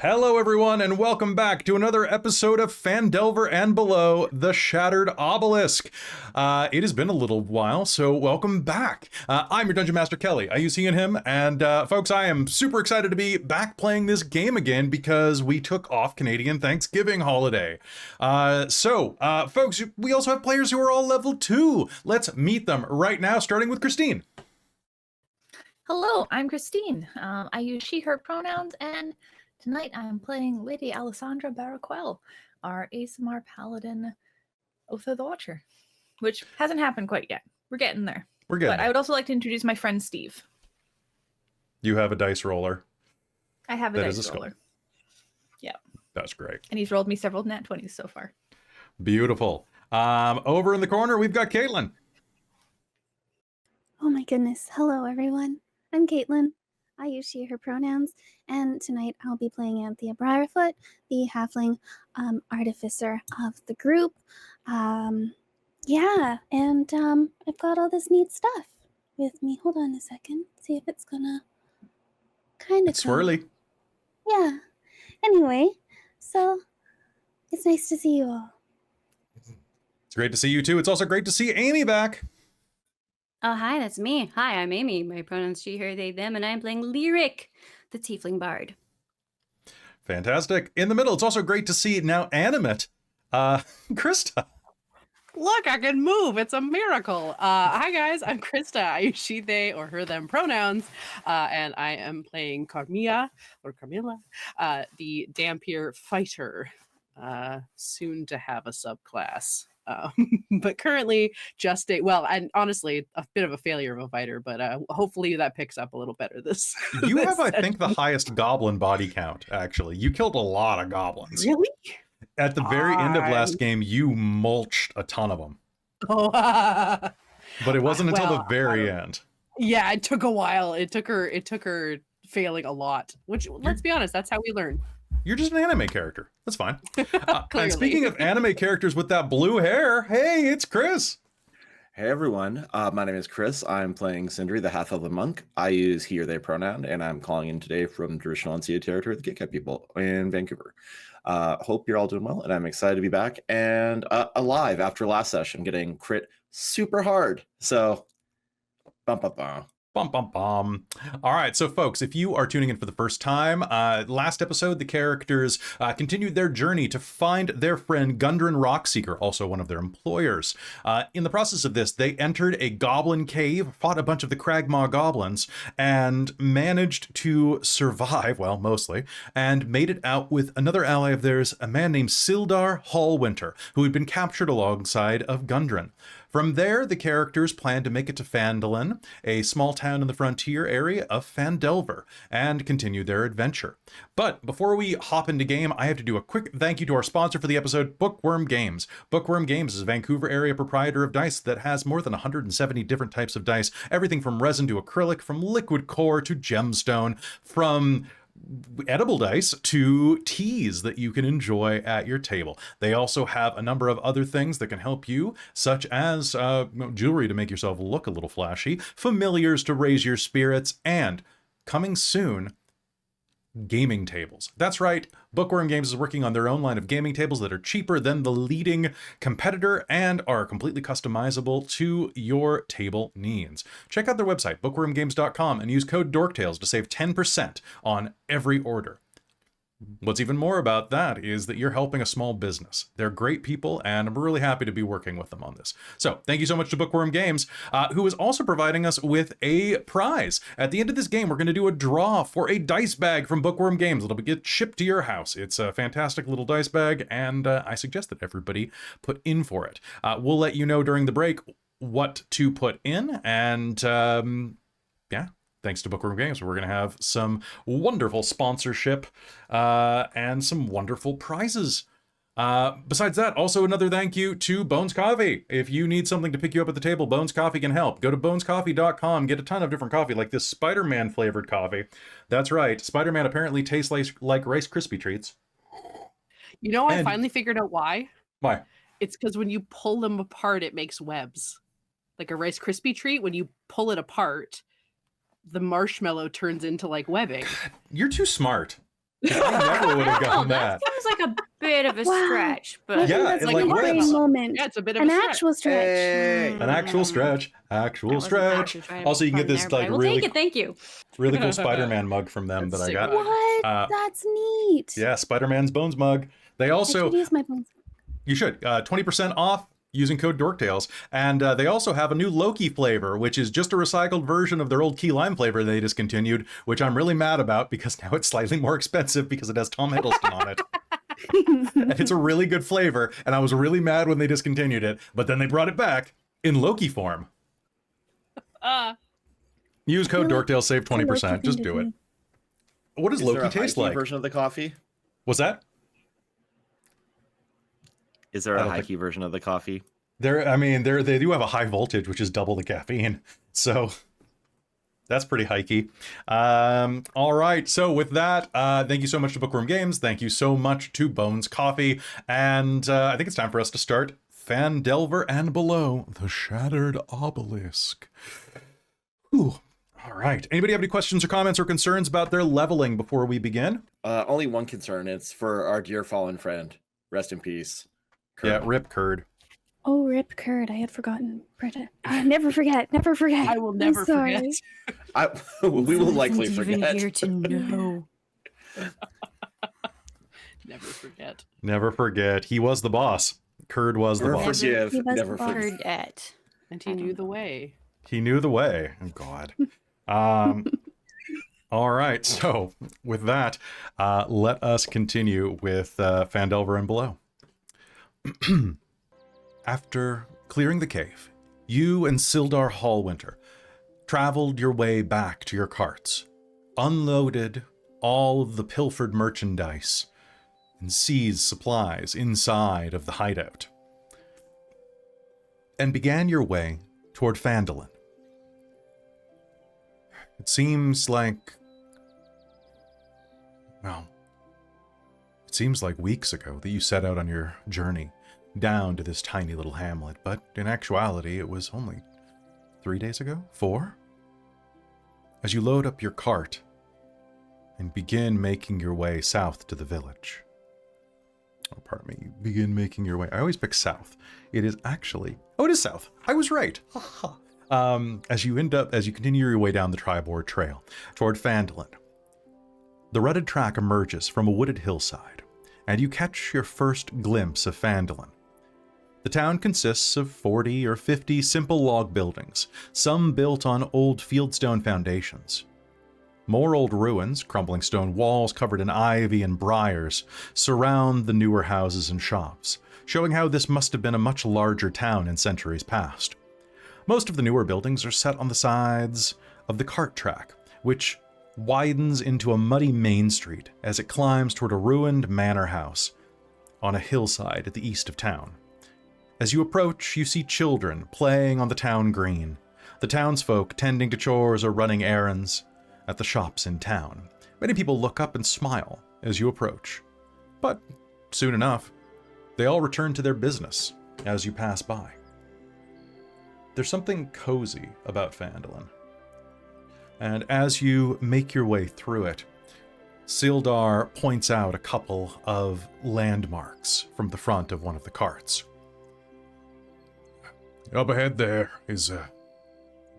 Hello everyone, and welcome back to another episode of Phandelver and Below, the Shattered Obelisk. It has been a little while, so welcome back. I'm your Dungeon Master, Kelly. I use he and him, and folks, I am super excited to be back playing this game again because we took off Canadian Thanksgiving holiday. Folks, we also have players who are all level 2. Let's meet them right now, starting with Christine. Hello, I'm Christine. I use she, her pronouns, and tonight I'm playing Lady Alizarin Baraquel, our ASMR Paladin Oath of the Watcher, which hasn't happened quite yet. We're getting there. But I would also like to introduce my friend Steve. You have a dice roller. I have a dice roller. Yeah. That's great. And he's rolled me several nat 20s so far. Beautiful. Over in the corner, we've got Caitlan. Oh my goodness. Hello, everyone. I'm Caitlan. I use she, her pronouns, and tonight I'll be playing Anthea Briarfoot, the halfling artificer of the group. I've got all this neat stuff with me. Hold on a second. See if it's gonna kind of swirly. Yeah. Anyway, so it's nice to see you all. It's great to see you too. It's also great to see Amy back. Oh, hi, that's me. Hi, I'm Amy. My pronouns she, her, they, them, and I'm playing Lyric, the tiefling bard. Fantastic. In the middle, it's also great to see now animate, Christa. Look, I can move. It's a miracle. Hi, guys. I'm Christa. I use she, they, or her, them pronouns, and I am playing Carmilla, the Dampier fighter, soon to have a subclass. But currently just and honestly a bit of a failure of a fighter, but hopefully that picks up a little better this You have, I think, the highest goblin body count, actually. You killed a lot of goblins. Really? At the very end of last game, you mulched a ton of them. Oh, but it wasn't until the very end. Yeah, it took a while. It took her failing a lot, which, let's be honest, that's how we learn. You're just an anime character. That's fine. And speaking of anime characters with that blue hair, hey, it's Chris. Hey everyone, my name is Chris. I'm playing Sindri, the Half-Elven Monk. I use he or they pronoun, and I'm calling in today from traditional unceded territory of the Kit-Kat people in Vancouver. Hope you're all doing well, and I'm excited to be back and alive after last session, getting crit super hard. So, bum bum bum. Bum, bum, bum. All right, so folks, if you are tuning in for the first time, last episode, the characters continued their journey to find their friend Gundren Rockseeker, also one of their employers. In the process of this, they entered a goblin cave, fought a bunch of the Cragmaw goblins, and managed to survive, well, mostly, and made it out with another ally of theirs, a man named Sildar Hallwinter, who had been captured alongside of Gundren. From there, the characters planned to make it to Phandalin, a small town in the frontier area of Phandelver, and continue their adventure. But before we hop into game, I have to do a quick thank you to our sponsor for the episode, Bookwyrm Games. Bookwyrm Games is a Vancouver area proprietor of dice that has more than 170 different types of dice, everything from resin to acrylic, from liquid core to gemstone, from edible dice to teas that you can enjoy at your table. They also have a number of other things that can help you, such as jewelry to make yourself look a little flashy, familiars to raise your spirits, and coming soon, gaming tables. That's right, Bookwyrm Games is working on their own line of gaming tables that are cheaper than the leading competitor and are completely customizable to your table needs. Check out their website, bookwyrmgames.com, and use code DORKTALES to save 10% on every order. What's even more about that is that you're helping a small business. They're great people, and I'm really happy to be working with them on this. So thank you so much to Bookwyrm Games, who is also providing us with a prize. At the end of this game, we're going to do a draw for a dice bag from Bookwyrm Games. It'll get shipped to your house. It's a fantastic little dice bag, and I suggest that everybody put in for it. We'll let you know during the break what to put in, and yeah. Thanks to Bookwyrm Games, we're going to have some wonderful sponsorship and some wonderful prizes. Besides that, also another thank you to Bones Coffee. If you need something to pick you up at the table, Bones Coffee can help. Go to bonescoffee.com, get a ton of different coffee, like this Spider-Man flavored coffee. That's right, Spider-Man apparently tastes like Rice Krispie treats. You know, I finally figured out why. Why? It's because when you pull them apart, it makes webs. Like a Rice Krispie treat, when you pull it apart, the marshmallow turns into like webbing. God, you're too smart. I never would have gotten that. Seems like a bit of a Wow. stretch, I but think Yeah, that's it, like like, a great rips. moment. Yeah, it's a bit of An a stretch. actual stretch. Hey. An actual stretch. Actual I wasn't stretch. actually trying to Also, you can put get in this there, but I like will really, take it. Thank you. really cool Spider-Man mug from them That's that I sick. got. What? That's neat. Yeah, Spider-Man's Bones mug. They I also, should use my bones. you should, 20% off using code DorkTales. And they also have a new Loki flavor, which is just a recycled version of their old key lime flavor they discontinued, which I'm really mad about because now it's slightly more expensive because it has Tom Hiddleston on it. And it's a really good flavor, and I was really mad when they discontinued it, but then they brought it back in Loki form. Use code feel like DorkTales, save It's a Loki 20%. thing Just to do it. What does Is there Loki a taste hikey like? version of the coffee? What's that? Is there I a don't think- hikey version of the coffee? They do have a high voltage, which is double the caffeine. So that's pretty hikey. All right. So with that, thank you so much to Bookwyrm Games. Thank you so much to Bones Coffee. And I think it's time for us to start Phandelver and Below, the Shattered Obelisk. Ooh. All right. Anybody have any questions or comments or concerns about their leveling before we begin? Only one concern. It's for our dear fallen friend. Rest in peace. Yeah, Kurt. rip curd. Oh, rip curd. I had forgotten. Never forget. Never forget. I will I'm never forget. sorry. We will likely Isn't even forget. here to know. Never forget. Never forget. He was the boss. Curd was the Never boss. forgive. He was Never the boss. forget. Forget. And he knew the way. He knew the way. Oh, God. All right. So with that, let us continue with Phandelver and Below. After clearing the cave, you and Sildar Hallwinter traveled your way back to your carts, unloaded all of the pilfered merchandise, and seized supplies inside of the hideout, and began your way toward Phandalin. It seems like, well, it seems like weeks ago that you set out on your journey down to this tiny little hamlet, but in actuality, it was only 3 days ago? 4? As you load up your cart and begin making your way south to the village. Oh, pardon me. Begin making your way. I always pick south. It is actually, oh, it is south. I was right. As you continue your way down the Tribord Trail toward Phandalin, the rutted track emerges from a wooded hillside, and you catch your first glimpse of Phandalin. The town consists of 40 or 50 simple log buildings, some built on old fieldstone foundations. More old ruins, crumbling stone walls covered in ivy and briars, surround the newer houses and shops, showing how this must have been a much larger town in centuries past. Most of the newer buildings are set on the sides of the cart track, which widens into a muddy main street as it climbs toward a ruined manor house on a hillside at the east of town. As you approach, you see children playing on the town green, the townsfolk tending to chores or running errands at the shops in town. Many people look up and smile as you approach, but soon enough, they all return to their business as you pass by. There's something cozy about Phandalin, and as you make your way through it, Sildar points out a couple of landmarks from the front of one of the carts. Up ahead there is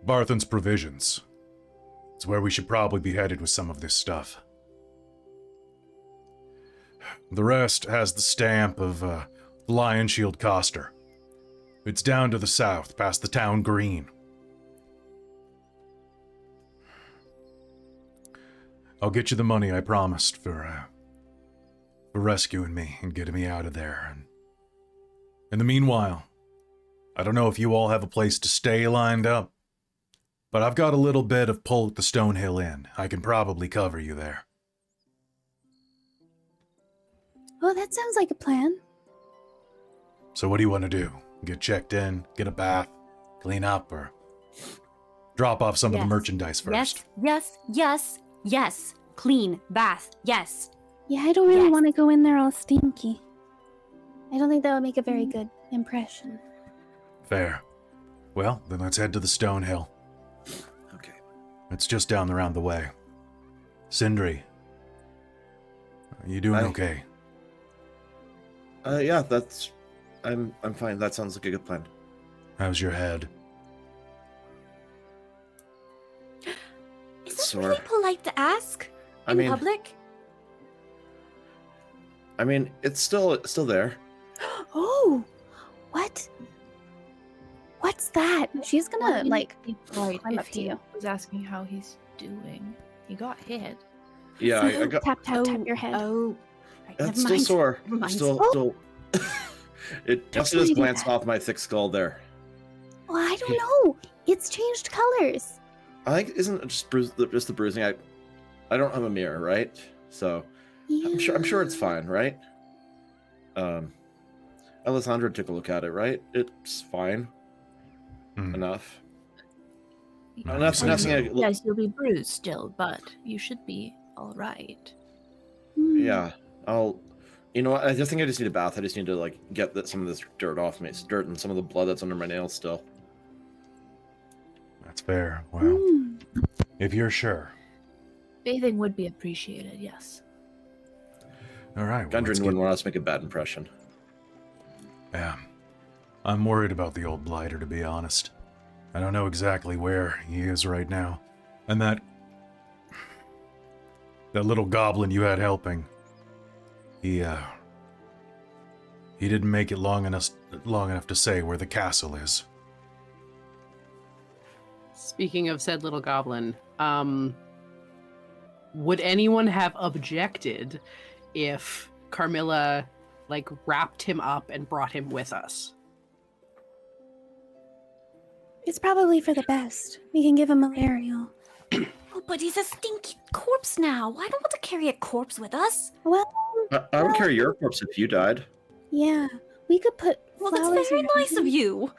Barthen's Provisions. It's where we should probably be headed with some of this stuff. The rest has the stamp of Lion Shield Coster. It's down to the south, past the town green. I'll get you the money I promised for rescuing me and getting me out of there. And in the meanwhile, I don't know if you all have a place to stay lined up, but I've got a little bit of pull at the Stonehill Inn. I can probably cover you there. Oh, that sounds like a plan. So what do you want to do? Get checked in, get a bath, clean up, or drop off some of the Yes. merchandise first? Yes. Clean bath. Yes. Yeah, I don't really Yes. want to go in there all stinky. I don't think that would make a very good impression. Fair. Well, then let's head to the Stonehill. Okay. It's just down around the way. Sindri, Are you doing okay? Yeah, I'm fine. That sounds like a good plan. How's your head? Is that Sore. really polite to ask I in mean- public? I mean, it's still there. Oh, what? What's that? She's gonna like. Right, climb if up to he you. was asking how he's doing. He got hit. Yeah, I got. tap your head. Oh, right, That's never still mind. sore. Never mind. Still. It That's just really glanced bad. off my thick skull there. Well, I don't know. It's changed colors. I think isn't it just the bruising. I don't have a mirror, right? So I'm sure it's fine, right? Alessandra took a look at it, right? It's fine enough. No, Nothing. you said so. Yes, you'll be bruised still, but you should be all right. Yeah, You know what? I just think I just need a bath. I just need to like get some of this dirt off me. It's dirt and some of the blood that's under my nails still. That's fair. Well, if you're sure. Bathing would be appreciated, yes. All right. Well, Gundren let's wouldn't get- want us to make a bad impression. Yeah. I'm worried about the old blighter, to be honest. I don't know exactly where he is right now. And that little goblin you had helping, he didn't make it long enough to say where the castle is. Speaking of said little goblin, would anyone have objected if Carmilla like wrapped him up and brought him with us? It's probably for the best. We can give him a burial. Oh, but he's a stinky corpse now. I don't want to carry a corpse with us. Well, I would carry your corpse if you died. yeah, we could put Well, that's flowers very or nice of something. you.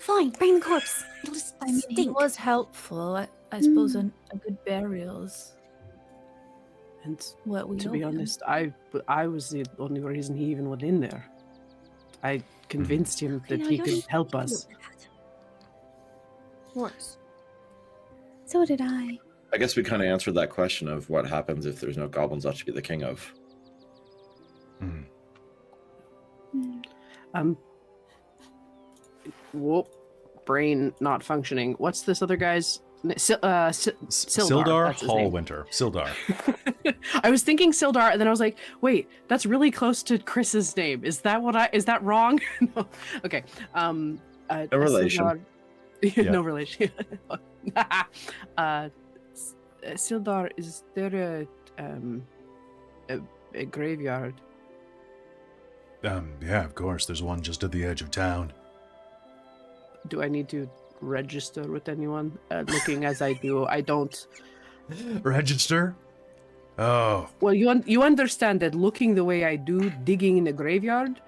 Fine, bring the corpse. It'll just I mean, he stink. was helpful. I suppose a good burial's And what we to owe be him. honest, I was the only reason he even went in there. I convinced him that know, he you're could just help us. Worse. So did I. I guess we kind of answered that question of what happens if there's no goblins left to be the king of. Whoop, brain not functioning. What's this other guy's? Sildar. Sildar That's his name. Hallwinter. Sildar. I was thinking Sildar, and then I was like, wait, that's really close to Chris's name. Is that wrong? No. Okay. No relation. Sildar, Yeah. No relation. Sildar, is there a graveyard? Yeah, of course. There's one just at the edge of town. Do I need to register with anyone? Looking as I do, I don't. Register? Oh, Well, you understand that looking the way I do, digging in a graveyard,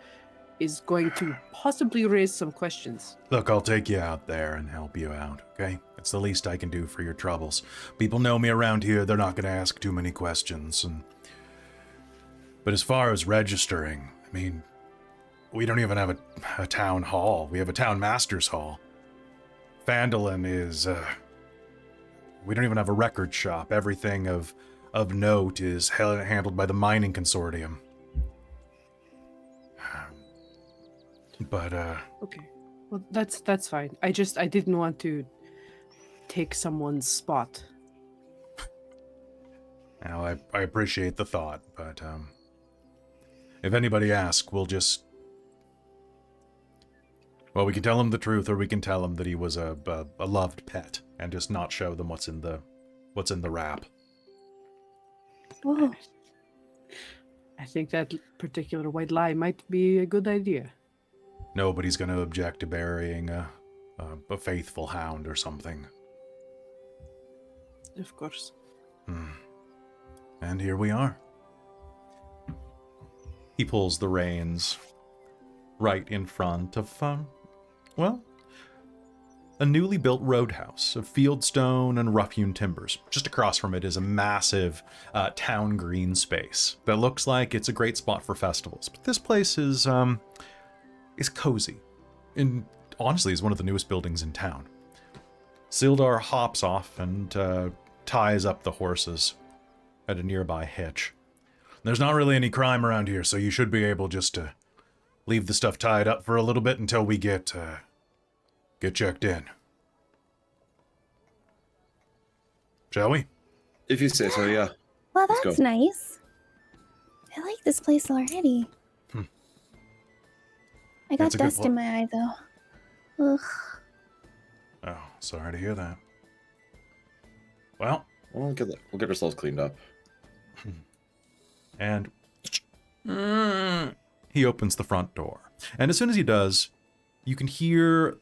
is going to possibly raise some questions. look, I'll take you out there and help you out, okay? It's the least I can do for your troubles. People know me around here. They're not going to ask too many questions. But as far as registering, I mean, we don't even have a town hall. We have a town master's hall. Phandalin is, we don't even have a record shop. Everything of note is handled by the mining consortium. But, Okay, well that's fine. I didn't want to take someone's spot. now I appreciate the thought, but, if anybody asks, we can tell them the truth, or we can tell them that he was a loved pet, and just not show them what's in the wrap. Whoa. I think that particular white lie might be a good idea. Nobody's going to object to burying a faithful hound or something. Of course. And here we are. He pulls the reins right in front of, a newly built roadhouse of fieldstone and rough-hewn timbers. Just across from it is a massive town green space that looks like it's a great spot for festivals. But this place is cozy, and honestly is one of the newest buildings in town. Sildar hops off and ties up the horses at a nearby hitch. There's not really any crime around here, so you should be able just to leave the stuff tied up for a little bit until we get checked in. Shall we? If you say so, yeah. Well, Let's that's go. nice. I like this place already. I got That's a good dust in my eye, though. Ugh. Oh, sorry to hear that. Well, We'll get ourselves cleaned up. and he opens the front door. And as soon as he does, you can hear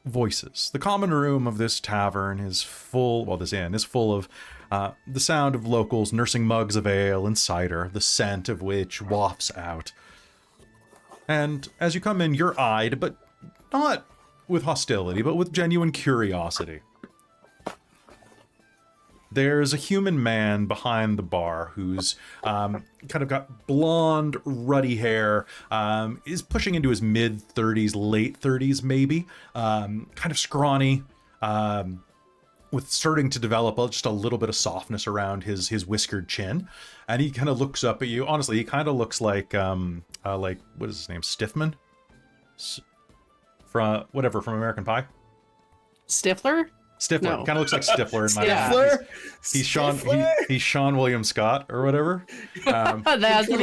voices. The common room of this tavern is full, well, this inn is full of the sound of locals nursing mugs of ale and cider, the scent of which wafts out. And as you come in, you're eyed, but not with hostility, but with genuine curiosity. There's a human man behind the bar who's kind of got blonde, ruddy hair, is pushing into his mid-30s, late 30s maybe, kind of scrawny, with starting to develop just a little bit of softness around his whiskered chin. And he kind of looks up at you. Honestly, he kind of looks like what is his name? Stiffman? From American Pie? Stifler? Stifler. No. Kind of looks like Stifler in my Stifler? He's Sean William Scott or whatever. That's that's his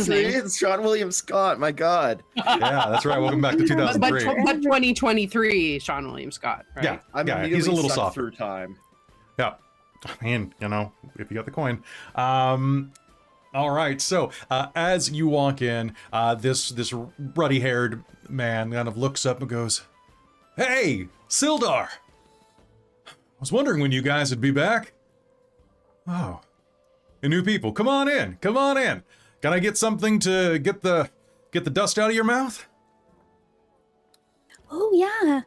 2023, name. it's Sean William Scott. My God. Yeah, that's right. Welcome back to But 2003. 2023, Sean William Scott, right? Yeah, I'm yeah, he's a immediately little sucked softer. through time. Yeah, and if you got the coin. All right. So as you walk in, this ruddy-haired man kind of looks up and goes, "Hey, Sildar! I was wondering when you guys would be back. Oh, you new people, come on in, come on in. Can I get something to get the dust out of your mouth? Oh, yeah.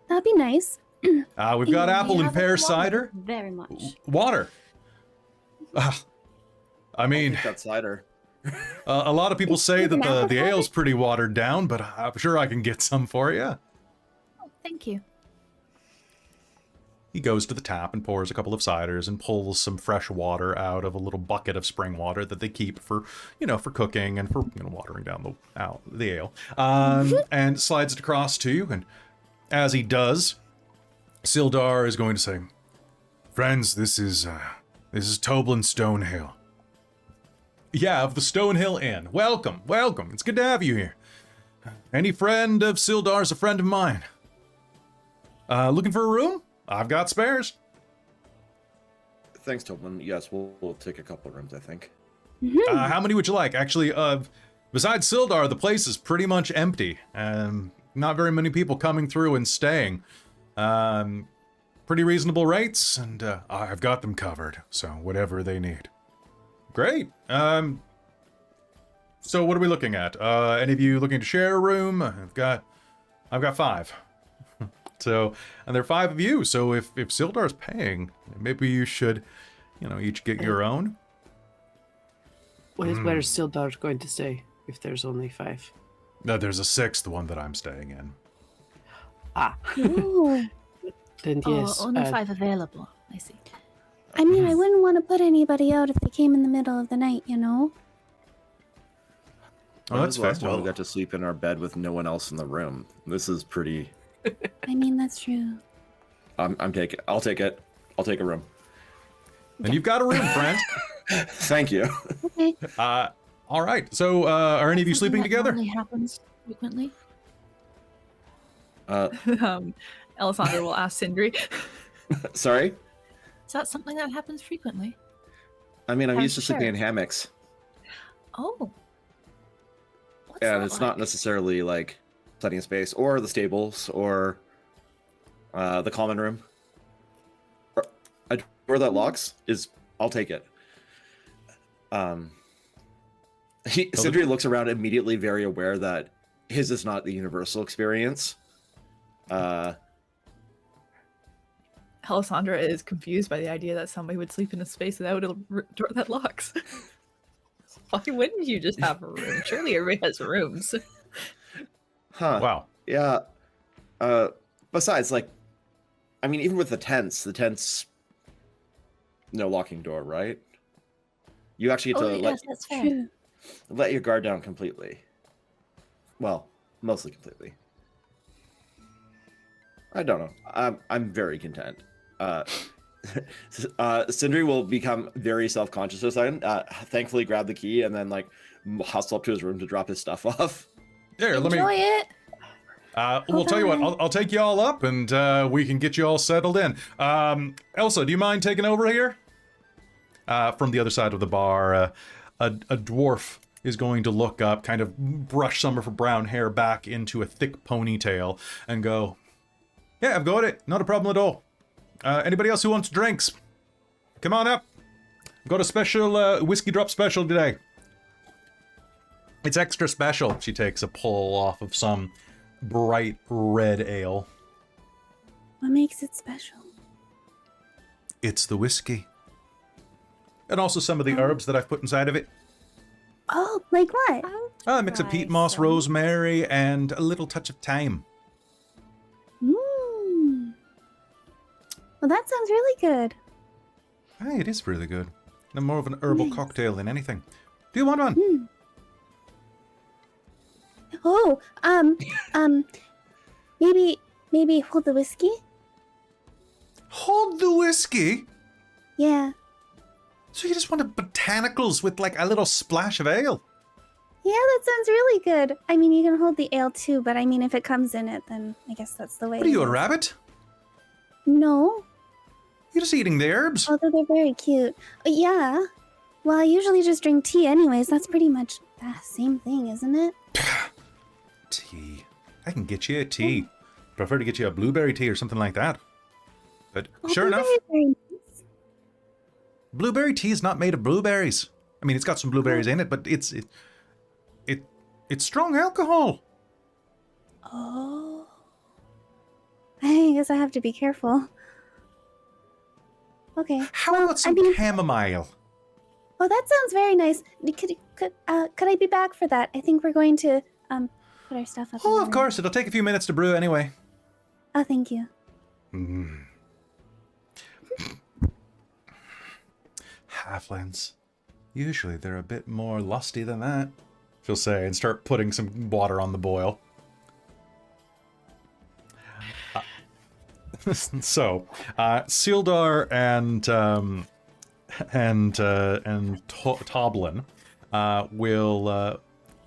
That'd be nice. We've got Yeah, apple We and have pear a lot, cider, Very much. water. I mean, That cider. a lot of people say that an apple the cider? ale's pretty watered down, but I'm sure I can get some for you." Oh, thank you. He goes to the tap and pours a couple of ciders and pulls some fresh water out of a little bucket of spring water that they keep for, for cooking and for watering down the ale. And slides it across to you. And as he does, Sildar is going to say, "Friends, this is Toblin Stonehill." "Yeah, of the Stonehill Inn. Welcome, welcome. It's good to have you here. Any friend of Sildar's a friend of mine. Looking for a room? I've got spares." Thanks, Tobin. Yes, we'll take a couple rooms, I think. How many would you like? Actually, besides Sildar, the place is pretty much empty. Not very many people coming through and staying. Pretty reasonable rates, and I've got them covered, so whatever they need. Great. So what are we looking at? Any of you looking to share a room? I've got 5. So, and there are 5 of you, so if Sildar's paying, maybe you should, each get your own. Where's Sildar going to stay if there's only 5? No, there's a 6th one that I'm staying in. Ah, Ooh. then yes. Only 5 available. I see. I mean, I wouldn't want to put anybody out if they came in the middle of the night, Oh, When that's was the fair. last time we Well, got to sleep in our bed with no one else in the room? This is pretty. I mean, that's true. I'll take it. I'll take a room. and you've got a room, friend. Thank you. Okay. All right. So, are any of you sleeping Something that together? normally happens frequently. Uh, Ellasandra will ask Sindri. sorry. Is that something that happens frequently? I mean, I'm I'm used to sleeping sure. in hammocks, Oh. What's and that it's not like? necessarily like plenty of space, or the stables, or the common room. Or a door that locks is. I'll take it. Sindri looks around immediately, very aware that his is not the universal experience. Alessandra is confused by the idea that somebody would sleep in a space without a door that locks. Why wouldn't you just have a room? Surely everybody has rooms. Huh. Wow. Yeah. Besides, like, I mean, even with the tents, no locking door, right? You actually get to yes, that's fair. True. let your guard down completely. Well, mostly completely. I don't know. I'm very content. Sindri will become very self-conscious for a second. Thankfully, grab the key and then like hustle up to his room to drop his stuff off. There, let Enjoy me. it. We'll tell you what. I'll take you all up, and we can get you all settled in. Elsa, do you mind taking over here? From the other side of the bar, a dwarf is going to look up, kind of brush some of her brown hair back into a thick ponytail, and go, "Yeah, I've got it. Not a problem at all. Anybody else who wants drinks? Come on up. I've got a special whiskey drop special today. It's extra special." She takes a pull off of some bright red ale. What makes it special? It's the whiskey. And also some of the herbs that I've put inside of it. Oh, like what? A mix of peat moss, rosemary, and a little touch of thyme. Mmm. Well, that sounds really good. Hey, it is really good. And more of an herbal Nice. cocktail than anything. Do you want one? Oh, maybe hold the whiskey? Hold the whiskey? Yeah. So you just wanted botanicals with like a little splash of ale? Yeah, that sounds really good. I mean, you can hold the ale too, but I mean, if it comes in it, then I guess that's the way. What are you, it a is. rabbit? No, You're just eating the herbs? although they're very cute. Yeah. Well, I usually just drink tea anyways. That's pretty much the same thing, isn't it? Tea. I can get you a tea. Prefer to get you a blueberry tea or something like that. But sure enough, blueberries are very nice. blueberry tea is not made of blueberries. I mean, it's got some blueberries in it, but it's strong alcohol. Oh. I guess I have to be careful. Okay. How well, about some I mean, chamomile? oh, that sounds very nice. Could I be back for that? I think we're going to put our stuff up. in Oh, the of room. course. It'll take a few minutes to brew anyway. Oh, thank you. Halflings. Usually they're a bit more lusty than that, she'll say, and start putting some water on the boil. So, Sildar and Toblin will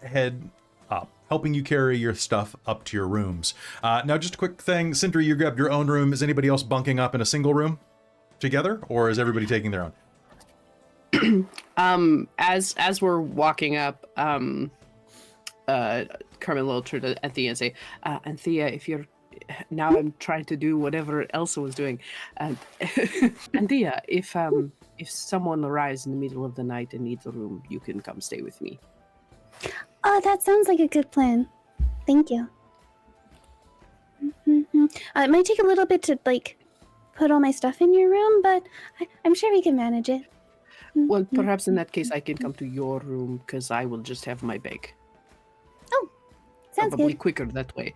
head up, helping you carry your stuff up to your rooms. Now, just a quick thing. Sindri, you grabbed your own room. Is anybody else bunking up in a single room together, or is everybody taking their own? As we're walking up, Carmilla will turn to Anthea and say, Anthea, if you're now I'm trying to do whatever Elsa was doing. And Anthea, if someone arrives in the middle of the night and needs a room, you can come stay with me. Oh, that sounds like a good plan. Thank you. It might take a little bit to like put all my stuff in your room, but I'm sure we can manage it. Well, perhaps in that case, I can come to your room because I will just have my bag. Oh, sounds Probably good. quicker that way.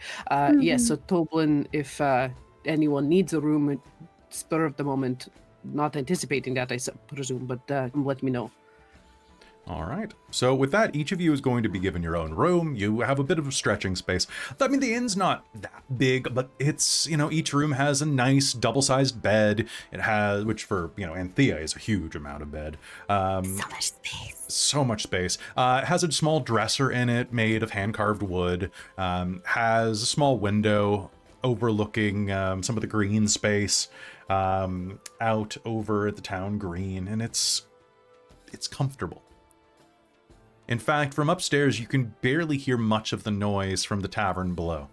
Yes, so Toblin, if anyone needs a room, spur of the moment, not anticipating that, I presume, but let me know. All right. So with that, each of you is going to be given your own room. You have a bit of a stretching space. I mean, the inn's not that big, but it's, each room has a nice double-sized bed. It has, which for, Anthea is a huge amount of bed. So much space. So much space. It has a small dresser in it made of hand-carved wood. Has a small window overlooking some of the green space out over at the town green, and it's comfortable. In fact, from upstairs, you can barely hear much of the noise from the tavern below.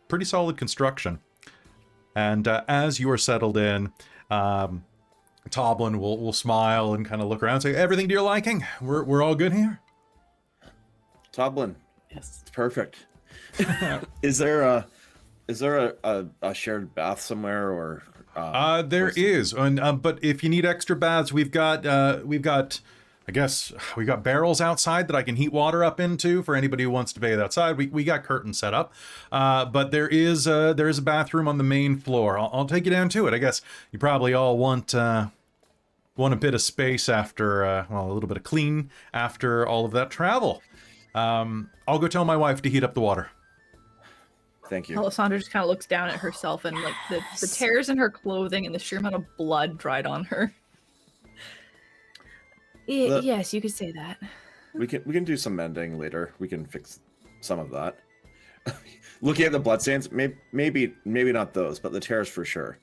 Pretty solid construction. And as you are settled in, Toblin will smile and kind of look around and say, everything to your liking? We're all good here? Toblin, Yes. it's perfect. Is there a shared bath somewhere or? There is, and but if you need extra baths, we've got barrels outside that I can heat water up into for anybody who wants to bathe outside. We got curtains set up, but there is a bathroom on the main floor. I'll take you down to it. I guess you probably all want want a bit of space after, well, a little bit of clean after all of that travel. I'll go tell my wife to heat up the water. Thank you. Alessandra just kind of looks down at herself and like the tears in her clothing and the sheer amount of blood dried on her. Yes, you could say that. We can do some mending later. We can fix some of that. Looking at the bloodstains, maybe not those, but the tears for sure.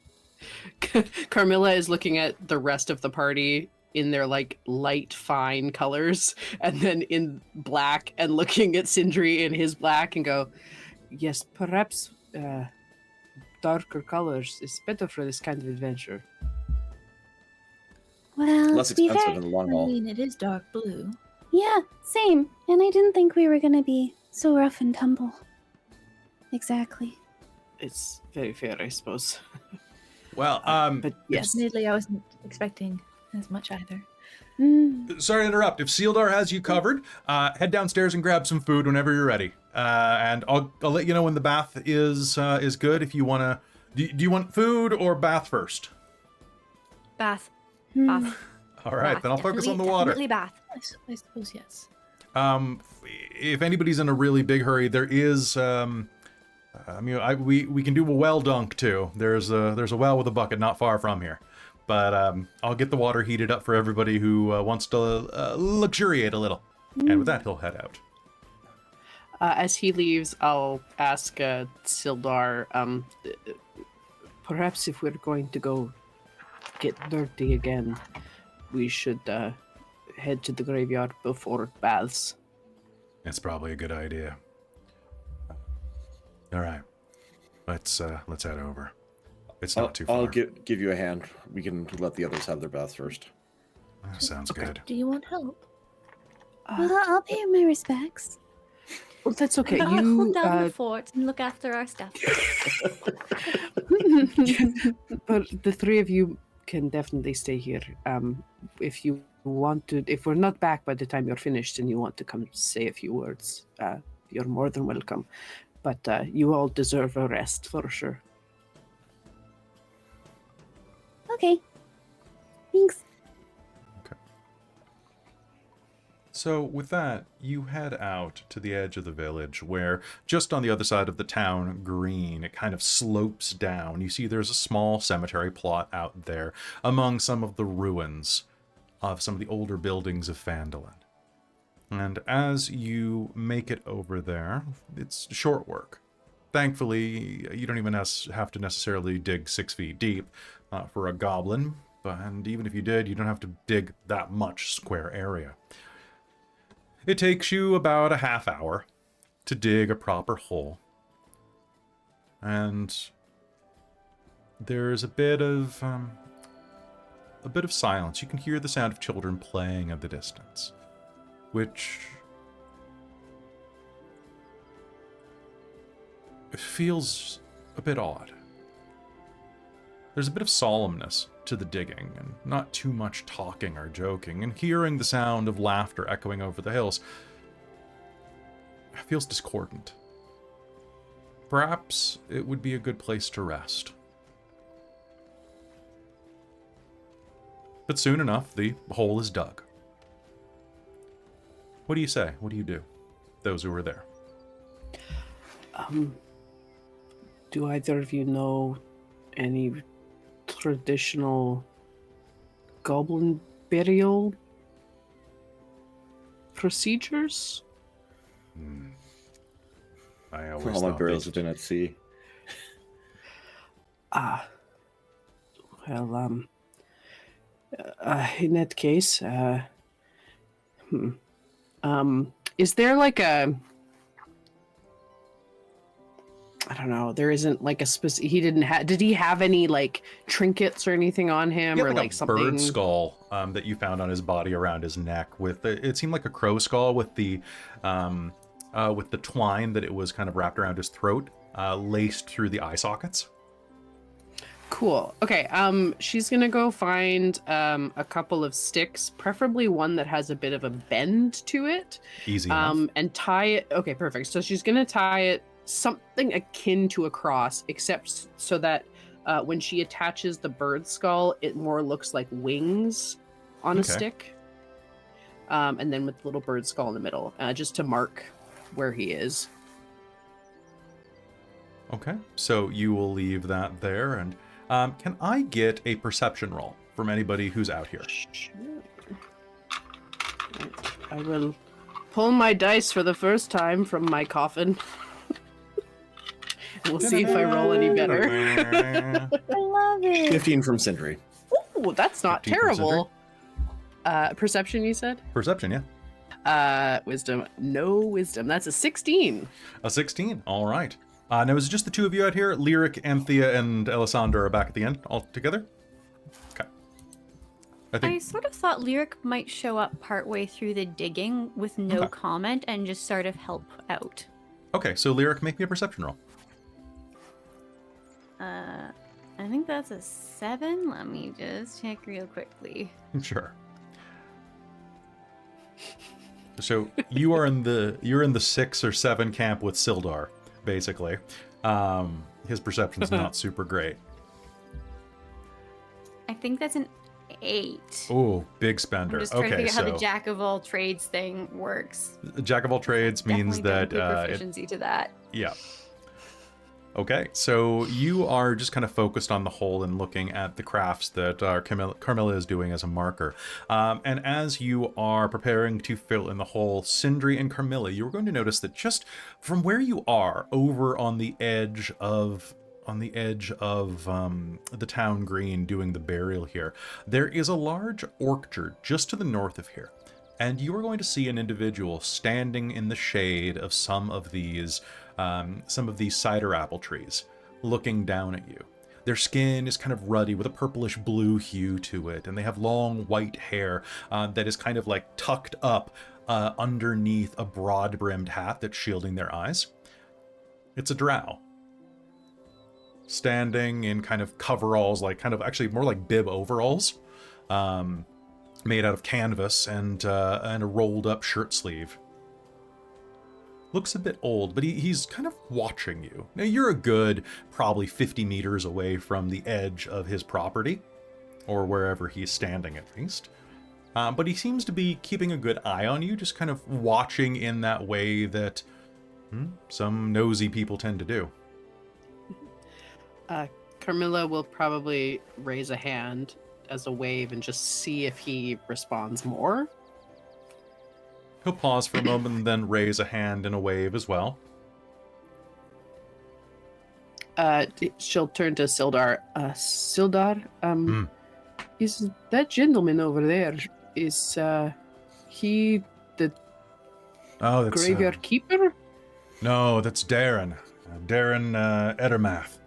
Carmilla is looking at the rest of the party in their like light fine colors and then in black and looking at Sindri in his black and go, yes, perhaps darker colors is better for this kind of adventure. Well, Less to be expensive fair, in the long I haul. mean, it is dark blue. yeah, same. And I didn't think we were gonna be so rough and tumble. Exactly. It's very fair, I suppose. Well, But yes. Admittedly, I wasn't expecting as much either. sorry to interrupt. If Sealdar has you covered, head downstairs and grab some food whenever you're ready. And I'll let you know when the bath is good. If you wanna, do you want food or bath first? Bath. Hmm. Bath. All right, Bath. then I'll focus on the Definitely- water. Definitely bath. I suppose yes. If anybody's in a really big hurry, there is. I mean, we can do a well dunk too. There's a well with a bucket not far from here, but I'll get the water heated up for everybody who wants to luxuriate a little. And with that, he'll head out. As he leaves, I'll ask Sildar, perhaps if we're going to go get dirty again, we should head to the graveyard before baths. It's probably a good idea. All right, let's head over. It's not too far. I'll give you a hand. We can let the others have their bath first. Sounds good. Do you want help? Well, I'll pay my respects. Well, that's okay. I'll You hold down the fort and look after our stuff. but the three of you can definitely stay here. If you want to, if we're not back by the time you're finished and you want to come say a few words, you're more than welcome. But you all deserve a rest for sure. Okay. Thanks. So with that, you head out to the edge of the village where just on the other side of the town green, it kind of slopes down. You see there's a small cemetery plot out there among some of the ruins of some of the older buildings of Phandalin. And as you make it over there, it's short work. Thankfully, you don't even have to necessarily dig 6 feet deep for a goblin, and even if you did, you don't have to dig that much square area. It takes you about a half hour to dig a proper hole. And there's a bit of silence. You can hear the sound of children playing at the distance, which feels a bit odd. There's a bit of solemnness to the digging, and not too much talking or joking, and hearing the sound of laughter echoing over the hills feels discordant. Perhaps it would be a good place to rest. But soon enough, the hole is dug. What do you say? What do you do? Those who were there. Do either of you know any traditional goblin burial procedures? I always All my thought burials they- have been at sea. Well, in that case, is there like a, I don't know, there isn't like a specific, did he have any like trinkets or anything on him, He or had like a something? bird skull that you found on his body around his neck. With it seemed like a crow skull with the twine that it was kind of wrapped around his throat, laced through the eye sockets. Cool. Okay. She's gonna go find a couple of sticks, preferably one that has a bit of a bend to it. Easy enough. And tie it. Okay, perfect. So she's gonna tie it something akin to a cross, except so that when she attaches the bird skull, it more looks like wings on a Okay. stick. And then with the little bird skull in the middle, just to mark where he is. Okay, so you will leave that there, and can I get a perception roll from anybody who's out here? Sure. Right. I will pull my dice for the first time from my coffin. We'll see if I roll any better. I love it. 15 from Sindri. Oh, that's not 15 from terrible. Perception, you said? Perception, yeah. Wisdom. No wisdom. That's a 16. A 16, all right. Now, is it just the two of you out here? Lyric, Anthea, and Alessandra are back at the end all together? Okay. I I think, sort of thought Lyric might show up partway through the digging with no Okay. comment and just sort of help out. okay, so Lyric, make me a perception roll. I think that's a 7. Let me just check real quickly. Sure. So you're in the 6 or 7 camp with Sildar, basically. His perception's not super great. I think that's an 8. Oh, big I'm spender. just trying to Okay, figure out how so the jack of all trades thing works. Jack of all trades means Definitely that don't do proficiency to that. yeah. Okay, so you are just kind of focused on the hole and looking at the crafts that Carmilla is doing as a marker. And as you are preparing to fill in the hole, Sindri and Carmilla, you're going to notice that just from where you are, over on the edge of the town green doing the burial here, there is a large orchard just to the north of here. And you are going to see an individual standing in the shade of some of these cider apple trees, looking down at you. Their skin is kind of ruddy with a purplish blue hue to it, and they have long white hair that is kind of like tucked up underneath a broad-brimmed hat that's shielding their eyes. It's a drow. Standing in kind of coveralls, like kind of actually more like bib overalls, made out of canvas and a rolled up shirt sleeve. Looks a bit old, but he's kind of watching you. Now, you're a good probably 50 meters away from the edge of his property, or wherever he's standing at least. But he seems to be keeping a good eye on you, just kind of watching in that way that some nosy people tend to do. Carmilla will probably raise a hand as a wave and just see if he responds more. He'll pause for a moment and then raise a hand in a wave as well. She'll turn to Sildar. Sildar, is that gentleman over there, is he the Oh, that's graveyard keeper? no, that's Darren. Darren Edermath.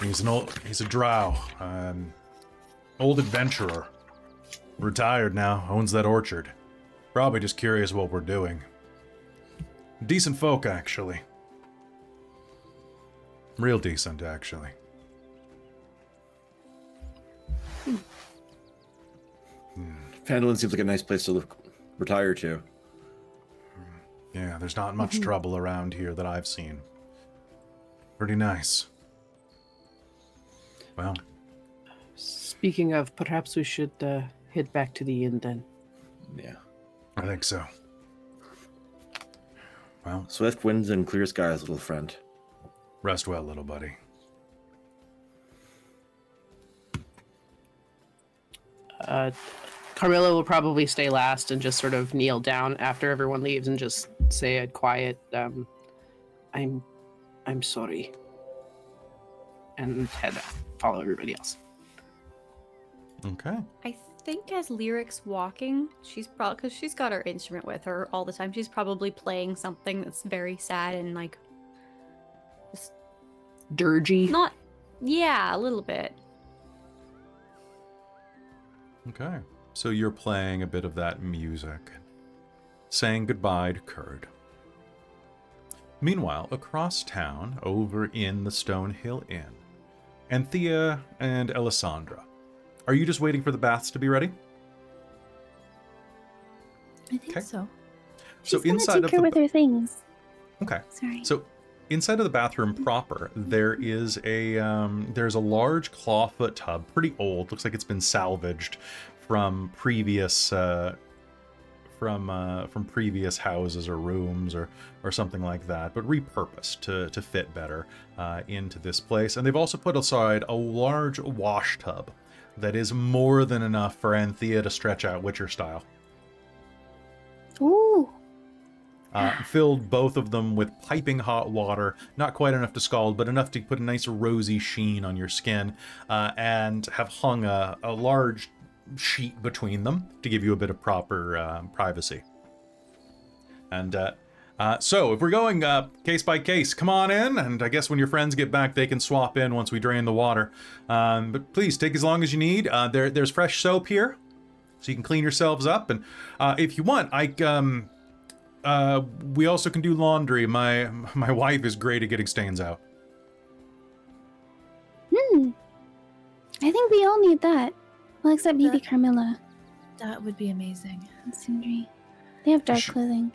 He's a drow, old adventurer. Retired now, owns that orchard. Probably just curious what we're doing. Decent folk, actually. Real decent, actually. Phandalin seems like a nice place to retire to. Yeah, there's not much trouble around here that I've seen. Pretty nice. Well, Speaking of, perhaps we should head back to the inn then. Yeah. I think so. Well, Swift winds and clear skies, little friend. rest well, little buddy. Carmilla will probably stay last and just sort of kneel down after everyone leaves and just say a quiet, I'm sorry. And follow everybody else. Okay. I think as Lyric's walking, she's probably, because she's got her instrument with her all the time, she's probably playing something that's very sad and like, just Dirgy. not, yeah, a little bit. Okay. So you're playing a bit of that music, saying goodbye to Kurd. Meanwhile, across town, over in the Stonehill Inn, Anthea and Alessandra. Are you just waiting for the baths to be ready? I think Okay. so. So She's gonna inside take of her the with her things. Okay. Sorry. So inside of the bathroom proper, there is there's a large clawfoot tub, pretty old, looks like it's been salvaged from previous from previous houses or rooms or something like that, but repurposed to fit better into this place. And they've also put aside a large wash tub that is more than enough for Anthea to stretch out Witcher style. Ooh. Filled both of them with piping hot water, not quite enough to scald, but enough to put a nice rosy sheen on your skin, and have hung a large sheet between them to give you a bit of proper privacy. And so if we're going case by case, come on in, and I guess when your friends get back, they can swap in once we drain the water. But please take as long as you need. There's fresh soap here, so you can clean yourselves up. And if you want, we also can do laundry. My wife is great at getting stains out. I think we all need that. Well, except maybe Carmilla That would be amazing. and Sindri. They have dark clothing.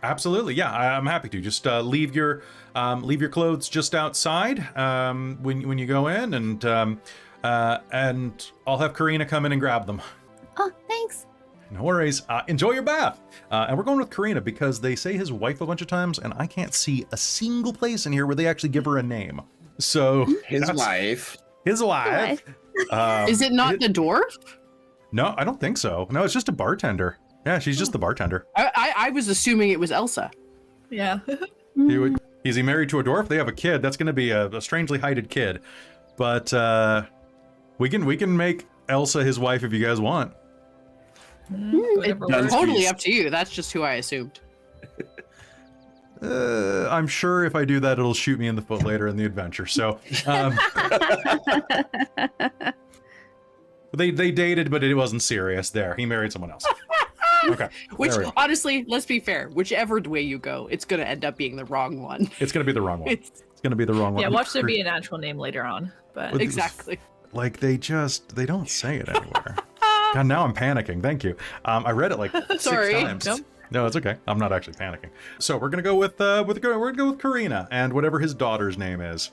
Absolutely, yeah. I'm happy to. Just leave your clothes just outside when you go in, and I'll have Karina come in and grab them. Oh, thanks. No worries. Enjoy your bath. And we're going with Karina because they say his wife a bunch of times, and I can't see a single place in here where they actually give her a name. So His wife. His wife. Is it not the dwarf? No, I don't think so. No, it's just a bartender. Yeah, she's just the bartender. I was assuming it was Elsa. Yeah. Is he married to a dwarf? They have a kid. That's going to be a strangely heighted kid. But we can make Elsa his wife if you guys want. Whatever Done. works. Totally up to you. That's just who I assumed. I'm sure if I do that, it'll shoot me in the foot later in the adventure. So they dated, but it wasn't serious. There, he married someone else. Okay. Which, there we go. honestly, let's be fair. Whichever way you go, it's going to end up being the wrong one. It's gonna be the wrong one. It's It's gonna be the wrong one. Yeah, watch there be an actual name later on. But With- exactly. Like they don't say it anywhere. God, now I'm panicking. Thank you. I read it like Sorry. 6 times. Nope. No, it's okay. I'm not actually panicking. So we're gonna go with Karina and whatever his daughter's name is.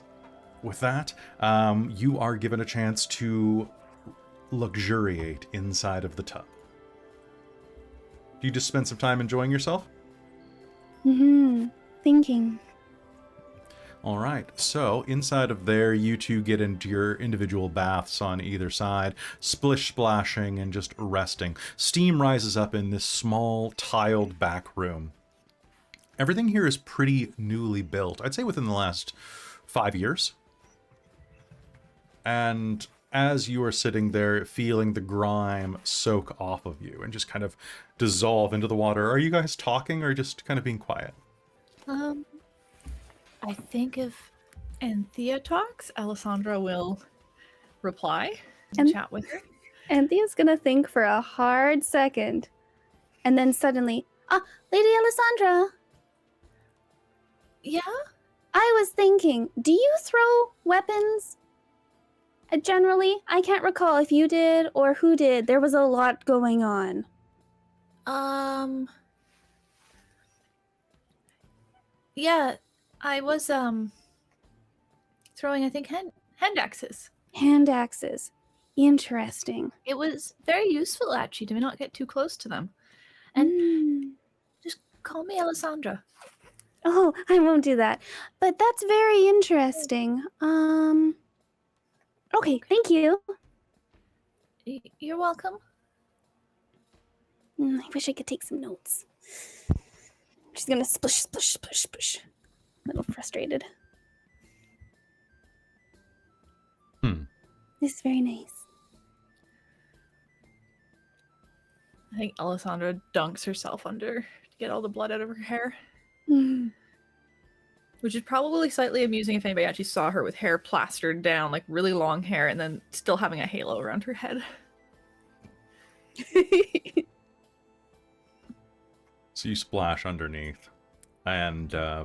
With that, you are given a chance to luxuriate inside of the tub. Do you just spend some time enjoying yourself? Thinking. All right, so inside of there, you two get into your individual baths on either side, splish splashing and just resting. Steam rises up in this small tiled back room. Everything here is pretty newly built. I'd say within the last 5 years. And as you are sitting there feeling the grime soak off of you and just kind of dissolve into the water, are you guys talking or just kind of being quiet? I think if Anthea talks, Alessandra will reply and And- chat with her. Anthea's gonna think for a hard second. And then suddenly, Lady Alessandra, Yeah? I was thinking, do you throw weapons? Generally, I can't recall if you did or who did. There was a lot going on. Yeah, I was throwing, I think, hand axes. Hand axes. Interesting. It was very useful actually to not get too close to them. And Mm. just call me Alessandra. Oh, I won't do that. But that's very interesting. Okay, thank you. You're welcome. I wish I could take some notes. She's gonna splish, splish, splish, splish. A little frustrated. This is very nice. I think Alessandra dunks herself under to get all the blood out of her hair. Mm. Which is probably slightly amusing if anybody actually saw her with hair plastered down, like really long hair, and then still having a halo around her head. So you splash underneath, and a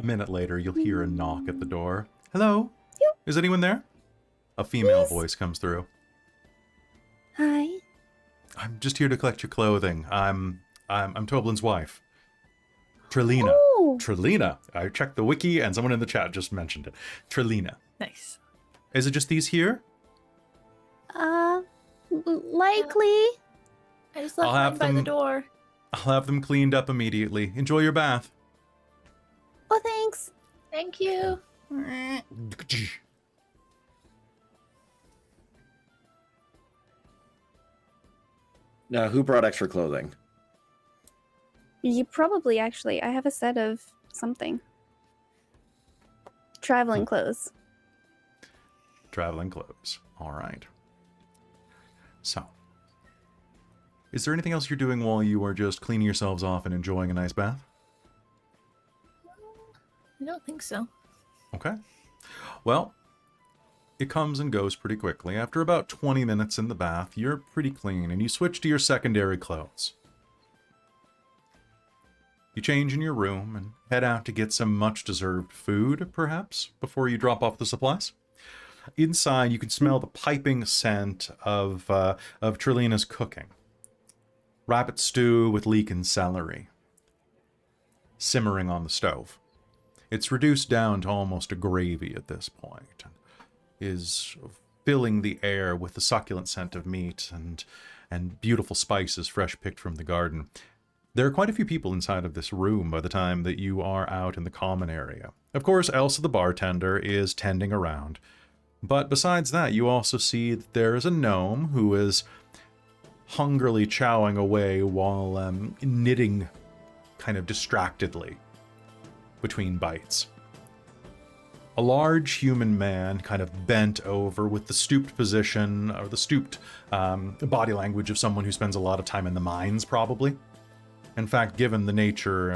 minute later, you'll hear a knock at the door. Hello? Yep. Is anyone there? A female Yes. voice comes through. Hi. I'm just here to collect your clothing. I'm Toblin's wife. Trelina. Oh, Trelina. I checked the wiki, and someone in the chat just mentioned it. Trelina. Nice. Is it just these here? Likely. I just left I'll mine have by the them- door. I'll have them cleaned up immediately. Enjoy your bath. Oh, thanks. Thank you. Now, who brought extra clothing? You probably actually. I have a set of something. Traveling clothes. Traveling clothes. All right. So, is there anything else you're doing while you are just cleaning yourselves off and enjoying a nice bath? I don't think so. Okay. Well, it comes and goes pretty quickly. After about 20 minutes in the bath, you're pretty clean and you switch to your secondary clothes. You change in your room and head out to get some much-deserved food, perhaps, before you drop off the supplies. Inside, you can smell the piping scent of Trilina's cooking. Rabbit stew with leek and celery, simmering on the stove. It's reduced down to almost a gravy at this point, and is filling the air with the succulent scent of meat and beautiful spices fresh picked from the garden. There are quite a few people inside of this room by the time that you are out in the common area. Of course, Elsa the bartender is tending around. But besides that, you also see that there is a gnome who is hungrily chowing away while knitting kind of distractedly between bites. A large human man kind of bent over with the stooped position, or the stooped body language of someone who spends a lot of time in the mines, probably. In fact, given the nature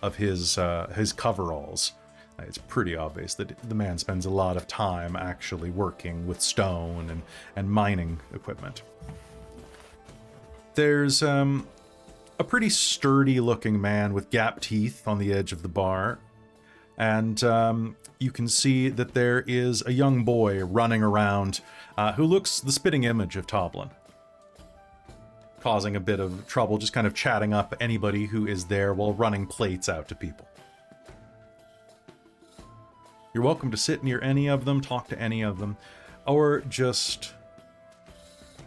of his coveralls, it's pretty obvious that the man spends a lot of time actually working with stone and mining equipment. There's a pretty sturdy-looking man with gap teeth on the edge of the bar, and you can see that there is a young boy running around who looks the spitting image of Toblin, causing a bit of trouble, just kind of chatting up anybody who is there while running plates out to people. You're welcome to sit near any of them, talk to any of them, or just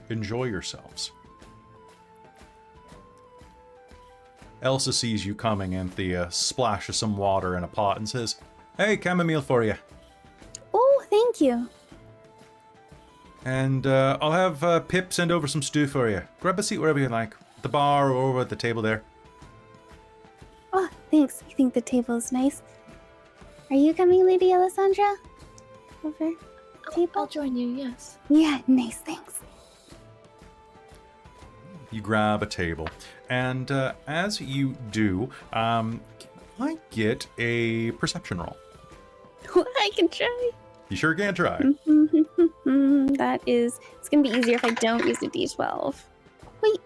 enjoy yourselves. Elsa sees you coming, Anthea splashes some water in a pot and says, "Hey, chamomile for you." Oh, thank you. And I'll have Pip send over some stew for you. Grab a seat wherever you like. At the bar or over at the table there. Oh, thanks. You think the table is nice? Are you coming, Lady Alessandra? Over table? I'll join you, yes. Yeah, nice, thanks. You grab a table. And as you do, I get a perception roll. I can try. You sure can try. That is, it's going to be easier if I don't use the D12. Wait,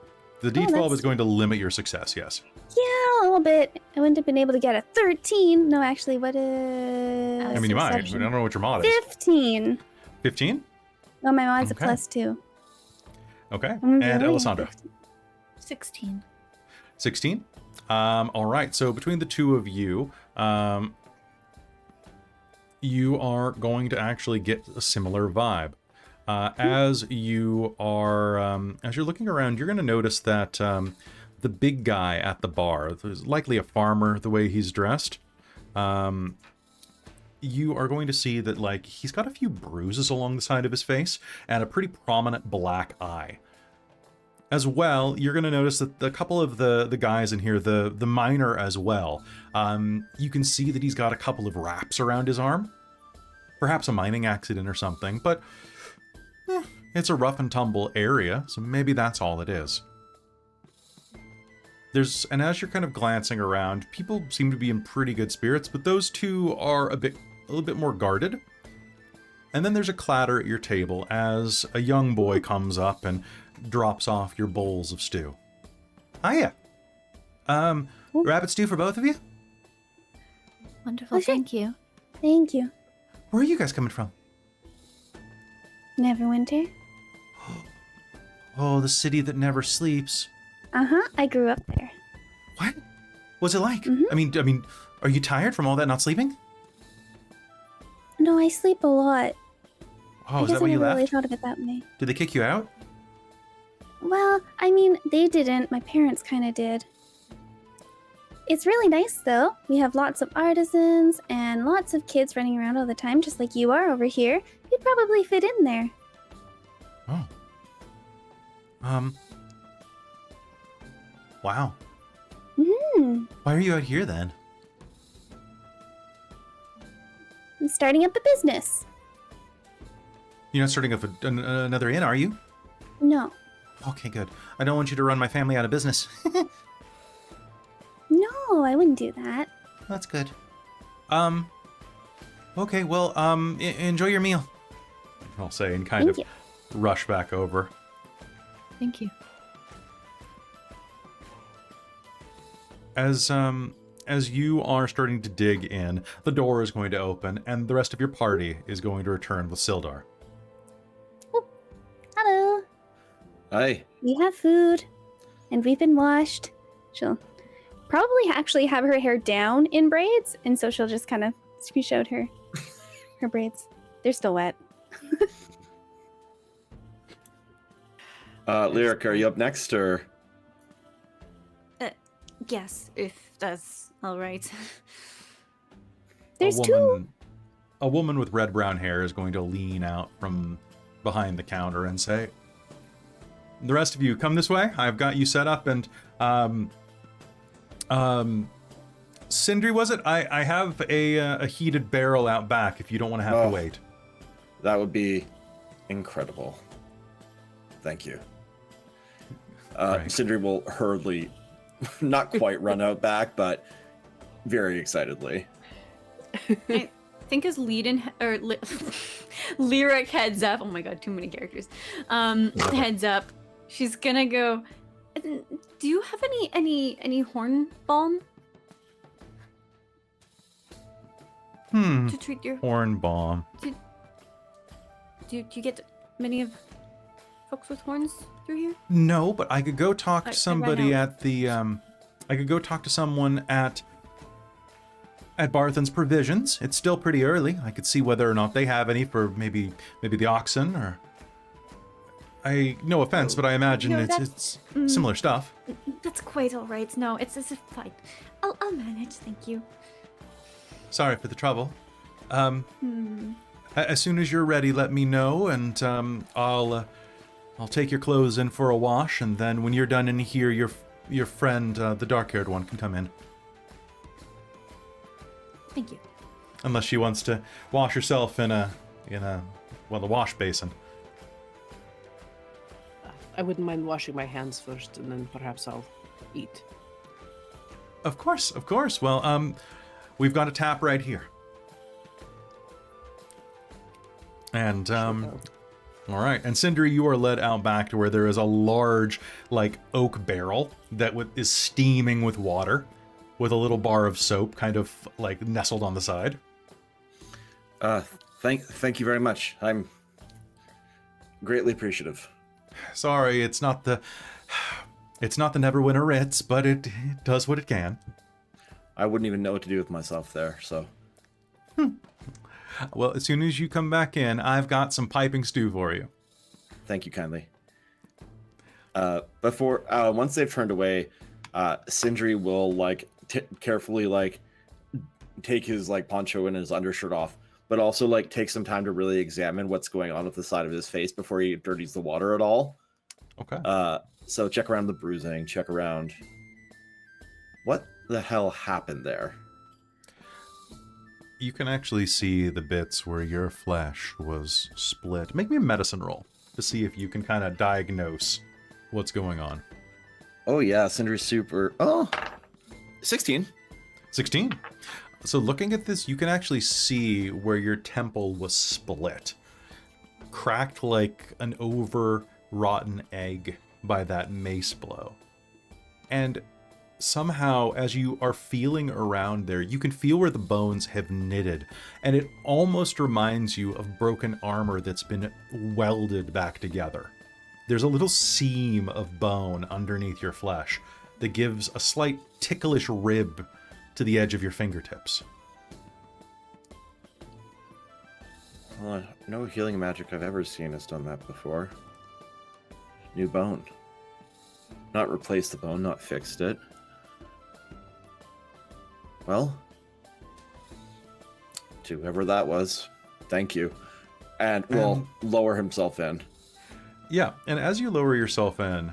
The D12 that's- is going to limit your success, yes. yeah, a little bit. I wouldn't have been able to get a 13. No, actually, what is... I mean, you might. I perception? don't know what your mod is. 15. 15? Oh, my mod's Okay. a +2. Okay. I'm And really Alessandra? 16. 16? All right. So between the two of you, you are going to actually get a similar vibe. As you are, as you're looking around, you're going to notice that the big guy at the bar, there's likely a farmer, the way he's dressed. You are going to see that, like, he's got a few bruises along the side of his face and a pretty prominent black eye. As well, you're going to notice that a couple of the guys in here, the miner as well, you can see that he's got a couple of wraps around his arm. Perhaps a mining accident or something, but it's a rough and tumble area, so maybe that's all it is. And as you're kind of glancing around, people seem to be in pretty good spirits, but those two are a little bit more guarded. And then there's a clatter at your table as a young boy comes up and drops off your bowls of stew. Hiya. Rabbit stew for both of you? Wonderful, Oh, sure. thank you. Thank you. Where are you guys coming from? Neverwinter? Oh, the city that never sleeps. Uh-huh, I grew up there. What? What's it like? Mhm. I mean, are you tired from all that not sleeping? No, I sleep a lot. Oh, I is guess that why I you never really left? thought of it that way. Did they kick you out? Well, I mean, they didn't. My parents kind of did. It's really nice, though. We have lots of artisans and lots of kids running around all the time, just like you are over here. You'd probably fit in there. Oh. Wow. Hmm. Why are you out here then? I'm starting up a business. You're not starting up another inn, are you? No. Okay, good. I don't want you to run my family out of business. No, I wouldn't do that. That's good. Okay, well, enjoy your meal. I'll say and kind Thank of you. rush back over. Thank you. As you are starting to dig in, the door is going to open, and the rest of your party is going to return with Sildar. Hello. Hi. We have food, and we've been washed. She'll probably actually have her hair down in braids, and so she'll just kind of squish out her braids. They're still wet. Lyric, are you up next, or? Yes, if that's all right. There's two. A woman with red-brown hair is going to lean out from behind the counter and say, "The rest of you, come this way. I've got you set up, and Sindri, was it? I have a heated barrel out back if you don't want to have to wait." That would be incredible. Thank you. Right. Sindri will hurriedly, not quite run out back, but very excitedly. I think as Lyric heads up. Oh my god, too many characters. Heads up. She's gonna go. Do you have any horn balm to treat your? Horn bomb. Do you get many of folks with horns through here? No, but I could go talk I to somebody ran at the I could go talk to someone at Barthen's Provisions. It's still pretty early. I could see whether or not they have any for maybe the oxen, or no offense, but I imagine No, it's similar stuff. That's quite all right. No, it's fine. I'll manage. Thank you. Sorry for the trouble. As soon as you're ready, let me know, and I'll take your clothes in for a wash, and then when you're done in here, your friend, the dark-haired one, can come in. Thank you. Unless she wants to wash herself in the wash basin. I wouldn't mind washing my hands first, and then perhaps I'll eat. Of course. Well, we've got a tap right here. And, all right. And Sindri, you are led out back to where there is a large, oak barrel that is steaming with water, with a little bar of soap kind of, nestled on the side. Thank you very much. I'm greatly appreciative. Sorry, it's not the Neverwinter Ritz, but it does what it can. I wouldn't even know what to do with myself there, so. Well, as soon as you come back in, I've got some piping stew for you. Thank you kindly. Once they've turned away, Sindri will carefully take his poncho and his undershirt off, but also take some time to really examine what's going on with the side of his face before he dirties the water at all. Okay. So check around the bruising, check around what the hell happened there. You can actually see the bits where your flesh was split. Make me a medicine roll to see if you can kind of diagnose what's going on. Oh yeah, Sindri's super. Oh, 16. 16. So looking at this, you can actually see where your temple was split. Cracked like an over-rotten egg by that mace blow. And somehow, as you are feeling around there, you can feel where the bones have knitted, and it almost reminds you of broken armor that's been welded back together. There's a little seam of bone underneath your flesh that gives a slight ticklish rib to the edge of your fingertips. Well, no healing magic I've ever seen has done that before. New bone. Not replaced the bone, not fixed it. Well, to whoever that was, thank you. And will lower himself in. Yeah, and as you lower yourself in,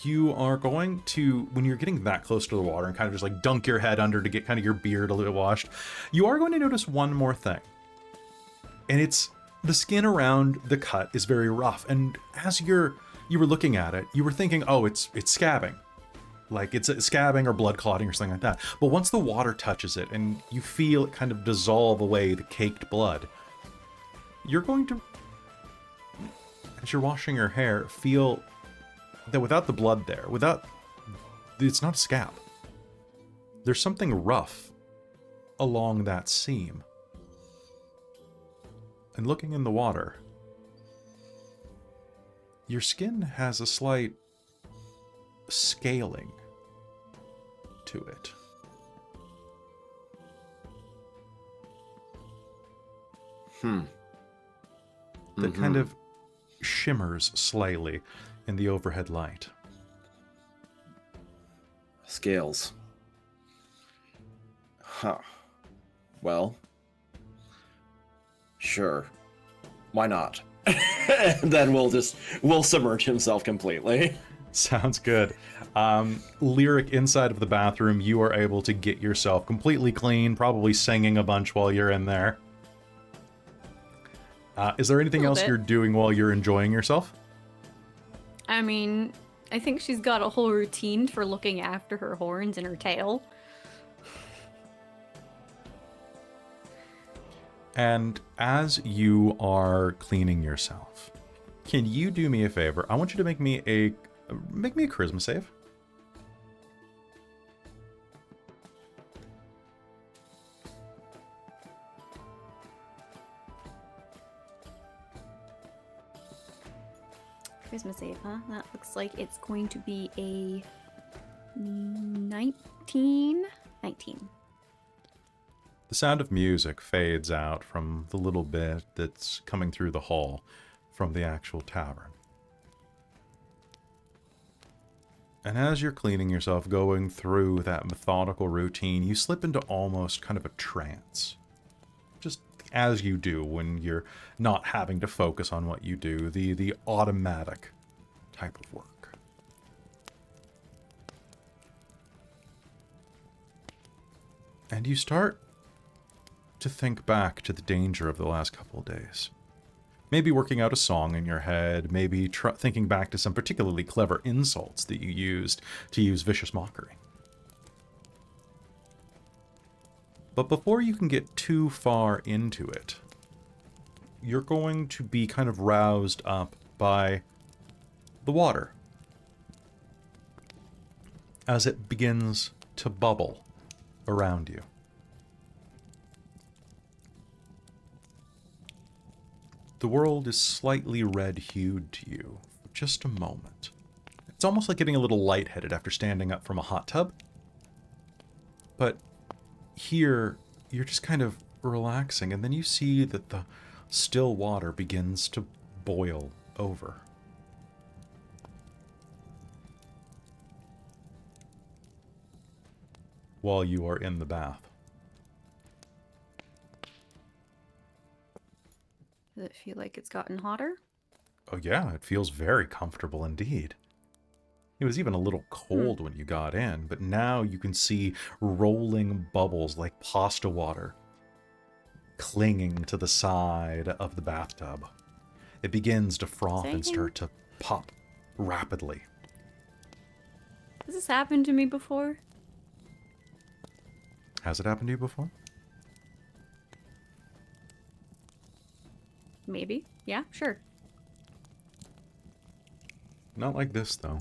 you are going to, when you're getting that close to the water and kind of just like dunk your head under to get kind of your beard a little washed, you are going to notice one more thing. And it's the skin around the cut is very rough. And as you were looking at it, you were thinking, oh, it's scabbing. Like it's scabbing or blood clotting or something like that. But once the water touches it and you feel it kind of dissolve away the caked blood, you're going to, as you're washing your hair, feel that without the blood there, it's not a scab. There's something rough along that seam. And looking in the water, your skin has a slight scaling to it. That kind of shimmers slightly in the overhead light. Scales. Huh. Well, sure. Why not? And then we'll submerge himself completely. Sounds good. Lyric, inside of the bathroom, you are able to get yourself completely clean, probably singing a bunch while you're in there. Is there anything else you're doing while you're enjoying yourself? I mean, I think she's got a whole routine for looking after her horns and her tail. And as you are cleaning yourself, can you do me a favor? I want you to make me a charisma save. Charisma save, huh? That looks like it's going to be a 19. The sound of music fades out from the little bit that's coming through the hall from the actual tavern. And as you're cleaning yourself, going through that methodical routine, you slip into almost kind of a trance. Just as you do when you're not having to focus on what you do, the automatic type of work. And you start to think back to the danger of the last couple of days. Maybe working out a song in your head, maybe thinking back to some particularly clever insults that you used to use vicious mockery. But before you can get too far into it, you're going to be kind of roused up by the water as it begins to bubble around you. The world is slightly red-hued to you for just a moment. It's almost like getting a little lightheaded after standing up from a hot tub. But here, you're just kind of relaxing, and then you see that the still water begins to boil over. While you are in the bath. Does it feel like it's gotten hotter? Oh yeah, it feels very comfortable indeed. It was even a little cold when you got in, but now you can see rolling bubbles like pasta water clinging to the side of the bathtub. It begins to froth and start to pop rapidly. Has this happened to me before? Has it happened to you before? Maybe. Yeah, sure. Not like this, though.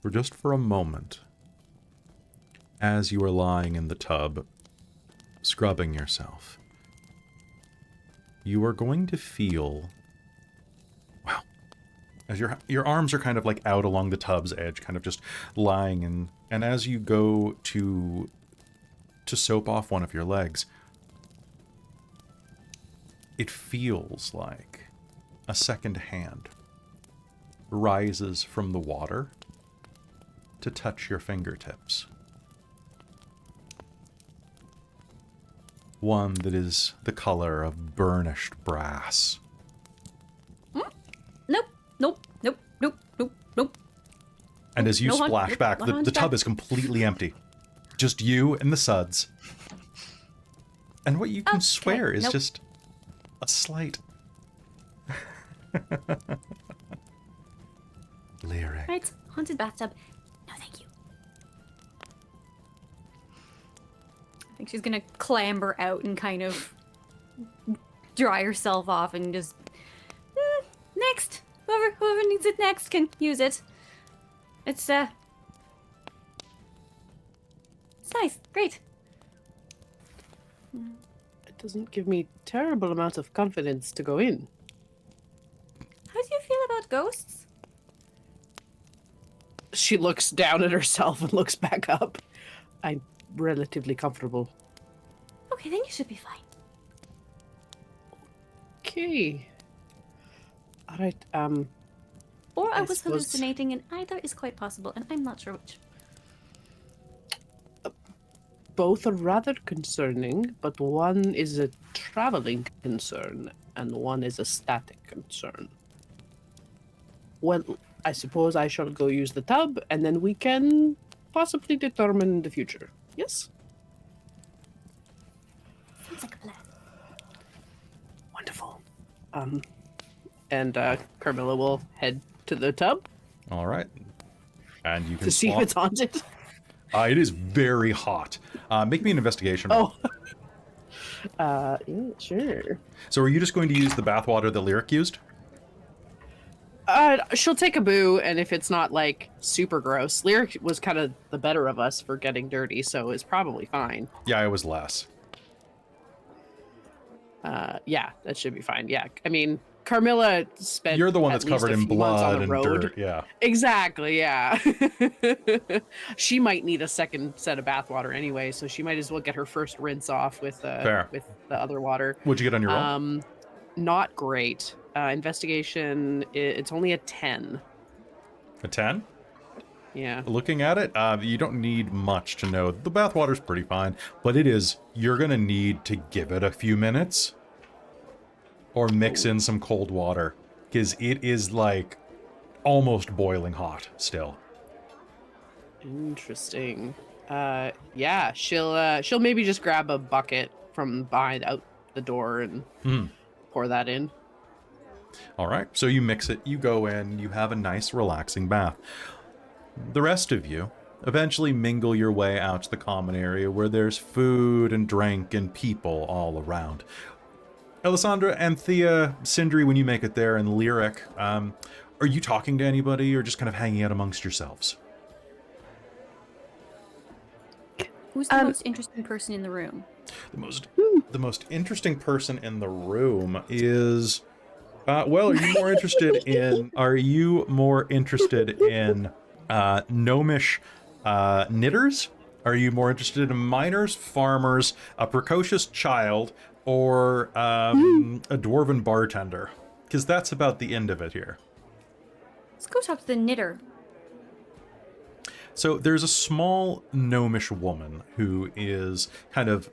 For just for a moment, as you are lying in the tub, scrubbing yourself, you are going to feel, well, as your arms are kind of like out along the tub's edge, kind of just lying in, and as you go to soap off one of your legs, it feels like a second hand rises from the water to touch your fingertips. One that is the color of burnished brass. Nope, nope, nope, nope, nope, nope. And as you No splash back, the tub is completely empty. Just you and the suds. And what you can swear is just a slight lyric. Right, haunted bathtub. No, thank you. I think she's gonna clamber out and kind of dry herself off and just next. Whoever needs it next can use it. It's nice, great. It doesn't give me terrible amount of confidence to go in. How do you feel about ghosts? She looks down at herself and looks back up. I'm relatively comfortable. Okay, then you should be fine. Okay. All right. Or I I was suppose- hallucinating, and either is quite possible, and I'm not sure which. Both are rather concerning, but one is a traveling concern and one is a static concern. Well, I suppose I shall go use the tub and then we can possibly determine the future. Yes? Sounds like a plan. Wonderful. And Carmilla will head to the tub All right. And you can to see if it's haunted. It is very hot. Make me an investigation roll. Oh. Yeah, sure. So are you just going to use the bathwater that Lyric used? She'll take a boo, and if it's not, like, super gross. Lyric was kind of the better of us for getting dirty, so it's probably fine. Yeah, it was less. Yeah, that should be fine. Yeah, I mean, Carmilla spent. You're the one at that's least covered a in few months on blood the and road. dirt. Yeah. Exactly, yeah. She might need a second set of bathwater anyway, so she might as well get her first rinse off with the other water. What'd you get on your roll? Not great. Investigation, it's only a 10. A 10? Yeah. Looking at it, you don't need much to know. The bathwater's pretty fine, but you're going to need to give it a few minutes or mix in some cold water because it is like almost boiling hot still. Interesting. Yeah, she'll maybe just grab a bucket from behind out the door and pour that in. All right, so you mix it, you go in, you have a nice relaxing bath. The rest of you eventually mingle your way out to the common area where there's food and drink and people all around. Alessandra, Anthea, Sindri, when you make it there, and Lyric, are you talking to anybody or just kind of hanging out amongst yourselves? Who's the most interesting person in the room? The most interesting person in the room is... well, are you more interested in gnomish knitters? Are you more interested in miners, farmers, a precocious child, or a dwarven bartender? Because that's about the end of it here. Let's go talk to the knitter. So there's a small gnomish woman who is kind of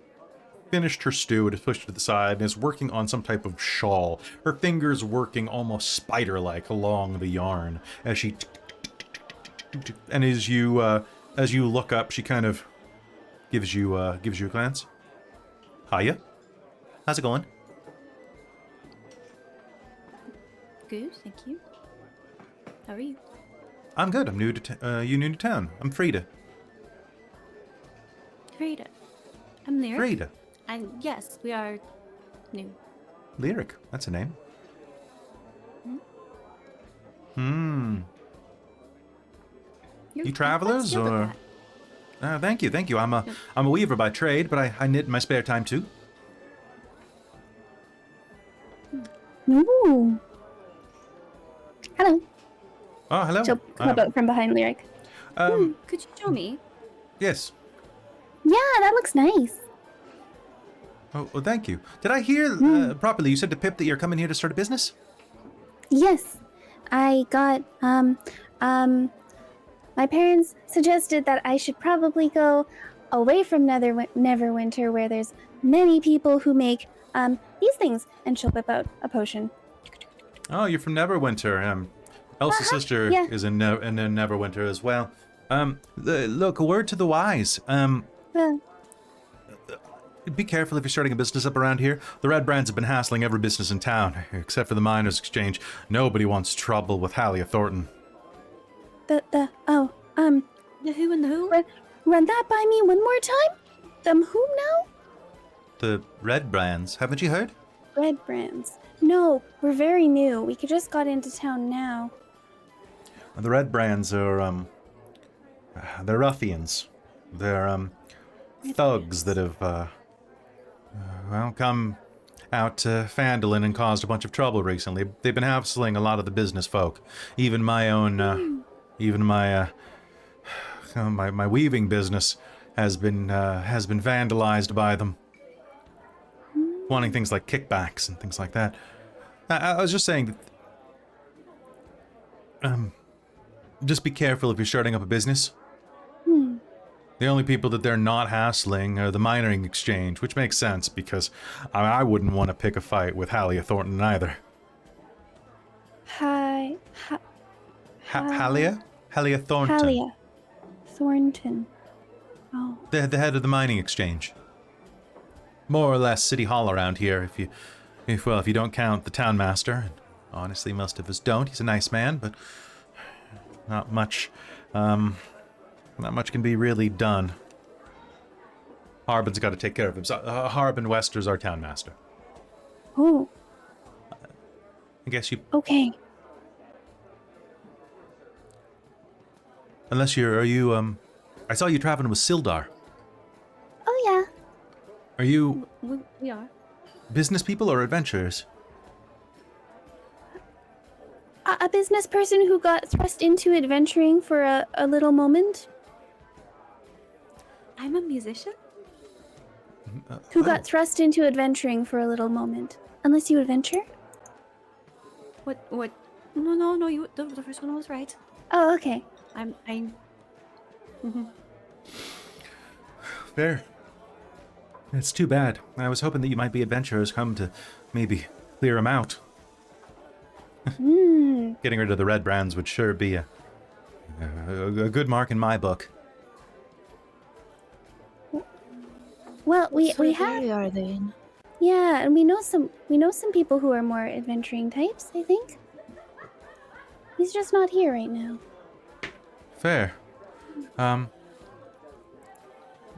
finished her stew and is pushed to the side and is working on some type of shawl. Her fingers working almost spider-like along the yarn as she... And as you look up, she kind of gives you a glance. Hiya. How's it going? Good, thank you. How are you? I'm good. I'm new to you new to town. I'm Frida. Frida. I'm Lyric. Frida. And yes, we are new. Lyric. That's a name. You travelers, or? Thank you. I'm a weaver by trade, but I knit in my spare time too. Ooh. Hello. Oh, hello. She'll come out from behind Lyric. Could you show me? Yes. Yeah, that looks nice. Oh, well, thank you. Did I hear properly? You said to Pip that you're coming here to start a business? Yes. I got my parents suggested that I should probably go away from Neverwinter, where there's many people who make these things, and she'll whip out a potion. Oh, you're from Neverwinter. Elsa's sister yeah. is in Neverwinter as well. Look, a word to the wise. Be careful if you're starting a business up around here. The Red Brands have been hassling every business in town, except for the Miners' Exchange. Nobody wants trouble with Halia Thornton. The who and the who? Run that by me one more time? Whom now? The Red Brands, haven't you heard? Red Brands. No, we're very new. We just got into town now. The Red Brands are, they're ruffians. They're, thugs that have, come out to Phandalin and caused a bunch of trouble recently. They've been hassling a lot of the business folk. Even my own, my weaving business has been vandalized by them. Wanting things like kickbacks and things like that. I was just saying that, just be careful if you're starting up a business. The only people that they're not hassling are the Mining Exchange, which makes sense because I wouldn't want to pick a fight with Halia Thornton either. Halia Thornton. Halia Thornton. Oh. The head of the Mining Exchange. More or less City Hall around here, if you don't count the town master. And honestly, most of us don't. He's a nice man, but not much can be really done. Harbin's got to take care of himself. Harbin Wester's our town master. Oh. I guess you. Okay. Unless are you? I saw you traveling with Sildar. Oh yeah. Are you We are. business people or adventurers? A business person who got thrust into adventuring for a little moment. I'm a musician. Who got thrust into adventuring for a little moment. Unless you adventure? What? No, you. The first one was right. Oh, okay. I'm. Fair. It's too bad. I was hoping that you might be adventurers come to maybe clear them out. Getting rid of the Red Brands would sure be a good mark in my book. Well, we What sort of have area are they in? yeah, and we know some people who are more adventuring types, I think. He's just not here right now. Fair.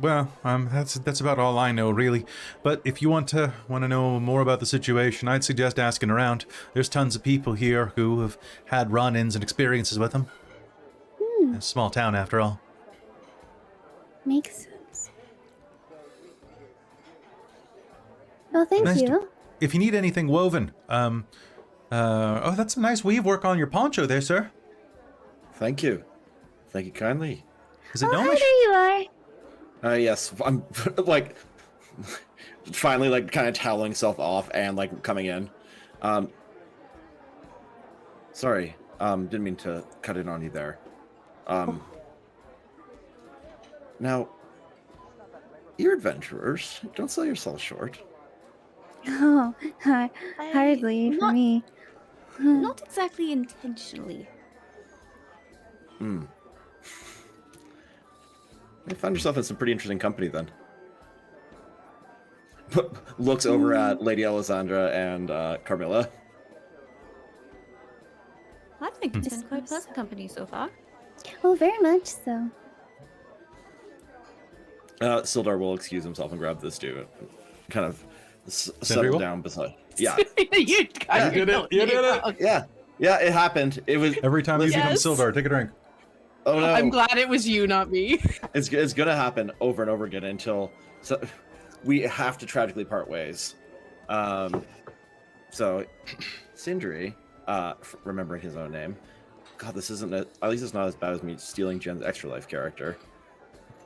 That's about all I know, really. But if you want to know more about the situation, I'd suggest asking around. There's tons of people here who have had run-ins and experiences with them. A small town, after all. Makes sense. Oh, thank Nice you. If you need anything woven, that's some nice weave work on your poncho there, sir. Thank you. Thank you kindly. Is it Oh, hi, gnomish? there you are. Yes, I'm like finally like kind of toweling self off and like coming in. Sorry, didn't mean to cut in on you there. Now, you're adventurers. Don't sell yourself short. Oh, hardly for me. Not exactly intentionally. You found yourself in some pretty interesting company then. Looks over at Lady Ellasandra and Carmilla. I think it's been quite pleasant company so far. Oh, very much so. Sildar will excuse himself and grab this dude. Kind of Sindri settle will? down beside. Yeah. You guys You did it, you did it. Okay. Yeah, it happened. It was. Every time you become Yes. Sildar, take a drink. Oh no! I'm glad it was you, not me. It's gonna happen over and over again until we have to tragically part ways. So Sindri, remembering his own name. God, this isn't at least it's not as bad as me stealing Jen's extra life character.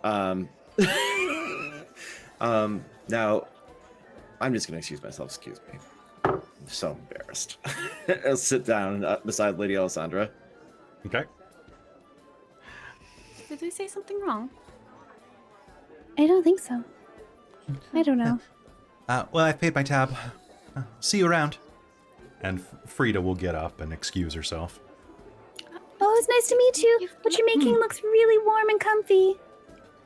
Now I'm just gonna excuse myself. Excuse me. I'm so embarrassed. sit down beside Lady Alessandra. Okay. Did we say something wrong? I don't think so. I don't know. Well, I've paid my tab. See you around. And Frida will get up and excuse herself. Oh, it's nice to meet you. What you're making looks really warm and comfy.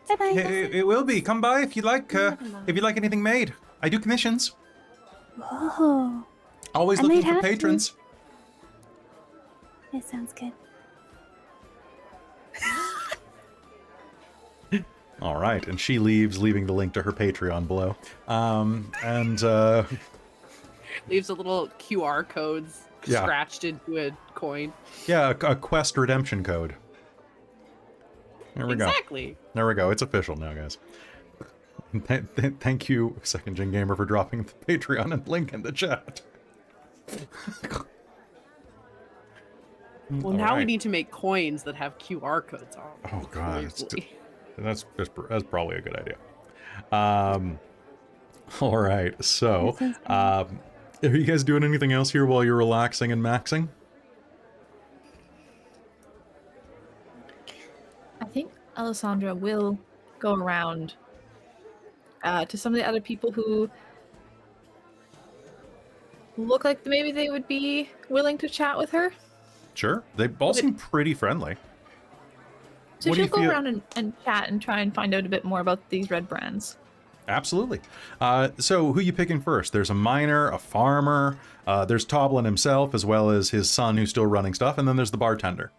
Bye-bye. It will be. Come by if you like. If you like anything made, I do commissions. Whoa. Always I looking might for have to. patrons. That sounds good. All right, and she leaves, leaving the link to her Patreon below. Leaves a little QR codes Yeah. scratched into a coin. Yeah, a quest redemption code. There we go. Exactly. There we go. It's official now, guys. Thank you, Second Gen Gamer, for dropping the Patreon and link in the chat. Well, All now we right. need to make coins that have QR codes on. Oh god, Seriously. that's probably a good idea. All right, so That sounds good. are you guys doing anything else here while you're relaxing and maxing? I think Alessandra will go around to some of the other people who look like maybe they would be willing to chat with her. Sure, they all seem pretty friendly. So What do she'll you go feel- around and chat and try and find out a bit more about these red brands. Absolutely. So who you picking first? There's a miner, a farmer, there's Toblin himself, as well as his son who's still running stuff, and then there's the bartender.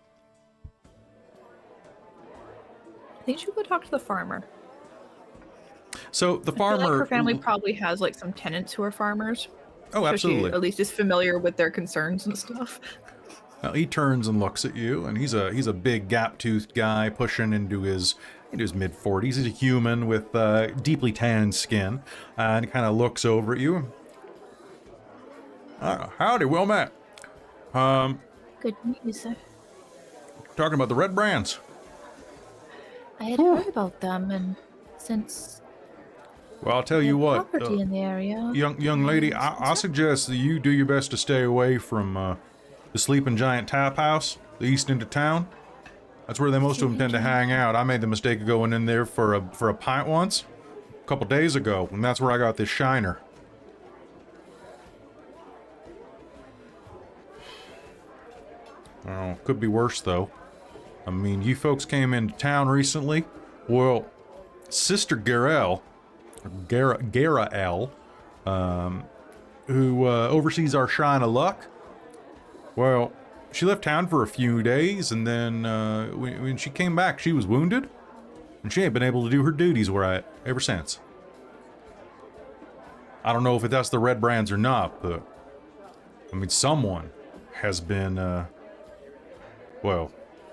I think she'll go talk to the farmer. So the I feel like farmer... her family probably has like some tenants who are farmers. Oh, So absolutely. she at least is familiar with their concerns and stuff. He turns and looks at you, and he's a big gap-toothed guy pushing into his mid-40s. He's a human with deeply tanned skin, and kind of looks over at you. Howdy, well met. Good to meet you, sir. Talking about the red brands. I had heard about them, and since Well, I'll tell they you have what, property in the area, young lady, I suggest that you do your best to stay away from the Sleeping Giant Tap House, the east end of town. That's where most of them tend to hang out. I made the mistake of going in there for a pint once, a couple days ago, and that's where I got this shiner. Oh, could be worse though. I mean, you folks came into town recently. Well, Sister Garel, who oversees our Shrine of Luck, well, she left town for a few days, and then when she came back, she was wounded, and she ain't been able to do her duties right ever since. I don't know if that's the red brands or not, but I mean, someone has been,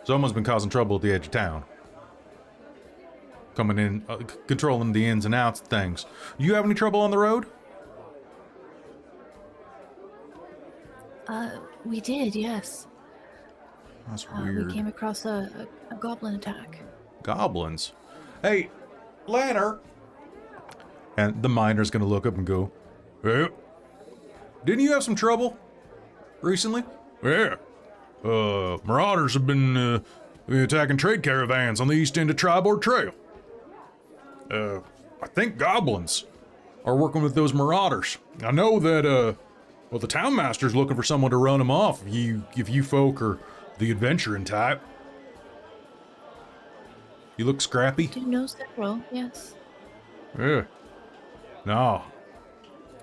someone's been causing trouble at the edge of town. Coming in, controlling the ins and outs of things. You have any trouble on the road? we did, yes. That's We weird. came across a goblin attack. Goblins. Hey, Lanner. And the miner's gonna look up and go, "Well, didn't you have some trouble recently?" "Yeah. Marauders have been attacking trade caravans on the east end of Triboard Trail. I think goblins are working with those marauders. I know that, the town master's looking for someone to run them off if you folk are the adventuring type. You look scrappy." Do know several, yes. Yeah. No.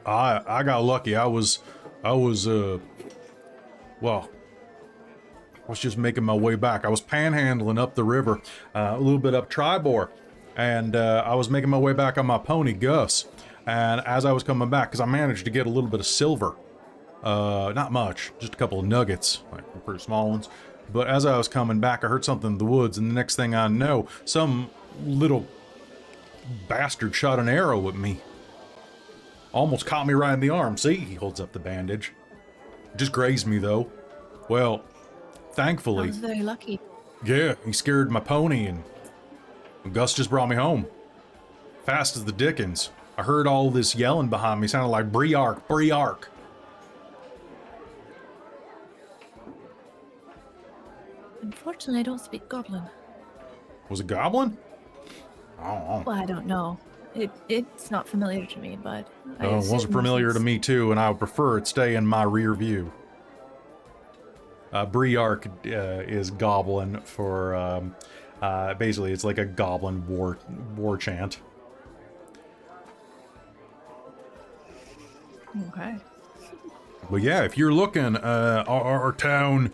I got lucky. I was just making my way back. I was panhandling up the river, a little bit up Tribor, and I was making my way back on my pony Gus. And as I was coming back, because I managed to get a little bit of silver, not much, just a couple of nuggets, like pretty small ones. But as I was coming back, I heard something in the woods, and the next thing I know, some little bastard shot an arrow at me. Almost caught me right in the arm. See, he holds up the bandage. Just grazed me though. Well, I thankfully, was very lucky. yeah, he scared my pony, and Gus just brought me home. Fast as the dickens. I heard all this yelling behind me, sounded like Briark. Unfortunately, I don't speak Goblin. Was it Goblin? Oh, Well, I don't know. It's not familiar to me, but I it wasn't assume familiar to since- me too, and I would prefer it stay in my rear view. Briark is Goblin for, basically it's like a Goblin war chant. Okay. But yeah, if you're looking, our town's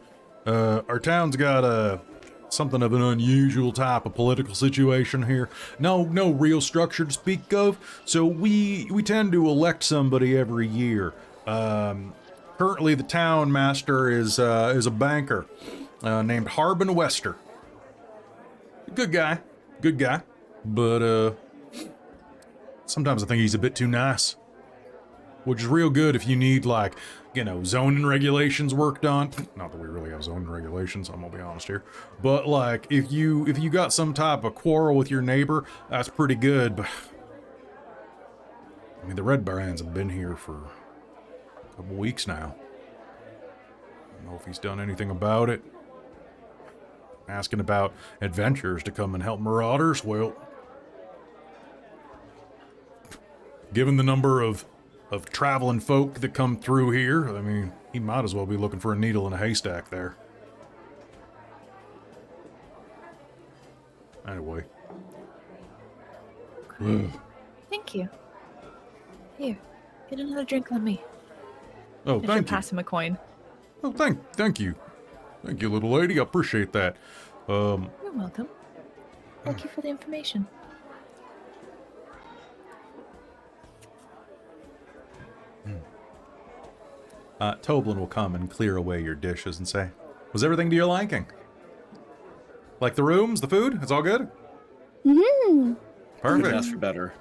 got something of an unusual type of political situation here. No real structure to speak of. So we tend to elect somebody every year. Currently, the town master is a banker named Harbin Wester. Good guy, but sometimes I think he's a bit too nice. Which is real good if you need, like, you know, zoning regulations worked on. Not that we really have zoning regulations, I'm gonna be honest here. But, like, if you got some type of quarrel with your neighbor, that's pretty good, but... I mean, the Red Brands have been here for a couple weeks now. I don't know if he's done anything about it. Asking about adventurers to come and help marauders, well... Given the number of traveling folk that come through here, I mean, he might as well be looking for a needle in a haystack there. Anyway. Thank you. Here, get another drink on me. Oh, I should thank you. pass him a coin. Oh, thank you. Thank you, little lady. I appreciate that. You're welcome. Thank you for the information. Toblin will come and clear away your dishes and say, was everything to your liking? Like the rooms, the food? It's all good? Mm-hmm. Couldn't Perfect. ask for better.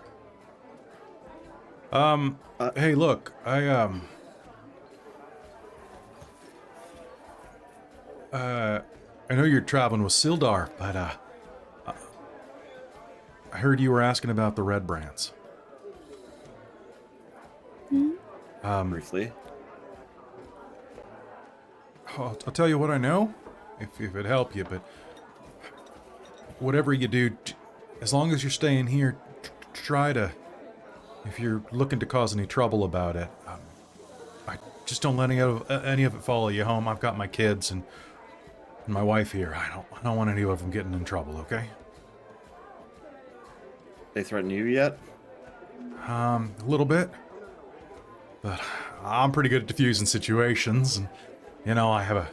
Hey, look, I know you're traveling with Sildar, but, I heard you were asking about the Red Brands. Briefly. I'll tell you what I know, if it'd help you, but whatever you do, as long as you're staying here, try to, if you're looking to cause any trouble about it, I just don't let any of it follow you home. I've got my kids and my wife here. I don't want any of them getting in trouble, okay? They threaten you yet? A little bit, but I'm pretty good at diffusing situations, and you know, I have a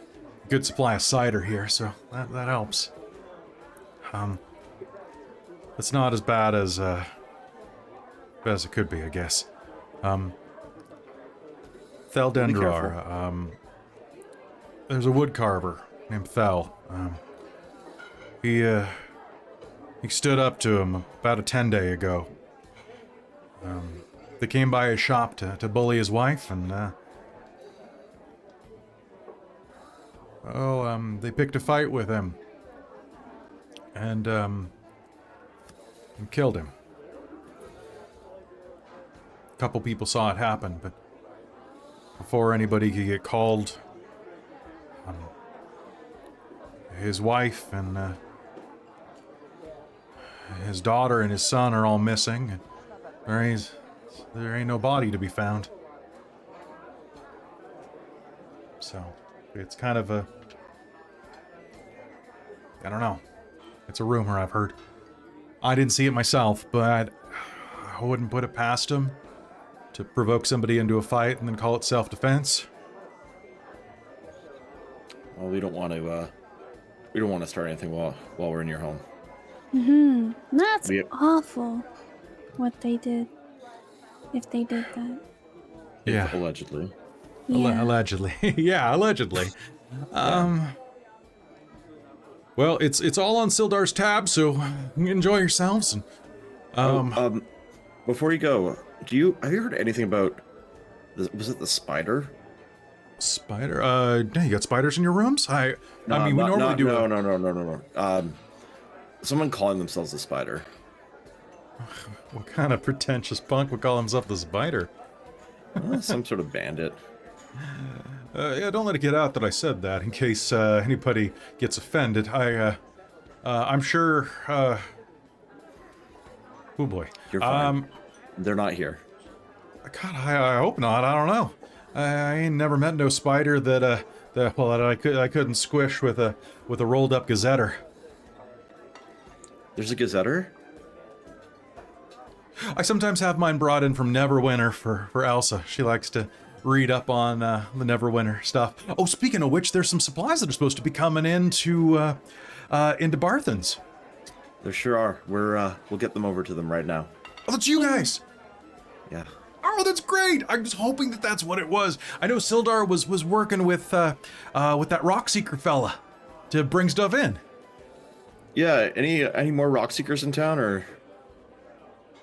good supply of cider here, so that helps. It's not as bad as it could be, I guess. Theldendrar, there's a wood carver named Thel. He stood up to him about a 10-day ago. They came by his shop to bully his wife, and they picked a fight with him. And killed him. A couple people saw it happen, but before anybody could get called, his wife and his daughter and his son are all missing. And there ain't no body to be found. So, it's kind of a... I don't know. It's a rumor I've heard. I didn't see it myself, but I wouldn't put it past him to provoke somebody into a fight and then call it self-defense. Well, we don't want to start anything while we're in your home. Mm-hmm. That's We- awful. What they did. If they did that. Yeah. Allegedly. Yeah. Allegedly. Yeah, allegedly. Well, it's all on Sildar's tab, so enjoy yourselves. And Before you go, have you heard anything about? Was it the spider? Spider? Yeah, you got spiders in your rooms? I mean, we normally do. No. Someone calling themselves the spider. What kind of pretentious punk would call himself the spider? Some sort of bandit. Yeah, don't let it get out that I said that, in case anybody gets offended. I'm sure. Oh boy. You're fine. They're not here. God, I hope not. I don't know. I ain't never met no spider that I couldn't squish with a rolled up gazetter. There's a gazetter? I sometimes have mine brought in from Neverwinter for Elsa. She likes to read up on the Neverwinter stuff. Oh, speaking of which, there's some supplies that are supposed to be coming into Barthen's. There sure are. We'll get them over to them right now. Oh, that's you guys. Yeah. Oh, that's great. I was hoping that that's what it was. I know Sildar was working with that Rockseeker fella to bring stuff in. Yeah. Any more Rockseekers in town, or?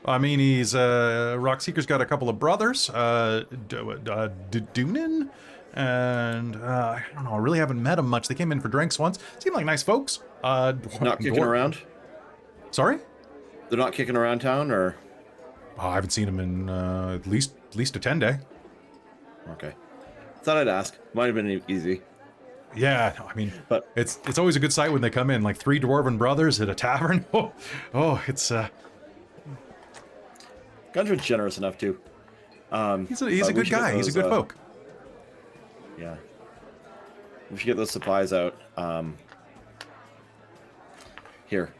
I mean, he's Rockseeker's got a couple of brothers, Dunin, and I don't know. I really haven't met them much. They came in for drinks once. Seem like nice folks. Not kicking around? Sorry? They're not kicking around town, or? Oh, I haven't seen them in at least a 10-day. Okay. Thought I'd ask. Might have been easy. Yeah, I mean, but it's always a good sight when they come in, like 3 dwarven brothers at a tavern. It's Gundren's generous enough too. He's a good guy. He's a good folk. Yeah. We should get those supplies out. Here.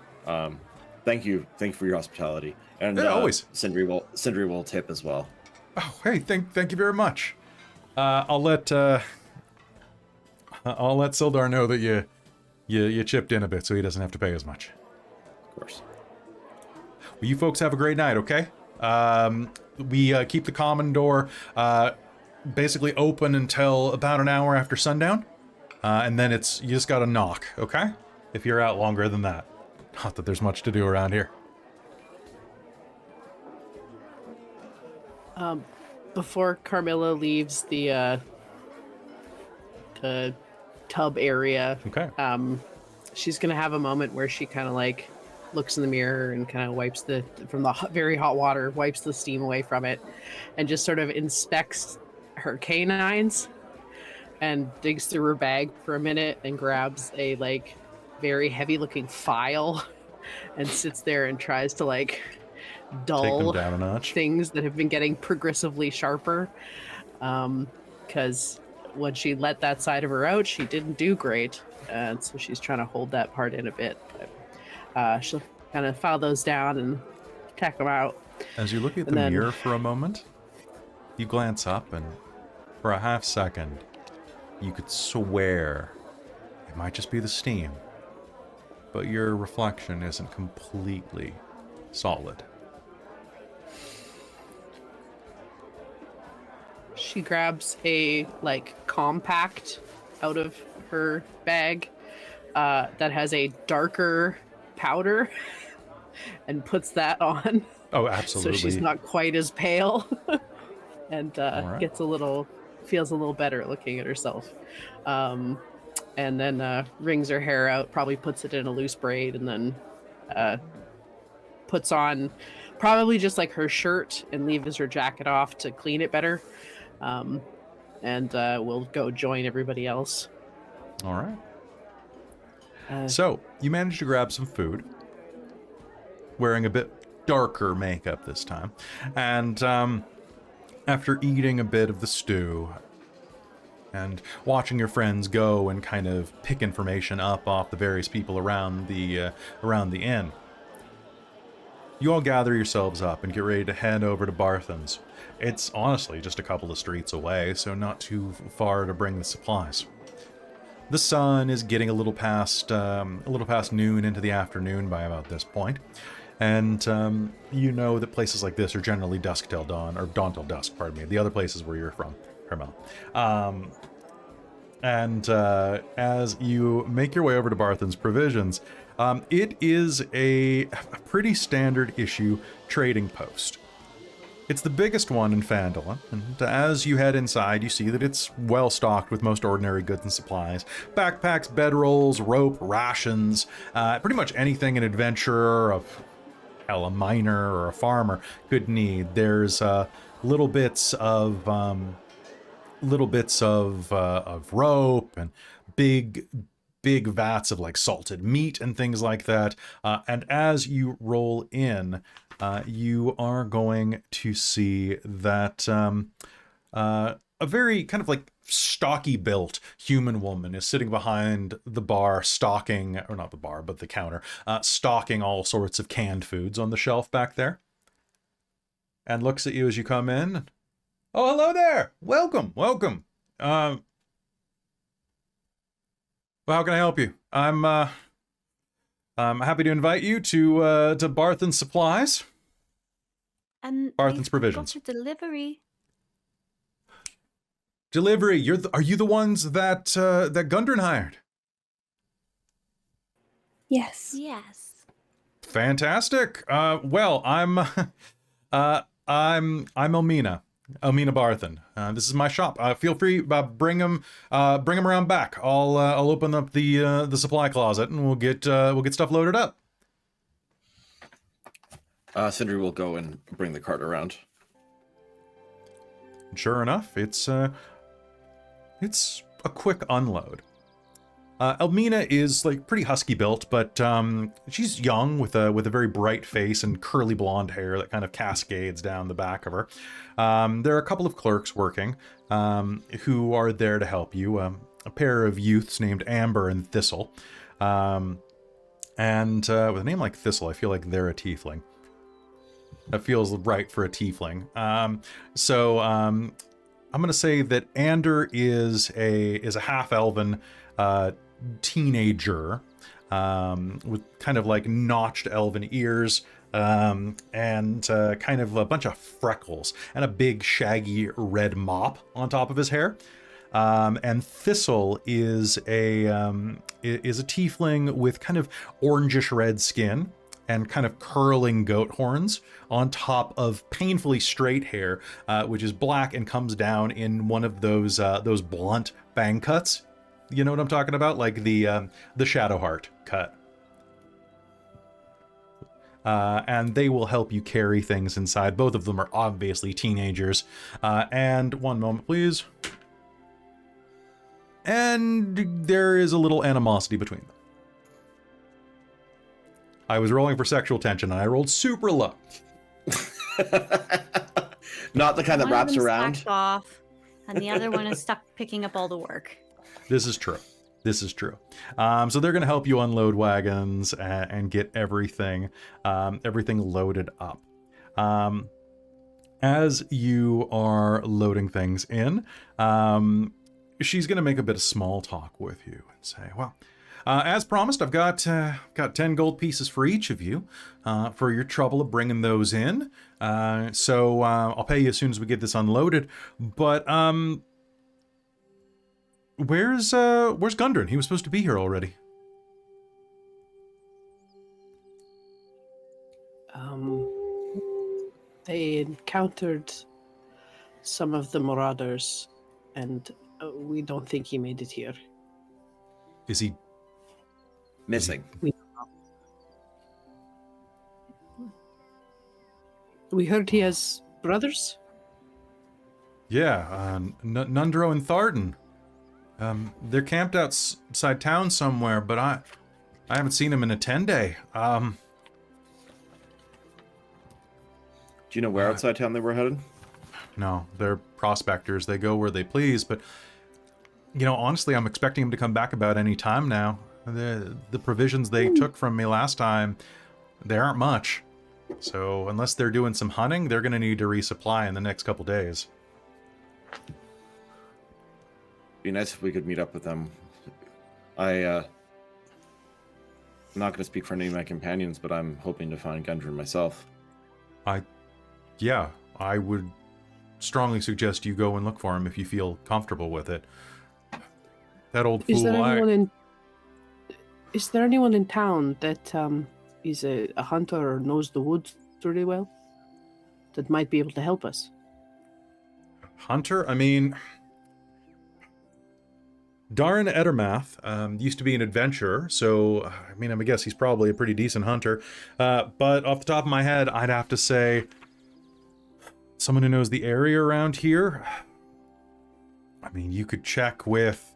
Thank you for your hospitality. And yeah, always. Sindri will tip as well. Oh, hey, thank you very much. I'll let Sildar know that you chipped in a bit, so he doesn't have to pay as much. Of course. Well, you folks have a great night, okay? We keep the common door basically open until about an hour after sundown, and then you just gotta knock, okay? If you're out longer than that. Not that there's much to do around here. Before Carmilla leaves the tub area, okay. She's gonna have a moment where she kind of like looks in the mirror and kind of wipes from the very hot water, wipes the steam away from it, and just sort of inspects her canines and digs through her bag for a minute and grabs a like very heavy looking file and sits there and tries to like dull down a notch. Things that have been getting progressively sharper, because when she let that side of her out, she didn't do great, and so she's trying to hold that part in a bit. But she'll kind of file those down and check them out. As you look at the mirror for a moment, you glance up, and for a half second, you could swear it might just be the steam, but your reflection isn't completely solid. She grabs a like compact out of her bag that has a darker powder and puts that on. Oh, absolutely. So she's not quite as pale and right. feels a little better looking at herself. And then wrings her hair out, probably puts it in a loose braid, and then puts on probably just like her shirt and leaves her jacket off to clean it better. And we'll go join everybody else. All right. So you managed to grab some food, wearing a bit darker makeup this time, and after eating a bit of the stew and watching your friends go and kind of pick information up off the various people around the inn, you all gather yourselves up and get ready to head over to Barthen's. It's honestly just a couple of streets away, so not too far to bring the supplies. The sun is getting a little past noon into the afternoon by about this point, and you know that places like this are generally dusk till dawn, or dawn till dusk, pardon me. The other places where you're from, Carmilla. And as you make your way over to Barthen's Provisions, it is a pretty standard issue trading post. It's the biggest one in Phandalin, and as you head inside, you see that it's well stocked with most ordinary goods and supplies. Backpacks, bedrolls, rope, rations, pretty much anything an adventurer, a miner, or a farmer could need. There's little bits of little bits of rope and big vats of like salted meat and things like that. And as you roll in, you are going to see that a very kind of like stocky built human woman is sitting behind the bar stocking, or not the bar, but the counter, stocking all sorts of canned foods on the shelf back there. And looks at you as you come in. Oh, hello there. Welcome. Well, how can I help you? I'm happy to invite you to Barthen's Supplies. And Barthen's Provisions. Got a delivery. Delivery. Are you the ones that that Gundren hired? Yes. Yes. Fantastic. Well, I'm Elmina Barthen. This is my shop. Feel free, bring them around back. I'll open up the supply closet and we'll get stuff loaded up. Sindri will go and bring the cart around. Sure enough, it's a quick unload. Elmina is like pretty husky built, but she's young with a very bright face and curly blonde hair that kind of cascades down the back of her. There are a couple of clerks working who are there to help you. A pair of youths named Amber and Thistle. And with a name like Thistle, I feel like they're a tiefling. That feels right for a tiefling. So I'm going to say that Ander is a half-elven teenager with kind of like notched elven ears and kind of a bunch of freckles and a big shaggy red mop on top of his hair. And Thistle is a tiefling with kind of orangish red skin and kind of curling goat horns on top of painfully straight hair, which is black and comes down in one of those blunt fang cuts. You know what I'm talking about? Like the Shadowheart cut. And they will help you carry things inside. Both of them are obviously teenagers. And one moment, please. And there is a little animosity between them. I was rolling for sexual tension, and I rolled super low. Not the kind that One of wraps them's around. slacked off, and the other one is stuck picking up all the work. This is true. So they're going to help you unload wagons and get everything loaded up. As you are loading things in, she's going to make a bit of small talk with you and say, well, as promised, I've got 10 gold pieces for each of you for your trouble of bringing those in. So I'll pay you as soon as we get this unloaded. But where's Gundren? He was supposed to be here already. They encountered some of the marauders, and we don't think he made it here. Is he Missing. We heard he has brothers? Yeah, Nundro and Tharden. They're camped outside town somewhere, but I haven't seen them in a 10-day. Do you know where outside town they were headed? No, they're prospectors. They go where they please, but honestly, I'm expecting them to come back about any time now. The provisions they took from me last time, they aren't much. So unless they're doing some hunting, they're going to need to resupply in the next couple days. Be nice if we could meet up with them. I'm not going to speak for any of my companions, but I'm hoping to find Gundren myself. I would strongly suggest you go and look for him if you feel comfortable with it. That old fool. Is there anyone in town that is a hunter or knows the woods really well that might be able to help us? Hunter? I mean, Darren Edermath used to be an adventurer, so I guess he's probably a pretty decent hunter. But off the top of my head, I'd have to say someone who knows the area around here. I mean, you could check with...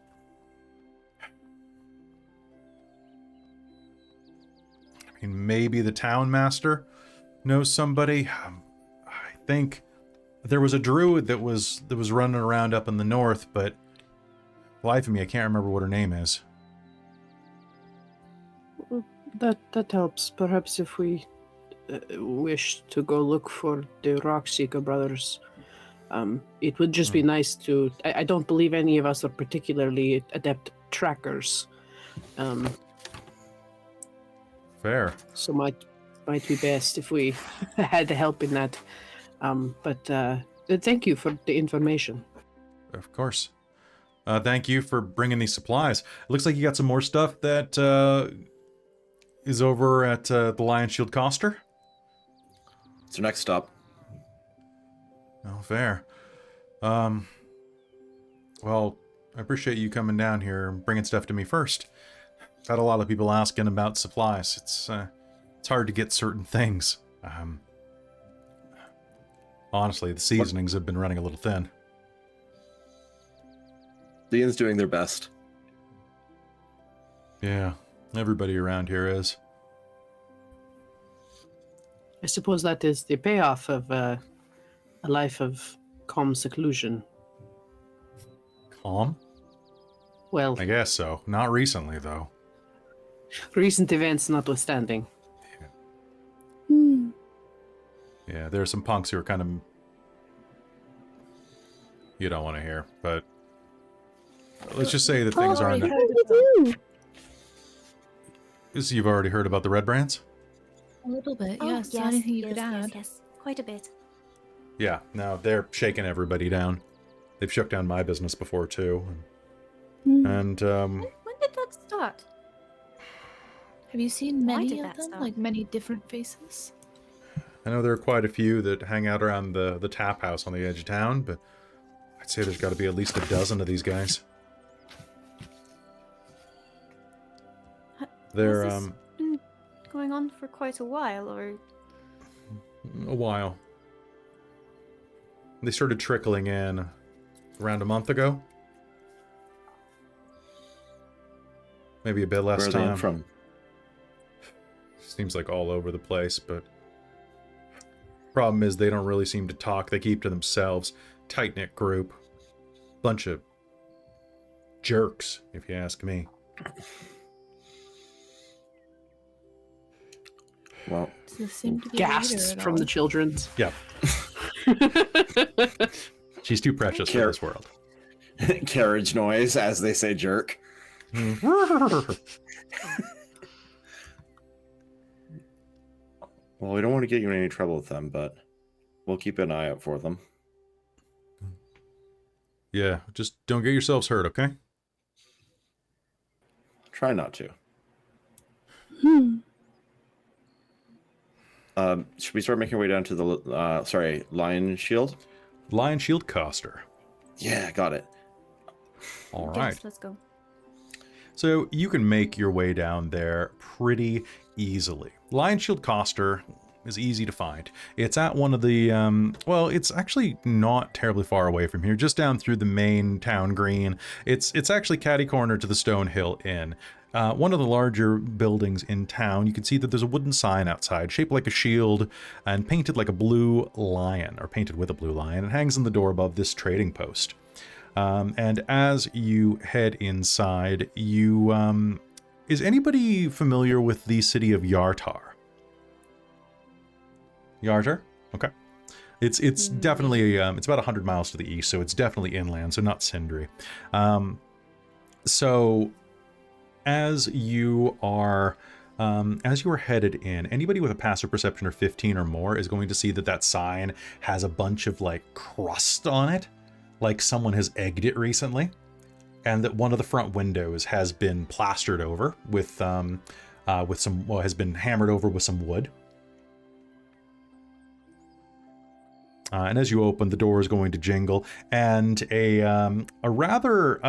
I mean, maybe the town master knows somebody. I think there was a druid that was running around up in the north, but life of me, I can't remember what her name is. That helps. Perhaps if we wish to go look for the Rockseeker brothers, it would just be nice to... I don't believe any of us are particularly adept trackers. Fair. So might be best if we had help in that. But thank you for the information. Of course. Thank you for bringing these supplies. It looks like you got some more stuff that is over at the Lion Shield Coster. It's our next stop. Oh, fair. Well, I appreciate you coming down here and bringing stuff to me first. I've had a lot of people asking about supplies. It's hard to get certain things. Honestly, the seasonings have been running a little thin. Dean's doing their best. Yeah, everybody around here is. I suppose that is the payoff of a life of calm seclusion. Calm? Well, I guess so. Not recently, though. recent events notwithstanding. Yeah, there are some punks who are kind of... You don't want to hear, but... Let's just say that things aren't... You've already heard about the Red Brands? A little bit, Oh, yes. Anything you could add? Yes, quite a bit. Yeah, no, they're shaking everybody down. They've shook down my business before, too. And, When did that start? Have you seen Why many did of that them? stop? Like many different faces? I know there are quite a few that hang out around the tap house on the edge of town, but I'd say there's got to be at least a dozen of these guys. They're, Has this been going on for quite a while, or... a while. They started trickling in around a month ago. Maybe a bit less Where are they time. from? Seems like all over the place, but problem is they don't really seem to talk. They keep to themselves. Tight-knit group. Bunch of jerks, if you ask me. Well, Does this seem to be Gasps from the children. Yeah. She's too precious for this world. carriage noise, as they say jerk. Well, we don't want to get you in any trouble with them, but we'll keep an eye out for them. Yeah, just don't get yourselves hurt, okay? Try not to. Should we start making our way down to the, Lion Shield? Lion Shield Coster. Yeah, got it. All right. Yes, let's go. So you can make your way down there pretty easily. Lion Shield Coster is easy to find. It's at one of the, well, it's actually not terribly far away from here, just down through the main town green. It's actually catty-corner to the Stonehill Inn. One of the larger buildings in town, you can see that there's a wooden sign outside, shaped like a shield and painted like a blue lion, or painted with a blue lion. It hangs in the door above this trading post. And as you head inside, you, is anybody familiar with the city of Yartar? Yartar? Okay. It's definitely, it's about 100 miles to the east, so it's definitely inland, so not Sindri. So as you are headed in, anybody with a passive perception of 15 or more is going to see that that sign has a bunch of like crust on it, like someone has egged it recently, and that one of the front windows has been plastered over with some, well, has been hammered over with some wood. And as you open, the door is going to jingle, and a rather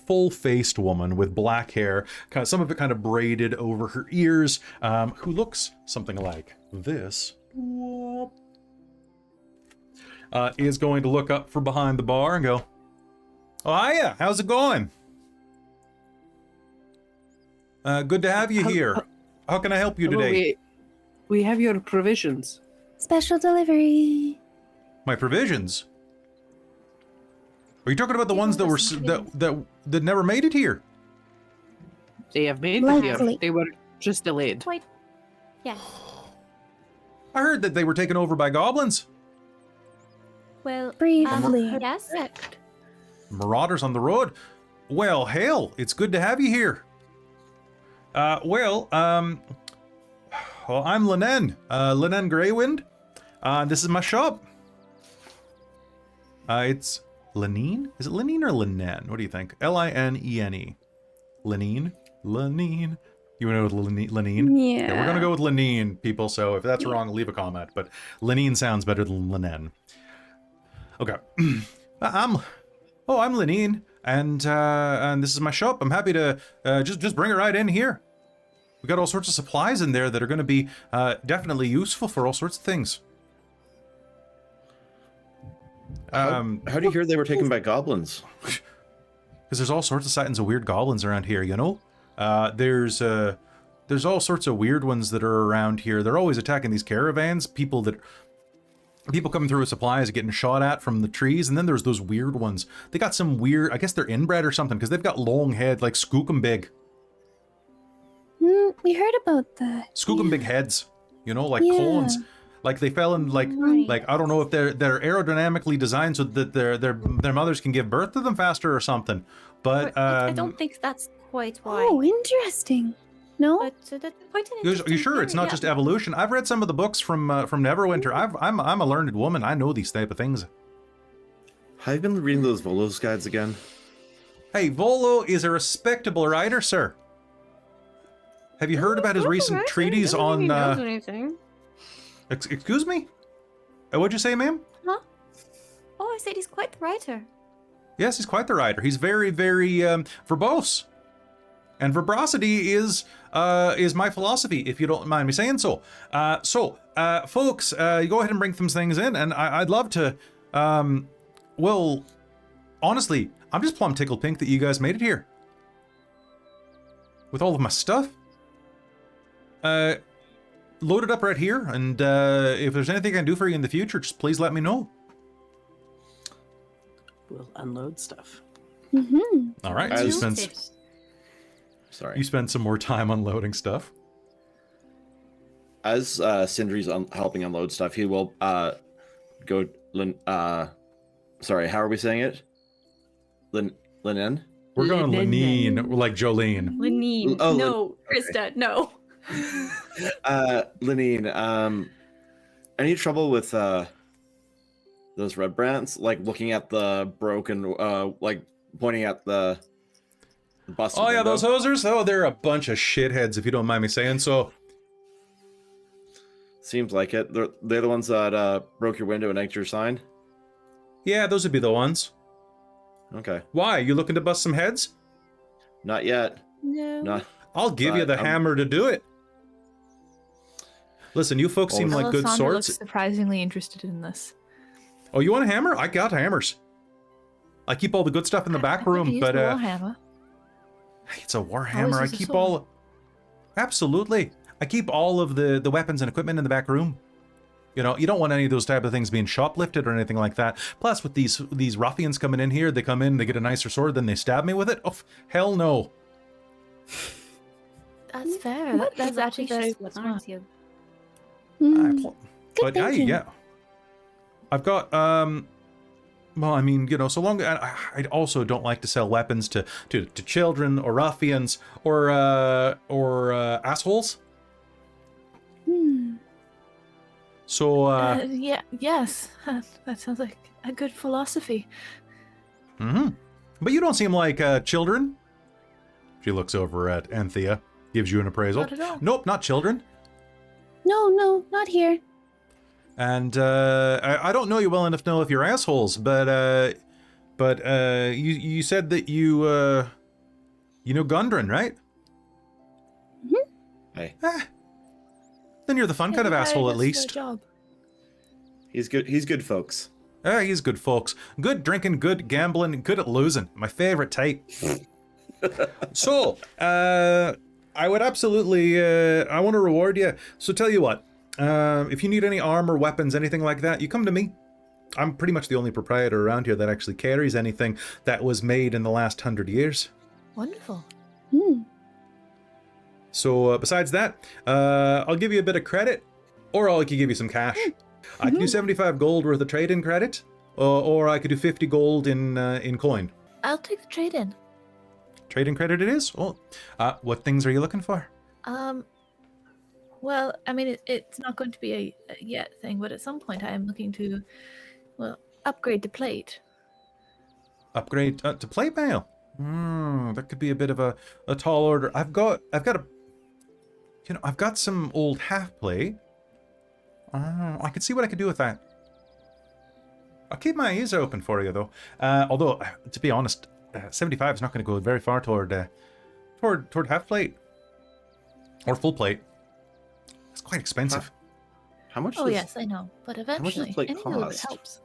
full-faced woman with black hair, some of it kind of braided over her ears, who looks something like this, is going to look up from behind the bar and go, Oh, hiya. How's it going? Good to have you here. How can I help you Hello, today? we have your provisions. Special delivery. My provisions? Are you talking about the ones that were that never made it here? They have made it here. Likely. They were just delayed. Quite. Yeah. I heard that they were taken over by goblins. Well, Briefly. yes. Marauders on the road. Well, hail, it's good to have you here. Well, I'm Linen, Linen Greywind. This is my shop. It's Lenine? Is it Lenine or Linen? What do you think? L-I-N-E-N-E. Lenine? Lenine. You want to go with Lenine? Yeah. Okay, we're going to go with Lenine, people, so if that's wrong, leave a comment, but Lenine sounds better than Linen. Okay. I'm Lenine, and this is my shop. I'm happy to just bring it right in here. We got all sorts of supplies in there that are going to be definitely useful for all sorts of things. How do you hear they were taken by goblins? Because there's all sorts of sightings of weird goblins around here, you know? There's all sorts of weird ones that are around here. They're always attacking these caravans. People coming through with supplies getting shot at from the trees, and then there's those weird ones. They got some weird, I guess they're inbred or something, because they've got long head, like Skookum-big. We heard about that. Skookum-big heads, you know, like cones. Like they fell in, like I don't know if they're aerodynamically designed so that their mothers can give birth to them faster or something. But I don't think that's quite why. Oh, interesting. No? But that's quite an Are interesting you sure it's theory, not just evolution? I've read some of the books from Neverwinter. I'm a learned woman. I know these type of things. Have you been reading those Volo's guides again? Hey, Volo is a respectable writer, sir. Have you heard about his recent treatise on? Anything. Excuse me? What'd you say, ma'am? Huh? Oh, I said he's quite the writer. Yes, he's quite the writer. He's very, very verbose. And verbrosity is my philosophy, if you don't mind me saying so. Folks, you go ahead and bring some things in, and I'd love to, well, honestly, I'm just plumb tickled pink that you guys made it here. With all of my stuff. Load it up right here, and if there's anything I can do for you in the future, just please let me know. We'll unload stuff. Mm-hmm. All right, so you spend some more time unloading stuff. As Sindri's helping unload stuff, he will go. Sorry, how are we saying it? Linen? We're going Lenine, like Jolene. Lenine. Oh, no, okay. Christa, no. Lenine, any trouble with those red brands? Like looking at the broken, like pointing at the bus. Oh yeah, those hosers? Oh, they're a bunch of shitheads, if you don't mind me saying so. Seems like it. They're the ones that broke your window and egged your sign? Yeah, those would be the ones. Okay. Why? You looking to bust some heads? Not yet. No. Not. I'll give you the hammer to do it. Listen, you folks seem like good Alessandra swords. looks surprisingly interested in this. Oh, you want a hammer? I got hammers. I keep all the good stuff in the back room, but Warhammer. it's a warhammer. I use a keep sword. all. Absolutely, I keep all of the weapons and equipment in the back room. You know, you don't want any of those type of things being shoplifted or anything like that. Plus, with these ruffians coming in here, they come in, they get a nicer sword, then they stab me with it. Oh, hell no. That's fair. That's actually very What smart. aren't you? Good But thinking. yeah, I've got well, I mean, you know, so long. I also don't like to sell weapons to children or ruffians or assholes. So Yes, that sounds like a good philosophy. But you don't seem like children. She looks over at Anthea, gives you an appraisal. Not at all. Nope, not children. No, not here. And I don't know you well enough to know if you're assholes, but you said that you know Gundren, right? Hey, Then you're the fun kind of asshole, at least. Job. he's good. He's good, folks. He's good, folks. Good drinking, good gambling, good at losing. My favorite type. So, I would absolutely, I want to reward you. So tell you what, if you need any armor, weapons, anything like that, you come to me. I'm pretty much the only proprietor around here that actually carries anything that was made in the last 100 years. Wonderful. So besides that, I'll give you a bit of credit, or I could give you some cash. I could do 75 gold worth of trade-in credit, or I could do 50 gold in coin. I'll take the trade-in. Trade-in credit it is? Oh, what things are you looking for? Well, I mean, it's not going to be a yet thing, but at some point I am looking to, well, upgrade to plate. Upgrade to plate mail? That could be a bit of a tall order. I've got some old half plate. I could see what I could do with that. I'll keep my ears open for you, though. Although, to be honest, 75 is not going to go very far toward half plate or full plate. It's quite expensive. How much? Oh yes, I know, but much eventually, does plate any little bit cost? helps.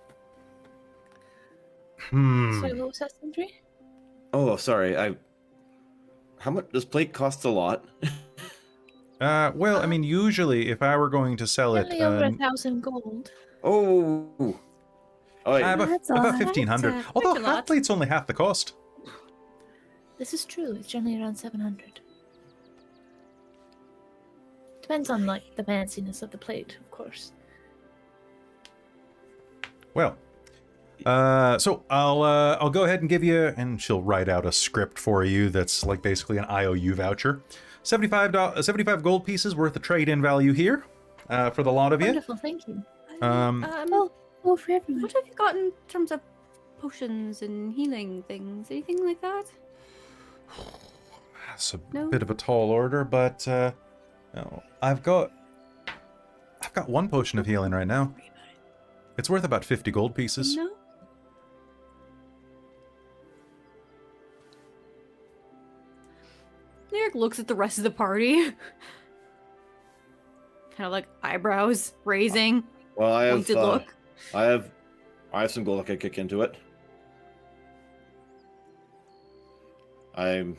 Hmm. Sorry, what was that, Sindri? Oh, sorry. How much does plate cost? A lot. Well, I mean, usually if I were going to sell it, Only over 1,000 gold. Oh. Oh, yeah. about That's a lot. 1,500. That's Although quite a lot. half plate's only half the cost. This is true. It's generally around 700. Depends on like the fanciness of the plate, of course. Well, so I'll go ahead and give you, and she'll write out a script for you that's like basically an IOU voucher. 75 gold pieces worth of trade-in value here for the lot of you. Wonderful, thank you. Oh, for everyone. What have you got in terms of potions and healing things? Anything like that? That's a No? bit of a tall order, but no, I've got one potion of healing right now. It's worth about 50 gold pieces. No? Eric looks at the rest of the party. Kind of like eyebrows raising, Well, I have. pointed look. I have some gold I could kick into it. I'm.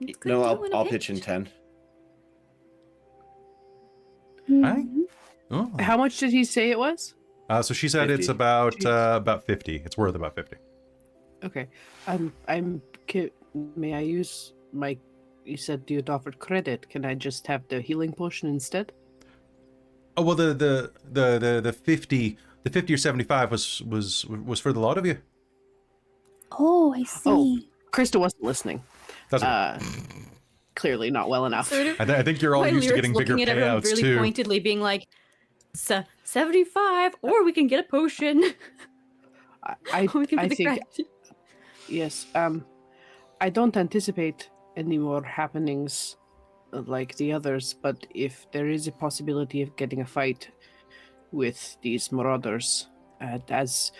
It's good No, to I'll do in a I'll pitch in pinch. 10. Aye? Oh. How much did he say it was? So she said it's 50. about 50. It's worth about 50. Okay. May I use my? You said you'd offered credit. Can I just have the healing potion instead? Oh well, the 50 or 75 was for the lot of you. Oh, I see. Krista wasn't listening. That's okay. Clearly not well enough. Sort of. I think you're all My used to lyrics getting bigger looking at everyone payouts really too. pointedly, being like, 75, or we can get a potion. I We can I put the think credit. yes. I don't anticipate any more happenings like the others, but if there is a possibility of getting a fight with these marauders, as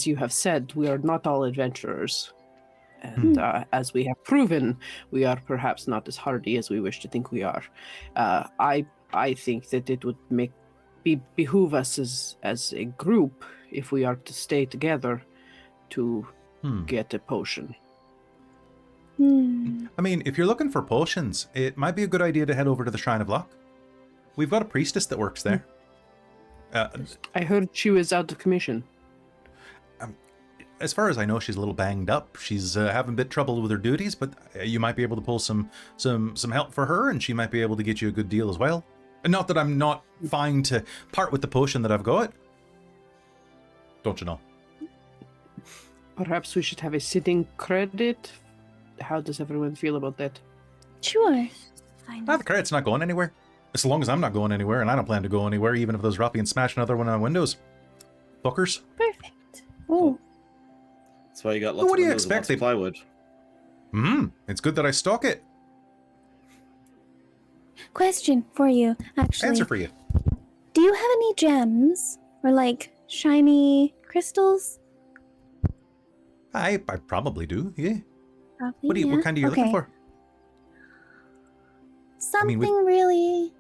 you have said, we are not all adventurers, and as we have proven, we are perhaps not as hardy as we wish to think we are. I think that it would behoove us as a group, if we are to stay together, to get a potion. I mean, if you're looking for potions, it might be a good idea to head over to the Shrine of Luck. We've got a priestess that works there. I heard she was out of commission. As far as I know, she's a little banged up. She's having a bit trouble with her duties, but you might be able to pull some help for her, and she might be able to get you a good deal as well. And not that I'm not fine to part with the potion that I've got. Don't you know? Perhaps we should have a sitting credit. How does everyone feel about that? Sure. Fine. The credit's not going anywhere. As long as I'm not going anywhere, and I don't plan to go anywhere, even if those ruffians smash another one of my windows. Fuckers. Perfect. Oh, That's why you got Well, lots what of do you windows and lots expect? of plywood. It's good that I stock it. question for you, actually. Answer for you. Do you have any gems or like shiny crystals? I probably do, yeah. Probably. What kind are you looking for? Something we- really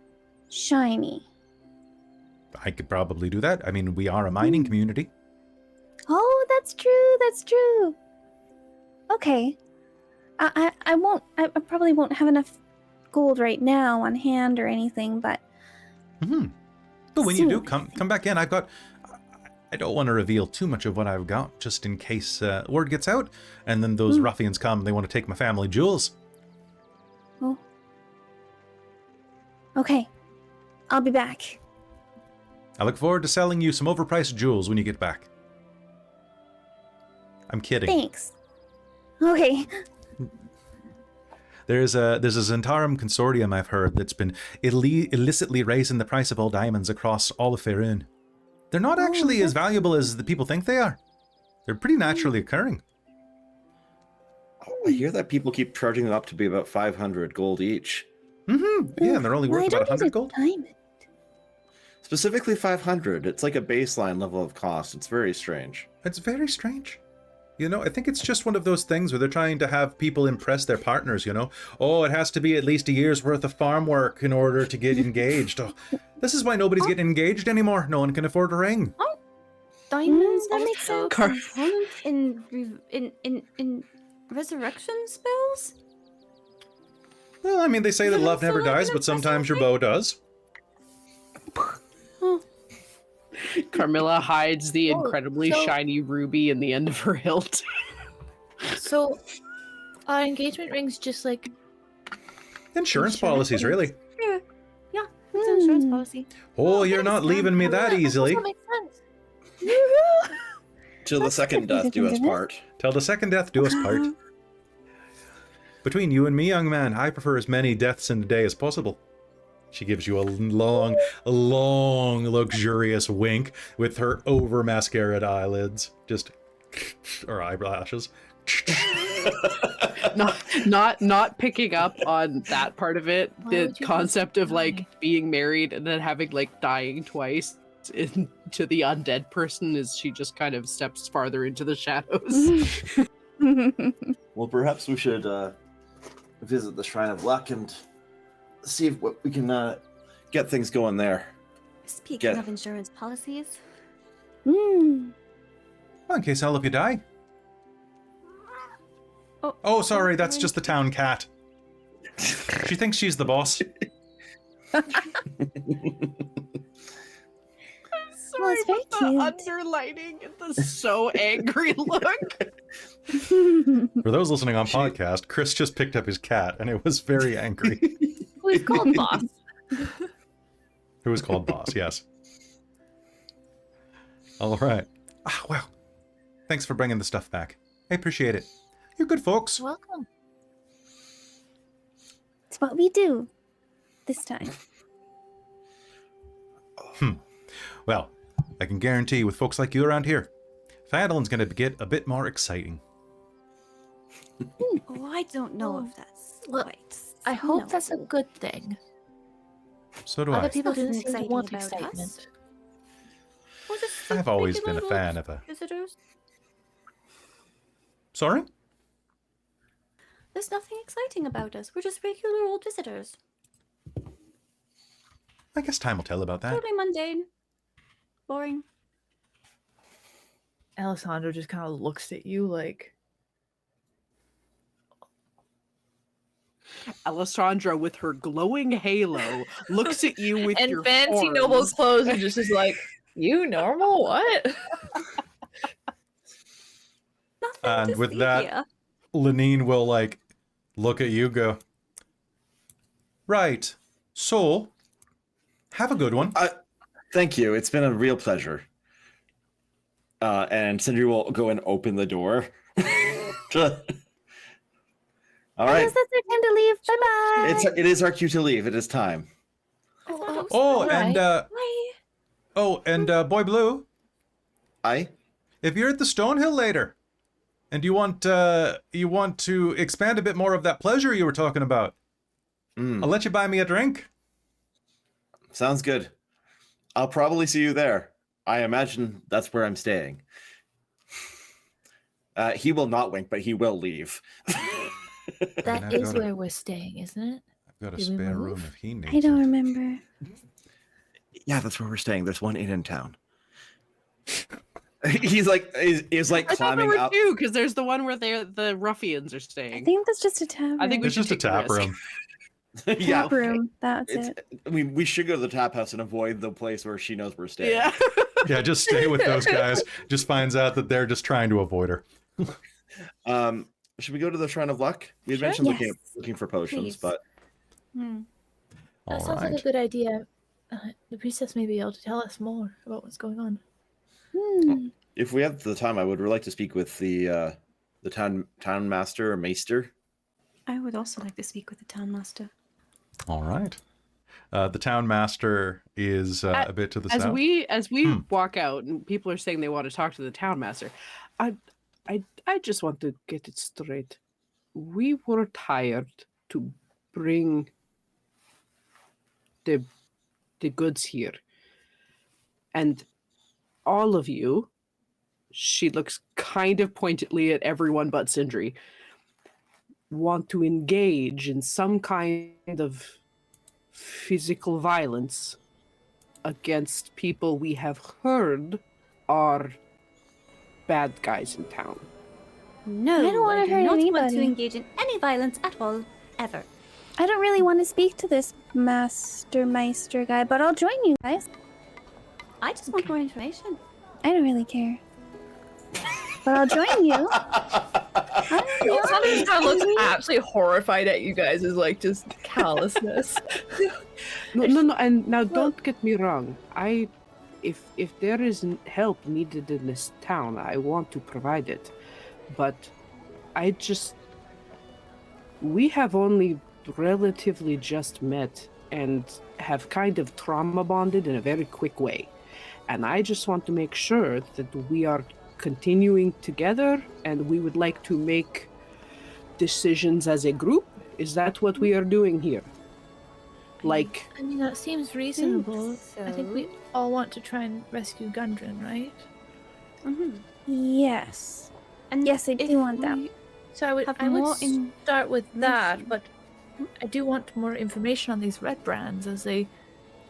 shiny. I could probably do that. I mean, we are a mining community. Oh, that's true. That's true. Okay. I won't. I probably won't have enough gold right now on hand or anything, but. But when you do, soon. come back in. I don't want to reveal too much of what I've got, just in case word gets out, and then those ruffians come. They want to take my family jewels. Oh. Okay. I'll be back. I look forward to selling you some overpriced jewels when you get back. I'm kidding. Thanks. Okay. There's a Zentarum consortium I've heard that's been illicitly raising the price of all diamonds across all of Faerun. They're not actually as valuable as the people think they are. They're pretty naturally occurring. I hear that people keep charging them up to be about 500 gold each. Yeah, and they're only worth about 100 gold. Diamond. Specifically 500. It's like a baseline level of cost. It's very strange. It's very strange. You know, I think it's just one of those things where they're trying to have people impress their partners, you know? Oh, it has to be at least a year's worth of farm work in order to get engaged. Oh, this this is why nobody's getting engaged anymore. No one can afford a ring. Diamonds that are makes so sense. component in resurrection spells? Well, I mean, they say Is that it love also never like dies, an but sometimes your impressive bow does. Carmilla hides the Oh, incredibly so- shiny ruby in the end of her hilt. So, are engagement rings just like Insurance policies, really. Yeah, it's an insurance policy. Oh, you're not leaving me that easily. That makes sense. Till the That's second good death do us isn't it? part. Till the second death do us part. Between you and me, young man, I prefer as many deaths in a day as possible. She gives you a long, luxurious wink with her over-mascaraed eyelids. Just, or eyelashes. Not picking up on that part of it. Why The would you concept of die? like being married and then having like dying twice into the undead person is she just kind of steps farther into the shadows. Well, perhaps we should visit the Shrine of Luck and see if what we can get things going there. Speaking Get- of insurance policies, Mm. Well, in case all of you die. Oh, sorry, that's just the town cat. She thinks she's the boss. Well, it's very cute. underlining and the so angry look. For those listening on podcast, Chris just picked up his cat, and it was very angry. Who is called boss? Who was called boss, yes. All right. Ah, well, thanks for bringing the stuff back. I appreciate it. You're good folks. Welcome. It's what we do this time. Well, I can guarantee with folks like you around here, Phandalin's going to get a bit more exciting. oh, I don't know Oh, if that's look, quite. I hope that's a good thing. So do Other I. people Nothing didn't seem to exciting want about us. excitement. We're just I've always been a regular fan old of a... visitors. Sorry? There's nothing exciting about us. We're just regular old visitors. I guess time will tell about that. Totally mundane. Boring. Alessandra just kind of looks at you like, Alessandra, with her glowing halo, looks at you with and your fancy noble horns. clothes, and just is like, you normal? What? Nothing And to with see that- here. Lenine will, like, look at you, go, right, so, have a good one. Thank you. It's been a real pleasure. And Sindri will go and open the door. All I right. guess that's our time to leave. Bye bye. It is our cue to leave. It is time. Oh, Right. and, Bye. Boy Blue, I if you're at the Stonehill later, and you want to expand a bit more of that pleasure you were talking about, I'll let you buy me a drink. Sounds good. I'll probably see you there. I imagine that's where I'm staying. He will not wink, but he will leave. That I've is got a- where we're staying, isn't it? I've got a Did we spare move? room if he needs I don't it. remember. Yeah, that's where we're staying. There's one inn in town. He's like I thought there climbing were up. two, because there's the one where the ruffians are staying. I think that's just a tavern. I think we It's should just a take the tap risk. room. Yeah, Tap room. That's it's. it. I mean, we should go to the tap house and avoid the place where she knows we're staying. Yeah. Yeah, just stay with those guys. Just finds out that they're just trying to avoid her. Should we go to the Shrine of Luck? We had Sure. mentioned Yes. looking for potions, Please. but Hmm. That All sounds right. like a good idea. The priestess may be able to tell us more about what's going on. if we have the time, I would like to speak with the town master or maester. I would also like to speak with the town master. All right. The town master is a bit to the As south. we walk out and people are saying they want to talk to the town master, I just want to get it straight. We were hired to bring the goods here, and all of you, she looks kind of pointedly at everyone but Sindri, want to engage in some kind of physical violence against people we have heard are bad guys in town. No, I don't wanna do hurt not want to anybody. engage in any violence at all, ever. I don't really want to speak to this meister guy, but I'll join you guys. I just want more information. I don't really care. But I'll join you. Alexander kind of looks absolutely horrified at you guys. Is like just callousness. No, and now don't get me wrong. If there is help needed in this town, I want to provide it. But we have only relatively just met and have kind of trauma bonded in a very quick way. And I just want to make sure that we are continuing together and we would like to make decisions as a group. Is that what we are doing here? Like, I mean, that seems reasonable. I think we so. all want to try and rescue Gundren, right? Mm-hmm. Yes. And Yes, I if do want that. we So I would have I would more start with that, information. but I do want more information on these red brands, as they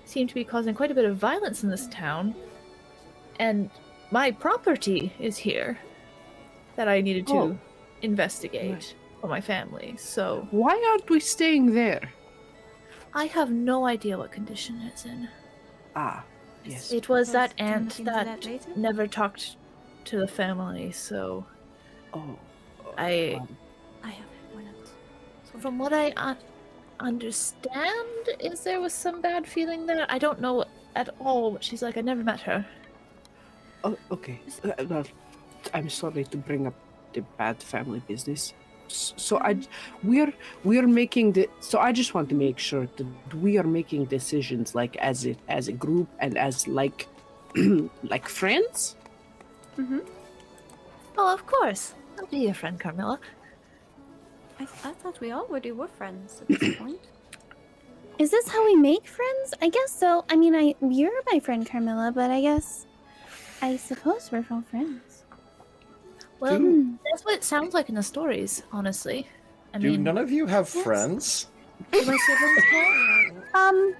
seem to be causing quite a bit of violence in this town. And my property is here that I needed to Oh. investigate Right. for my family. So why aren't we staying there? I have no idea what condition it's in. Ah, yes. It was that Can we aunt look into that that later? never talked to the family, so Oh. I I have one out. from what I understand is there was some bad feeling there. I don't know at all what she's like. I never met her. Oh, okay. Well, I'm sorry to bring up the bad family business. So we're making the. So I just want to make sure that we are making decisions like as a group and as like like friends. Mm-hmm. Oh, of course. I'll be your friend, Carmilla. I thought we already were friends at this point. Is this how we make friends? I guess so. I mean, you're my friend Carmilla, but I suppose we're all friends. Well, Hmm. that's what it sounds like in the stories, honestly. I Do mean, none of you have yes. friends? do my siblings count?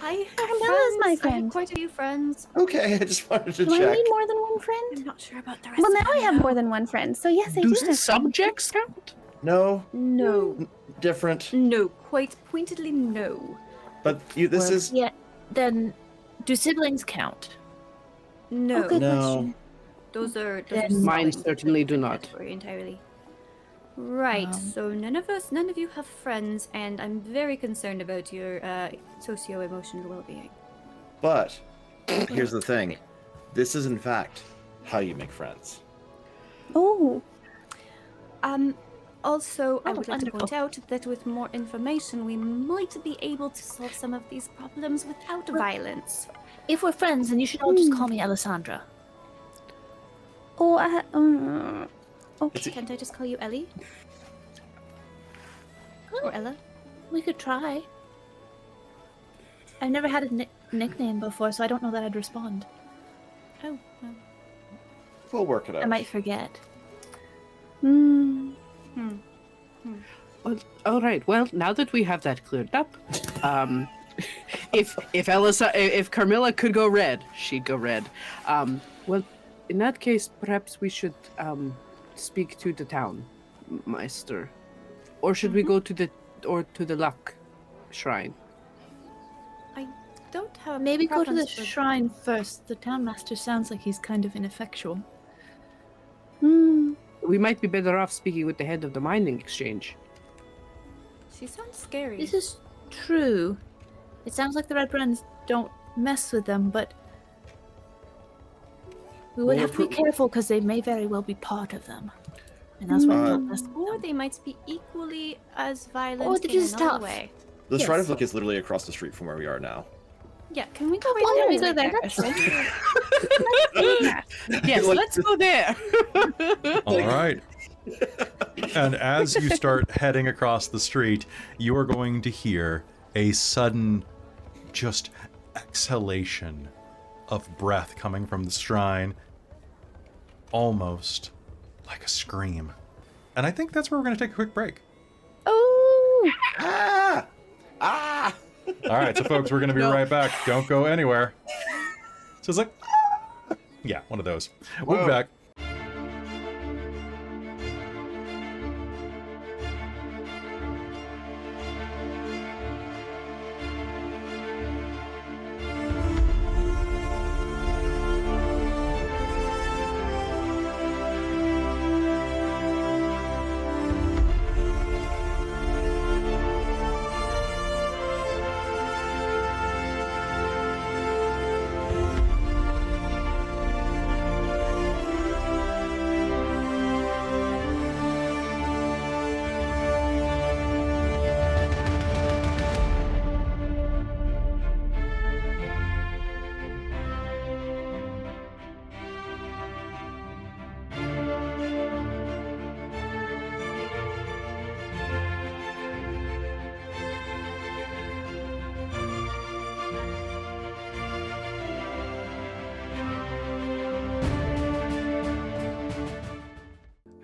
I have Carmilla's my friends. I have friend. quite a few friends. Okay, I just wanted to Do I check. need more than one I'm friend? not sure about the rest. Well, of now I them, have more than one friend, so yes, I do Do have friends. subjects count? No, No, different. no, quite pointedly no. But this Well, is yeah. Then, do siblings count? No, Oh, good No. question. those are Then- Mine separate certainly do not. category entirely. Right, so none of you have friends, and I'm very concerned about your socio-emotional well-being. But here's the thing. This is in fact how you make friends. Oh, Also, I Oh, would like to point wonderful. out that with more information, we might be able to solve some of these problems without violence. If we're friends, then you should all just call me Alessandra. okay. Can't I just call you Ellie? Or Ella? We could try. I've never had a nickname before, so I don't know that I'd respond. Oh, well. We'll work it out. I might forget. All right. Well, now that we have that cleared up, if Carmilla could go red, she'd go red. Well, in that case, perhaps we should speak to the town meister, or should we go to the luck shrine? I don't have. Maybe go to the preference for- shrine first. The town master sounds like he's kind of ineffectual. We might be better off speaking with the head of the mining exchange. She sounds scary. This is true. It sounds like the Red Brands don't mess with them, but we would Well, have to be careful because they may very well be part of them. And that's why we don't mess with Or them. they might be equally as violent Or they're in just another tough. way. The Shrine Yes. of Luck is literally across the street from where we are now. Yeah, can we go Why right don't we there? go there? That's Yes, Like- let's go there. All right. And as you start heading across the street, you are going to hear a sudden, just exhalation of breath coming from the shrine, almost like a scream. And I think that's where we're going to take a quick break. Oh! Ah! Ah! All right, so folks, we're going to be right back. Don't go anywhere. So it's like, yeah, one of those. We'll be Whoa. back.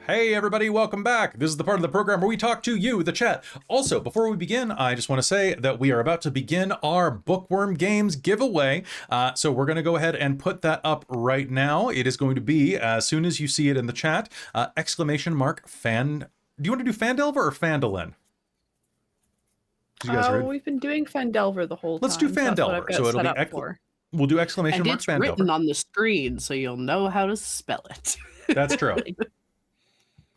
Hey everybody, welcome back. This is the part of the program where we talk to you, the chat. Also, before we begin, I just want to say that we are about to begin our Bookwyrm Games giveaway. So we're going to go ahead and put that up right now. It is going to be, as soon as you see it in the chat, !fan. Do you want to do Phandelver or Phandalin? You guys ready? We've been doing Phandelver the whole time. Let's do That's what I've Phandelver. got So it'll set be up for. We'll do exclamation And mark it's written Phandelver. on the screen, so you'll know how to spell it. That's true.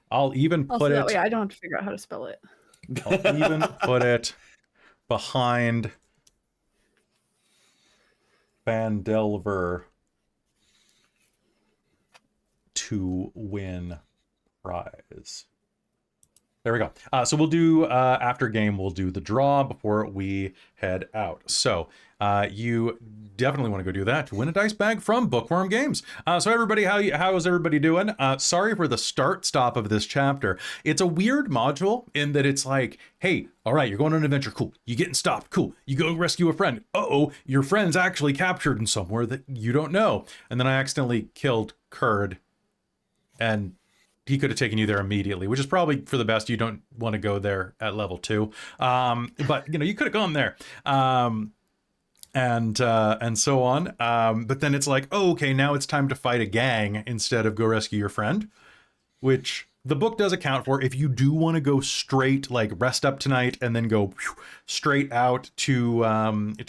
I'll even Also, put that it. way I don't have to figure out how to spell it. I'll even put it behind Phandelver to win prize. There we go. So we'll do, after game, we'll do the draw before we head out. So you definitely want to go do that to win a dice bag from Bookwyrm Games. So everybody, how is everybody doing? Sorry for the stop of this chapter. It's a weird module in that it's like, hey, all right, you're going on an adventure. Cool. You're getting stopped. Cool. You go rescue a friend. Uh-oh, your friend's actually captured in somewhere that you don't know. And then I accidentally killed Kurd, and he could have taken you there immediately, which is probably for the best. You don't want to go there at level 2. But you could have gone there. And so on. But then it's like, oh, okay, now it's time to fight a gang instead of go rescue your friend, which the book does account for. If you do want to go straight, like rest up tonight and then go straight out to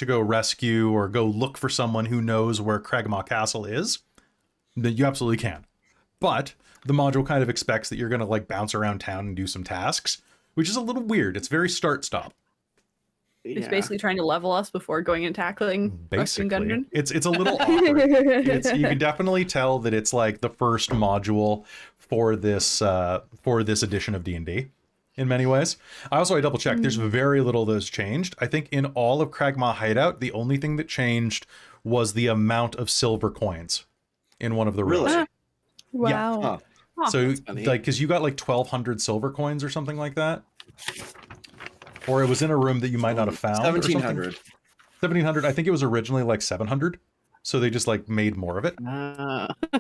go rescue or go look for someone who knows where Cragmaw Castle is, then you absolutely can. But the module kind of expects that you're going to like bounce around town and do some tasks, which is a little weird. It's very start-stop. It's basically trying to level us before going and tackling Rustin Basically, Gundren. it's a little awkward. You can definitely tell that it's like the first module for this edition of D&D in many ways. I double checked. There's very little that's changed. I think in all of Cragmaw Hideout, the only thing that changed was the amount of silver coins in one of the rooms. Really? Wow. Huh. So That's funny. like, because you got like 1,200 silver coins or something like that, or it was in a room that you might not have found. 1,700. 1,700. I think it was originally like 700, so they just like made more of it.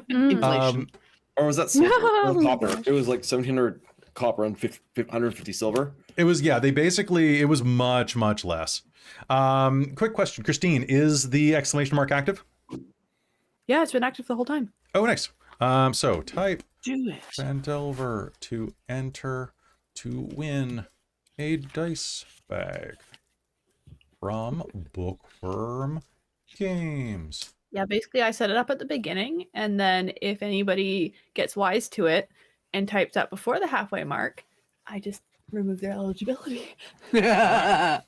inflation. Or was that silver? Or copper? It was like 1,700 copper and 150 silver. It was, yeah, it was much, much less. Quick question, Christine, is the exclamation mark active? Yeah, it's been active the whole time. Oh, nice. So type Do it. Phandelver to enter to win a dice bag from Bookwyrm Games. Yeah, basically I set it up at the beginning, and then if anybody gets wise to it and types up before the halfway mark, I just remove their eligibility. I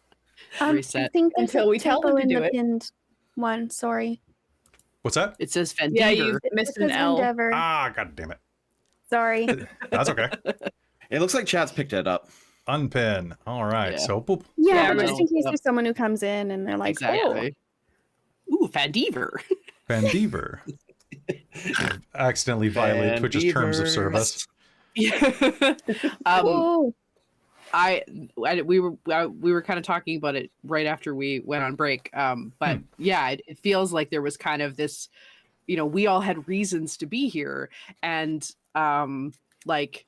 Reset. think there's Until a we tell them typo to in do the it. pinned one. Sorry. What's that? It says Phandelver. Yeah, you It missed says an L. Endeavor. Ah, god damn it. Sorry. That's okay. It looks like chat's picked it up. Unpin. All right. Yeah. So boop. Yeah, Yeah, but right. just in case there's someone who comes in and they're like, Exactly. Ooh, Phandelver. Phandelver. Accidentally violated Twitch's terms of service. Yeah. "Oh, we were kind of talking about it right after we went on break. But yeah, it feels like there was kind of this, you know, we all had reasons to be here, and like,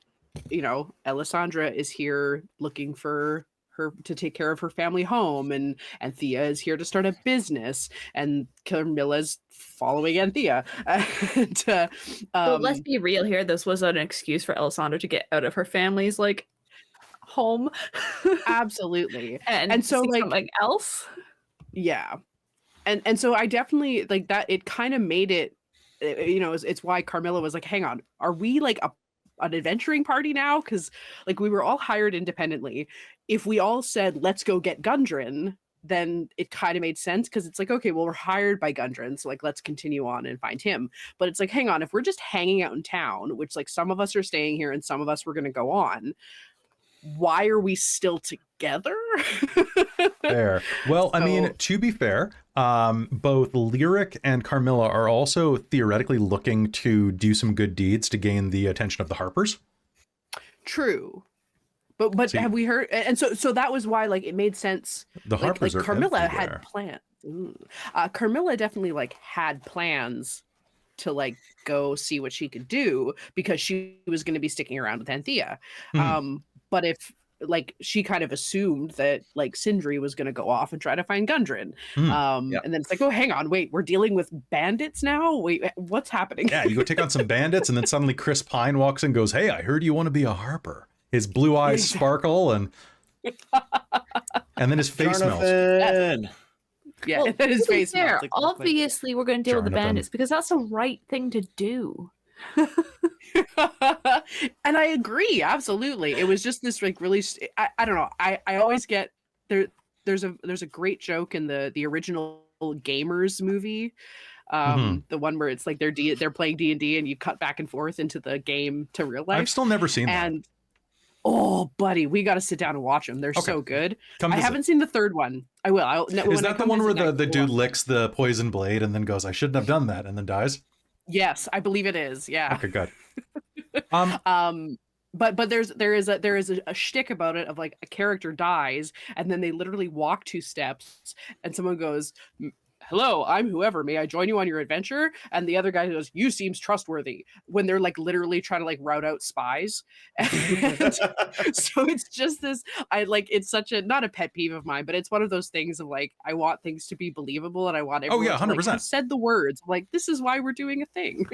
you know, Ellasandra is here looking for her to take care of her family home, and Anthea is here to start a business, and Carmilla's following Anthea. And, But let's be real here. This was an excuse for Ellasandra to get out of her family's like home absolutely. and so, see like, something else. Yeah. And so I definitely like that. It kind of made it, you know, it's why Carmilla was like, hang on, are we like an adventuring party now? Because like we were all hired independently. If we all said, let's go get Gundren, then it kind of made sense, because it's like, okay, well, we're hired by Gundren, so like let's continue on and find him. But it's like, hang on, if we're just hanging out in town, which like some of us are staying here and some of us were going to go on, why are we still together? Fair. Well, I mean, So- to be fair, both Lyric and Carmilla are also theoretically looking to do some good deeds to gain the attention of the Harpers. True. But See- have we heard? And so that was why like it made sense. The Harpers like are Carmilla everywhere. had plans. Carmilla definitely like had plans to like go see what she could do, because she was going to be sticking around with Anthea. But if like she kind of assumed that like Sindri was going to go off and try to find Gundren. Yeah. And then it's like, oh, hang on, wait, we're dealing with bandits now? Wait, what's happening? Yeah, you go take on some bandits, and then suddenly Chris Pine walks in and goes, hey, I heard you want to be a Harper. His blue eyes sparkle, and then his face melts. Jonathan! Yeah, Well, and then his to be face fair, melts, like, obviously we're going to deal with the Jonathan. bandits because that's the right thing to do. And I agree, absolutely. It was just this like really I don't know, I always get there's a great joke in the original Gamers movie, the one where it's like they're playing D&D and you cut back and forth into the game to real life. I've still never seen that. And oh buddy, we got to sit down and watch them. They're so good. Come I visit. haven't seen the third one. I will. Is that the one where the dude licks the poison blade and then goes, I shouldn't have done that, and then dies? Yes, I believe it is. Yeah. Okay, good. But there is a shtick about it of like a character dies and then they literally walk 2 steps and someone goes, hello, I'm whoever, may I join you on your adventure? And the other guy goes, you seems trustworthy, when they're like literally trying to like rout out spies. And so it's just this, it's such a, not a pet peeve of mine, but it's one of those things of like, I want things to be believable and I want everyone yeah, to like, 100%. have said the words, like, this is why we're doing a thing.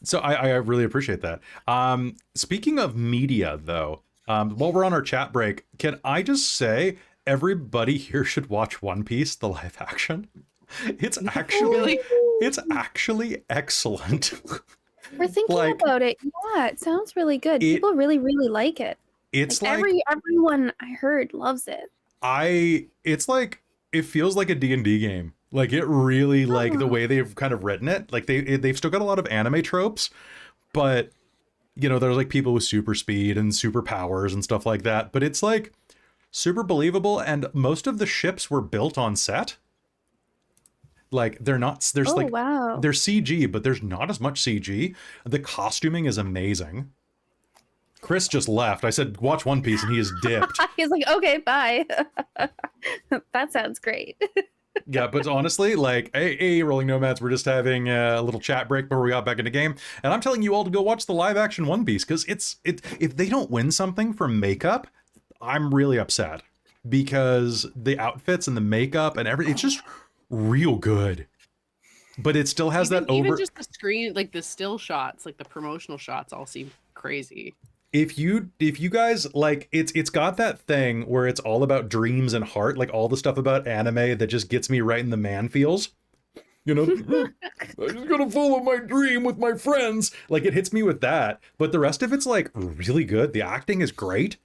So I really appreciate that. Speaking of media, though, while we're on our chat break, can I just say everybody here should watch One Piece, the live action? It's actually excellent. we're thinking Like, about it. Yeah, it sounds really good. People really, really like it. It's Like, everyone I heard loves it. it feels like a D&D game. Like it really like the way they've kind of written it. Like they've still got a lot of anime tropes, but you know, there's like people with super speed and superpowers and stuff like that. But it's like super believable, and most of the ships were built on set. Like they're not, there's wow. they're CG, but there's not as much CG. The costuming is amazing. Chris just left. I said, watch One Piece, and he is dipped. He's like, okay, bye. That sounds great. Yeah, but honestly, like, hey, Rolling Nomads, we're just having a little chat break before we got back into game, and I'm telling you all to go watch the live action One Piece, because if they don't win something from makeup, I'm really upset, because the outfits and the makeup and everything, it's just real good. But it still has even just the screen, like the still shots, like the promotional shots, all seem crazy. If you guys like, it's got that thing where it's all about dreams and heart, like all the stuff about anime that just gets me right in the man feels. You know, I'm just gonna follow my dream with my friends. Like, it hits me with that. But the rest of it's like really good. The acting is great.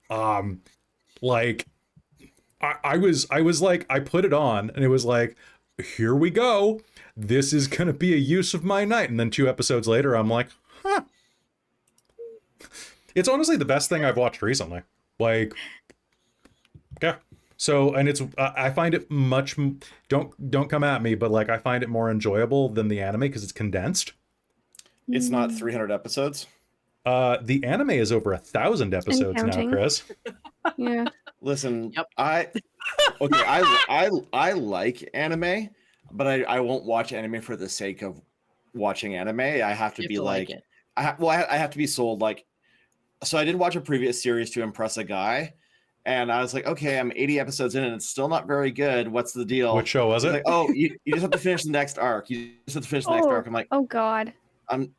Like, I was like, I put it on and it was like, here we go. This is gonna be a use of my night. And then 2 episodes later, I'm like, huh. It's honestly the best thing I've watched recently. Like, yeah. So, and it's, I find it much, don't come at me, but like, I find it more enjoyable than the anime because it's condensed. It's not 300 episodes. The anime is over 1,000 episodes now, Chris. Yeah. Listen, Yep. I like anime, but I won't watch anime for the sake of watching anime. I have to be like, it. I have to be sold. Like, so I did watch a previous series to impress a guy, and I was like, okay, I'm 80 episodes in and it's still not very good. What's the deal? What show was He's it? like, oh, you just have to finish the next arc. You just have to finish the next arc. I'm like, Oh God.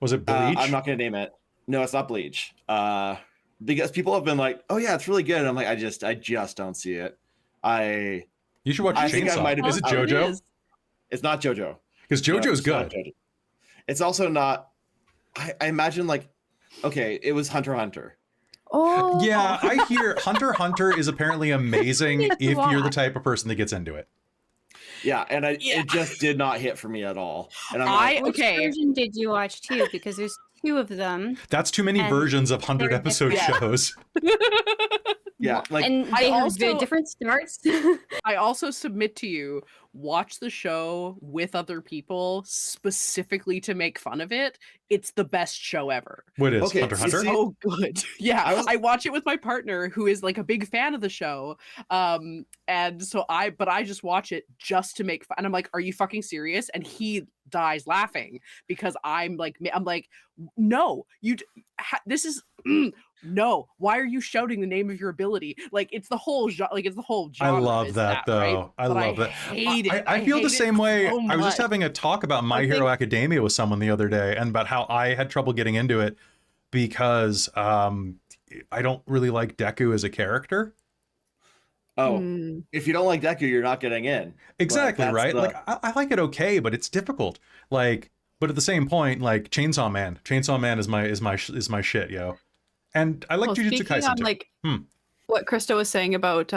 Was it Bleach? I'm not gonna name it. No, it's not Bleach. Because people have been like, oh yeah, it's really good. And I'm like, I just don't see it. You should watch I think I Chainsaw. might have Is it been- JoJo? It's not JoJo. Because No, JoJo's it's not good. JoJo. It's also not. I imagine, like, okay, it was Hunter x Hunter. Oh. Yeah, I hear Hunter x Hunter is apparently amazing Need to if you're the watch. type of person that gets into it. Yeah, and Yeah. it just did not hit for me at all. And I'm like, Which Okay. version did you watch too? Because there's 2 of them, That's too many And versions of 100 they're episode different. shows. yeah, like and I they have also- very different starts. I also submit to you, watch the show with other people specifically to make fun of it. It's the best show ever. What is Okay, Hunter x you Hunter? see- So good. Yeah, I was- I watch it with my partner who is like a big fan of the show. And so I just watch it just to make fun. And I'm like, are you fucking serious? And he dies laughing because I'm like, no, this is no. Why are you shouting the name of your ability? Like, it's the whole genre. I love is that, though. right? I But love that. Hate it. I feel the hate it same way. so I was just much. having a talk about My I Hero think- Academia with someone the other day, and about how I had trouble getting into it because I don't really like Deku as a character. oh, Mm. if you don't like Deku, you're not getting in. Exactly, that's right? the- Like, I like it okay, but it's difficult. Like, but at the same point, like Chainsaw Man is my shit, yo. And I like Well, Jujutsu speaking Kaisen on too. like Hmm. what Christa was saying about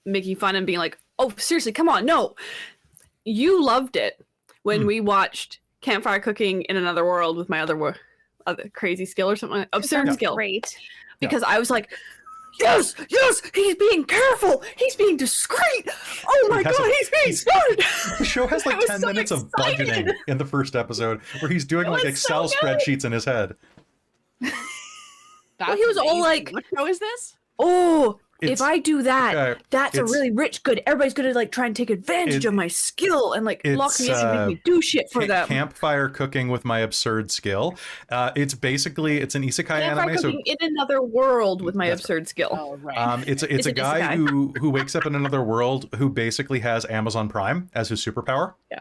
making fun and being like, "Oh, seriously, come on, no." You loved it when Hmm. we watched Campfire Cooking in Another World with my other crazy skill or something, absurd Sounds skill, Great. because I was like, yes, he's being careful, he's being discreet. Oh my He has god, a- he's being he's- smart. The show has I like was 10 so minutes of excited. budgeting in the first episode where he's doing It like was Excel so good. spreadsheets in his head. That's he was all amazing. like- what show is this? Oh, It's- if I do that, okay, that's a it's- really rich good. Everybody's gonna like try and take advantage It- of my skill and like lock it's, me in and make me do shit for them. Campfire Cooking with my absurd skill. It's an isekai Campfire anime. So Cooking in Another World with my That's absurd skill. Oh, right. it's It's a an guy isekai. who wakes up in another world who basically has Amazon Prime as his superpower. Yeah.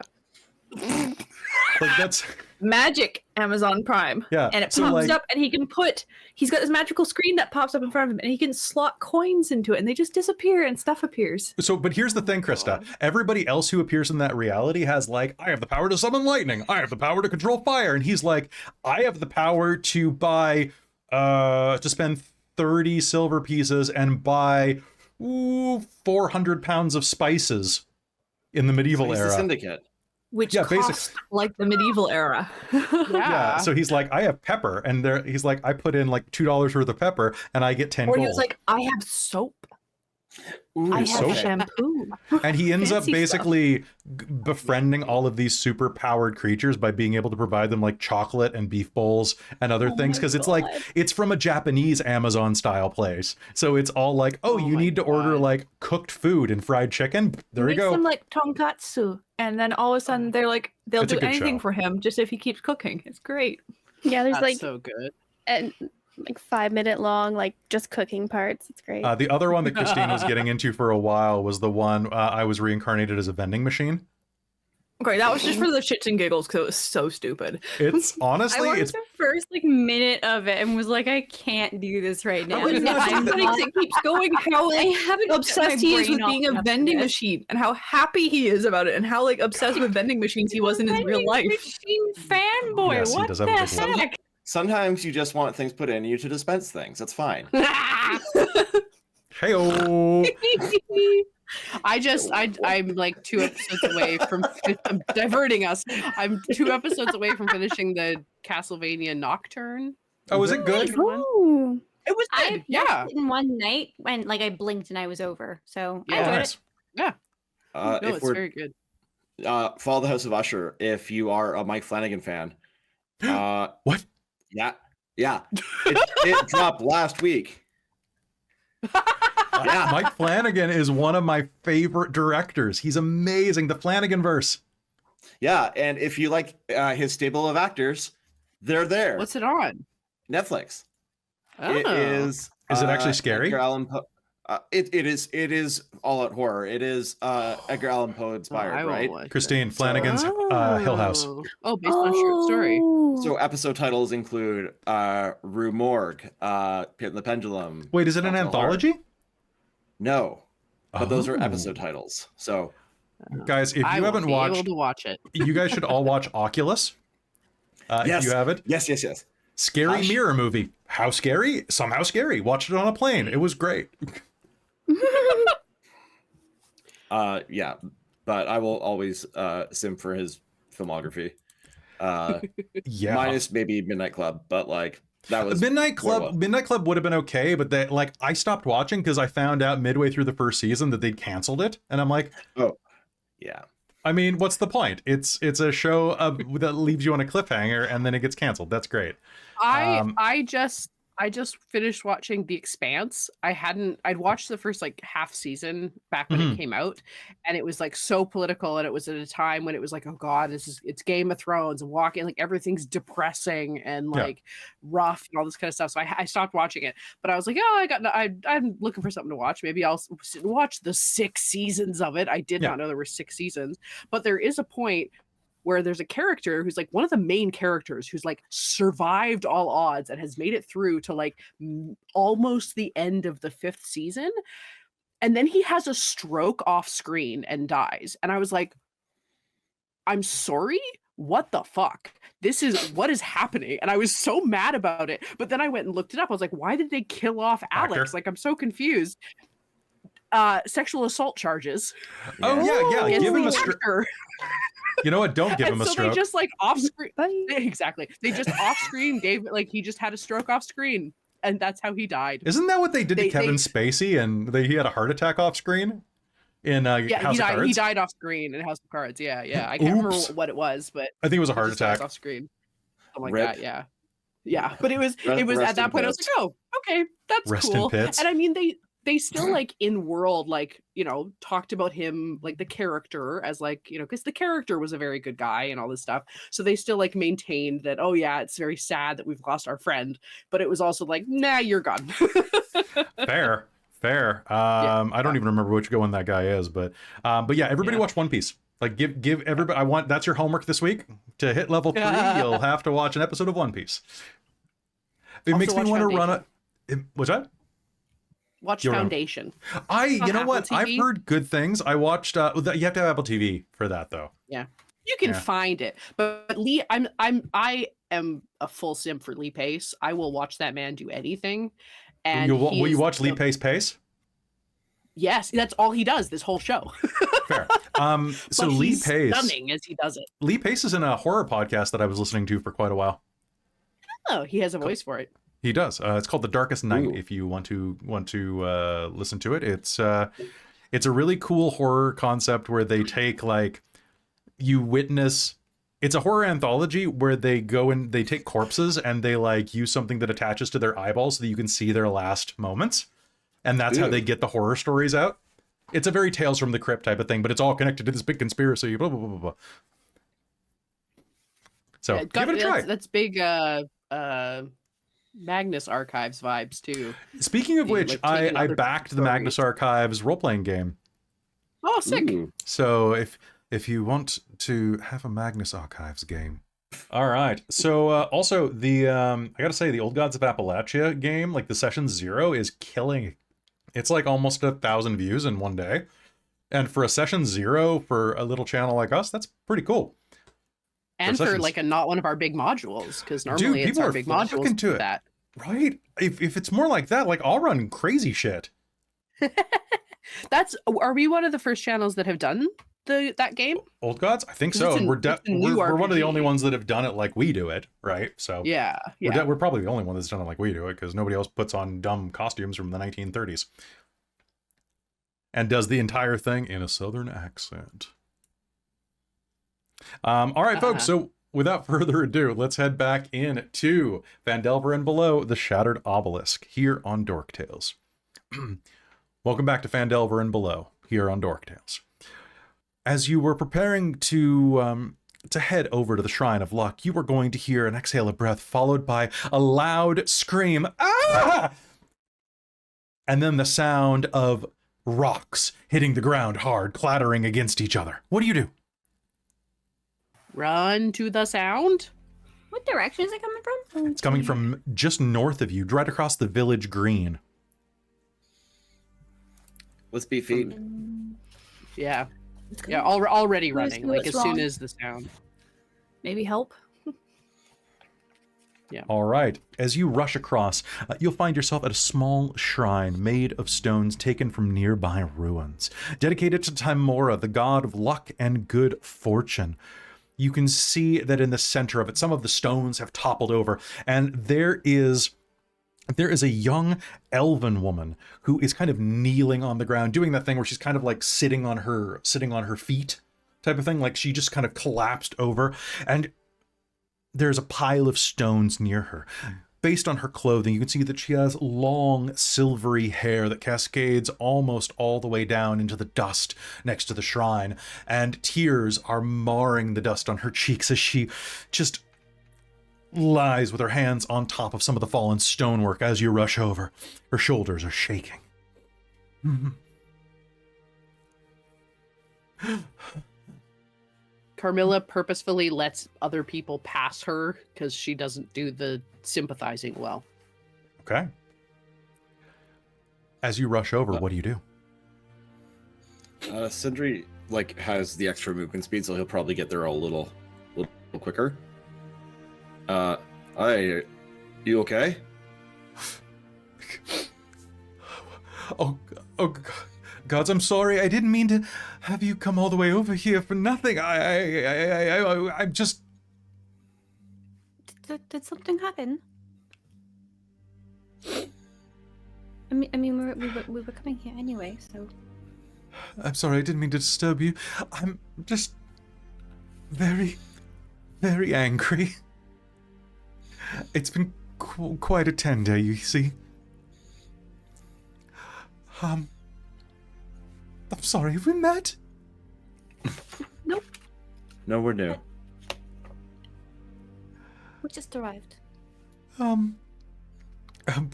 Like that's Magic Amazon Prime. yeah. And it so pops like, up and he's got this magical screen that pops up in front of him and he can slot coins into it and they just disappear and stuff appears. So, but here's the thing, Krista. Everybody else who appears in that reality has like, I have the power to summon lightning. I have the power to control fire. And he's like, I have the power to buy, to spend 30 silver pieces and buy 400 pounds of spices in the medieval he's the era. syndicate. Which Yeah, costs like the medieval era. Yeah. So he's like, I have pepper. And he's like, I put in like $2 worth of pepper and I get 10 Or gold. he was like, I have soap. Ooh, I so have good. shampoo. And he ends up Fancy basically befriending all of these super powered creatures by being able to provide them like chocolate and beef bowls and other Oh things. my Because it's like, God. it's from a Japanese Amazon style place. So it's all like, oh, Oh you my need to order God. like cooked food and fried chicken. There we Makes go. them like tonkatsu, and then all of a sudden they're like they'll It's a do good anything show. for him just if he keeps cooking. It's great. Yeah, there's That's like so good. like 5-minute long, like just cooking parts. It's great. The other one that Christine was getting into for a while was the one I was reincarnated as a vending machine. Okay, that was just for the shits and giggles because it was so stupid. It's I honestly, watched it's the first like minute of it and was like, I can't do this right now. would not do I'm that. not- It keeps going how I like haven't obsessed he is with being a vending machine and how happy he is about it and how like obsessed with vending machines he was in his real life. Machine fanboy. Yes, he what does the have a big heck? Sometimes you just want things put in you to dispense things. That's fine. hey-oh. I'm like 2 episodes away from I'm diverting us. I'm 2 episodes away from finishing the Castlevania Nocturne. Oh, is it good? Ooh. It was I good. watched Yeah. it in one night when like I blinked and I was over. So I Yeah. enjoyed Nice. it. No, If it's we're very good. follow the House of Usher, if you are a Mike Flanagan fan. What? Yeah. It dropped last week. Yeah. Mike Flanagan is one of my favorite directors. He's amazing. The Flanagan verse. Yeah, and if you like his stable of actors, they're there. What's it on? Netflix? Oh. It is. Is it actually scary? Edgar Allan Poe. It is all out horror. It is Edgar Allan Poe inspired, I won't right? watch Christine that. Flanagan's Hill House. Oh, based on a short story. So episode titles include Rue Morgue, Pit in the Pendulum. Wait, is it an Nocturnal Heart. anthology? No, but those are Oh. episode titles. So Guys, if I you won't haven't be able watched, to watch it. you guys should all watch Oculus. Yes. If you have it. yes. Scary Gosh. mirror movie. How scary? Somehow scary. Watched it on a plane. It was great. Yeah, but I will always sim for his filmography. Yeah. Minus maybe Midnight Club, but like that was Midnight where it Club. was. Midnight Club would have been okay, but they like I stopped watching because I found out midway through the first season that they'd canceled it, and I'm like, Yeah. I mean, what's the point? It's a show that leaves you on a cliffhanger and then it gets canceled. That's great. I just finished watching The Expanse. I'd watched the first like half season back when it came out, and it was like so political, and it was at a time when it was like, oh god, it's Game of Thrones and walking, like everything's depressing and like rough and all this kind of stuff. So I stopped watching it, but I was like, oh, I'm looking for something to watch. Maybe I'll watch the 6 seasons of it. I did not know there were 6 seasons, but there is a point where there's a character who's like one of the main characters who's like survived all odds and has made it through to like almost the end of the 5th season. And then he has a stroke off screen and dies. And I was like, I'm sorry? What the fuck? What is happening? And I was so mad about it. But then I went and looked it up. I was like, why did they kill off Alex? Actor. Like, I'm so confused. Sexual assault charges. Oh yeah. against Give him the a stroke. actor. You know what? Don't give him a So stroke. they just like off screen. Bye. Exactly. They just off screen gave like he just had a stroke off screen, and that's how he died. Isn't that what they did to Kevin Spacey? And he had a heart attack off screen in House of Cards? He died off screen in House of Cards. Yeah. I can't remember Oops. what it was, but I think it was a he heart just dies attack. off screen. Something like Rip. that. Yeah. But it was Rest at that in point I was pits. like, oh, okay, that's Rest in cool. pits. And I mean they still like in world like talked about him like the character as like because the character was a very good guy and all this stuff, so they still like maintained that, oh yeah, it's very sad that we've lost our friend, but it was also like, nah, you're gone. Fair. I don't even remember which one that guy is, but yeah, everybody watch One Piece. Like give everybody. That's your homework this week. To hit level 3, you'll have to watch an episode of One Piece. It Also makes me watch want to run Foundation. What's that? Watch You're- Foundation. You know Apple what? I've TV? heard good things. I watched. You have to have Apple TV for that, though. Yeah, you can Yeah. find it, but Lee, I am a full sim for Lee Pace. I will watch that man do anything. And Will he you is watch Lee the- Pace? Yes, that's all he does this whole show. Fair. So But Lee he's Pace. stunning as he does it. Lee Pace is in a horror podcast that I was listening to for quite a while. Oh, he has a voice for it. He does. It's called The Darkest Night. Ooh. If you want to listen to it, it's a really cool horror concept where they take like you witness. It's a horror anthology where they go and they take corpses and they like use something that attaches to their eyeballs so that you can see their last moments, and that's how Ew. they get the horror stories out. It's a very Tales from the Crypt type of thing, but it's all connected to this big conspiracy. Blah blah blah blah blah. So Yeah, give it a try. That's big Magnus Archives vibes too. Speaking of You, which, like, taking I other backed the stories. Magnus Archives role-playing game. Oh, sick. Ooh. So if you want to have a Magnus Archives game. All right. So also the I gotta say the Old Gods of Appalachia game, like the session 0, is killing. It's like almost 1,000 views in one day, and for a session 0 for a little channel like us, that's pretty cool. And for sessions. like not one of our big modules, because Dude, normally it's people our are big flocking modules to it. that. Right? If it's more like that, like I'll run crazy shit. Are we one of the first channels that have done that game? Old Gods? I think 'Cause so. it's And a- we're it's a new we're one of the RPG. only ones that have done it like we do it, right? So Yeah, we're probably the only one that's done it like we do it, because nobody else puts on dumb costumes from the 1930s and does the entire thing in a southern accent. All right, folks. So without further ado, let's head back in to Phandelver and Below, the Shattered Obelisk, here on Dork Tales. Welcome back to Phandelver and Below, here on Dork Tales. As you were preparing to head over to the Shrine of Luck, you were going to hear an exhale of breath followed by a loud scream, "Ah!" And then the sound of rocks hitting the ground hard, clattering against each other. What do you do? Run to the sound. What direction is it coming from? It's coming from just north of you, right across the village green. Let's be feet. Yeah, already Who's- running. Like what's as soon wrong? as the sound. Maybe help. All right. As you rush across, you'll find yourself at a small shrine made of stones taken from nearby ruins, dedicated to Timora, the god of luck and good fortune. You can see that in the center of it, some of the stones have toppled over, and there is a young elven woman who is kind of kneeling on the ground, doing that thing where she's kind of like sitting on her feet type of thing, like she just kind of collapsed over, and there's a pile of stones near her. Based on her clothing, you can see that she has long, silvery hair that cascades almost all the way down into the dust next to the shrine, and tears are marring the dust on her cheeks as she just lies with her hands on top of some of the fallen stonework as you rush over. Her shoulders are shaking. Carmilla purposefully lets other people pass her because she doesn't do the sympathizing well. Okay. As you rush over, what do you do? Sindri like has the extra movement speed, so he'll probably get there a little quicker. Hi, you okay? Oh, gods, I'm sorry. I didn't mean to have you come all the way over here for nothing. I'm just... Did something happen? I mean, we were coming here anyway, so. I'm sorry, I didn't mean to disturb you. I'm just very, very angry. It's been quite a 10-day, you see. I'm sorry, have we met? Nope. No, we're new. We just arrived. Well, I'm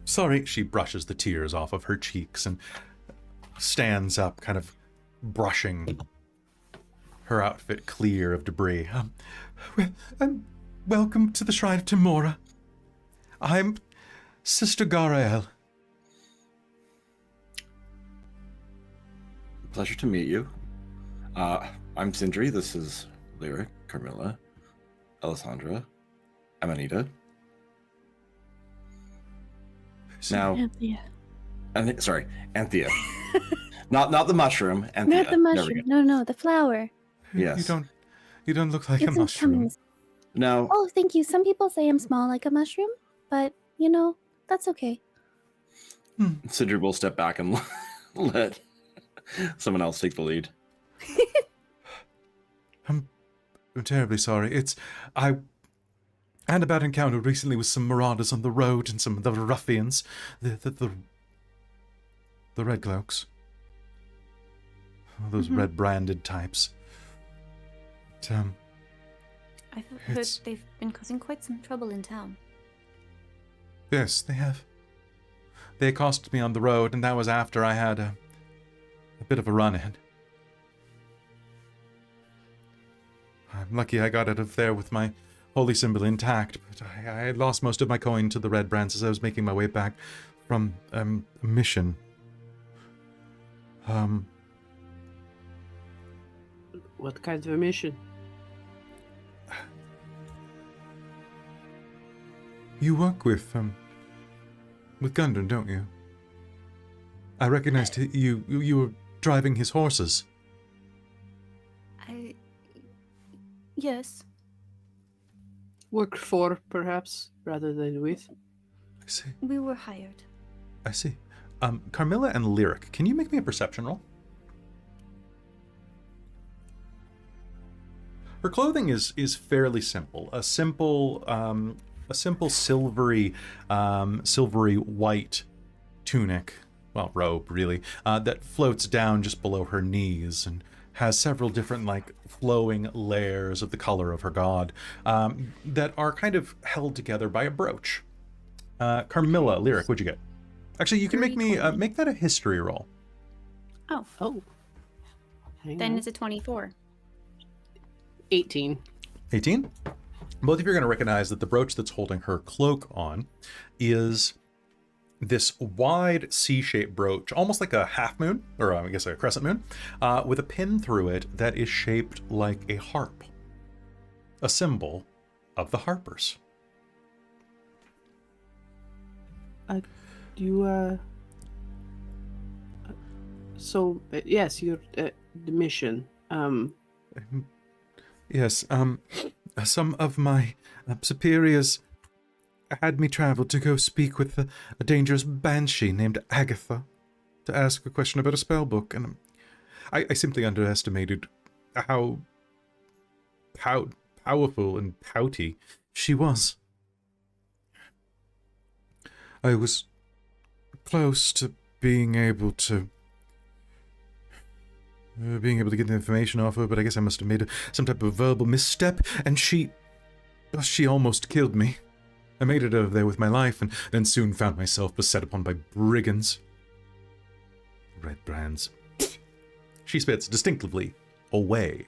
sorry. She brushes the tears off of her cheeks and stands up, kind of brushing her outfit clear of debris. Welcome to the Shrine of Timora. I'm Sister Garael. Pleasure to meet you. I'm Sindri. This is Lyric, Carmilla, Alessandra, Amanita. Now, Anthea. sorry, Anthea. not the mushroom. Anthea. Not the mushroom. No, the flower. Yes. You don't look like a It's mushroom. coming. Now, Oh, thank you. Some people say I'm small like a mushroom. but that's okay. Sindri will step back and let someone else take the lead. I'm terribly sorry. I had a bad encounter recently with some marauders on the road and some of the ruffians, the red cloaks. Those red branded types. I've heard they've been causing quite some trouble in town. Yes, they have. They accosted me on the road, and that was after I had a bit of a run-in. I'm lucky I got out of there with my holy symbol intact, but I had lost most of my coin to the red brands as I was making my way back from a mission. What kind of a mission? You work with Gundren, don't you? I recognized you were driving his horses. Yes. Work for, perhaps, rather than with. I see. We were hired. I see. Carmilla and Lyric, can you make me a perception roll? Her clothing is fairly simple. A simple silvery white tunic, well, robe really, that floats down just below her knees and has several different flowing layers of the color of her god that are kind of held together by a brooch. Carmilla, Lyric, what'd you get? Actually, you can make that a history roll. Oh. Then it's a 24. 18. 18? Both of you are going to recognize that the brooch that's holding her cloak on is this wide C-shaped brooch, almost like a half moon, or I guess a crescent moon, with a pin through it that is shaped like a harp, a symbol of the harpers. So, yes, you're the mission. Yes, some of my superiors had me travel to go speak with a dangerous banshee named Agatha to ask a question about a spell book, and I simply underestimated how powerful and pouty she was. I was close to being able to get the information off her, but I guess I must have made some type of verbal misstep, and she almost killed me. I made it out of there with my life, and then soon found myself beset upon by brigands. Red brands. She spits distinctively away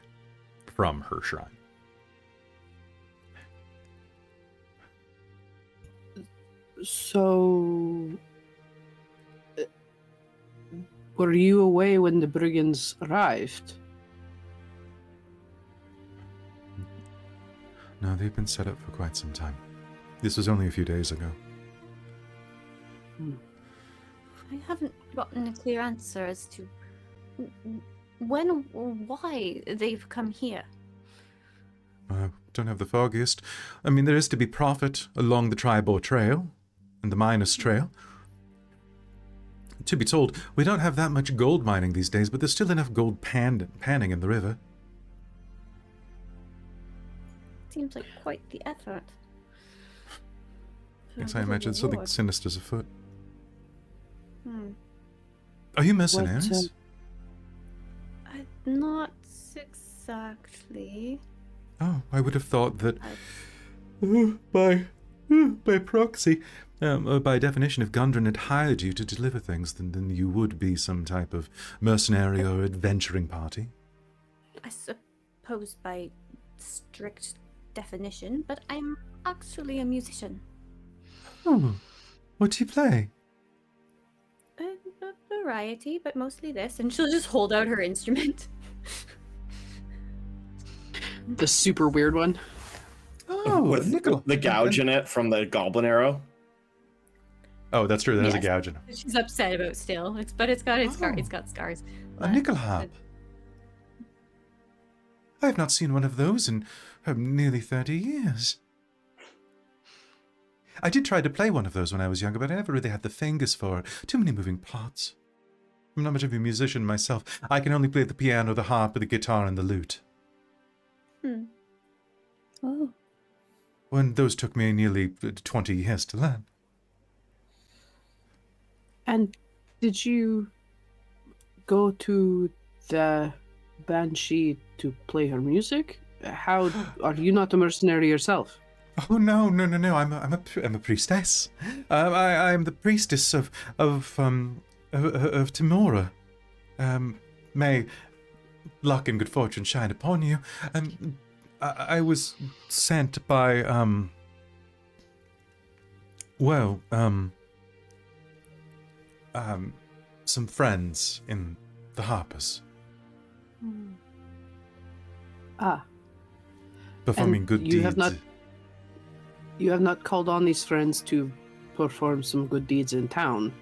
from her shrine. So, were you away when the brigands arrived? No, they've been set up for quite some time. This was only a few days ago. I haven't gotten a clear answer as to when or why they've come here. I don't have the foggiest. I mean, there is to be profit along the Tribor Trail and the Minas Trail. To be told, we don't have that much gold mining these days, but there's still enough gold panning in the river. Seems like quite the effort. Yes, I imagine something sinister's afoot. Hmm. Are you mercenaries? Not exactly. Oh, I would have thought that by proxy, by definition, if Gundren had hired you to deliver things, then you would be some type of mercenary or adventuring party. I suppose by strict definition, but I'm actually a musician. Oh, what do you play? A variety, but mostly this. And she'll just hold out her instrument. The super weird one. Oh, with nickel. the gouge in it from the goblin arrow. Oh, that's true. That has a Yes. gouge in it. She's upset about still. It's got scars. A nickel harp. I have not seen one of those in nearly 30 years. I did try to play one of those when I was younger, but I never really had the fingers for it. Too many moving parts. I'm not much of a musician myself. I can only play the piano, the harp, the guitar, and the lute. Oh. When those took me nearly 20 years to learn. And did you go to the Banshee to play her music? How are you not a mercenary yourself? Oh no! I'm a priestess. I'm the priestess of Timora. May luck and good fortune shine upon you. I was sent by some friends in the Harpers. Performing good deeds. You have not called on these friends to perform some good deeds in town.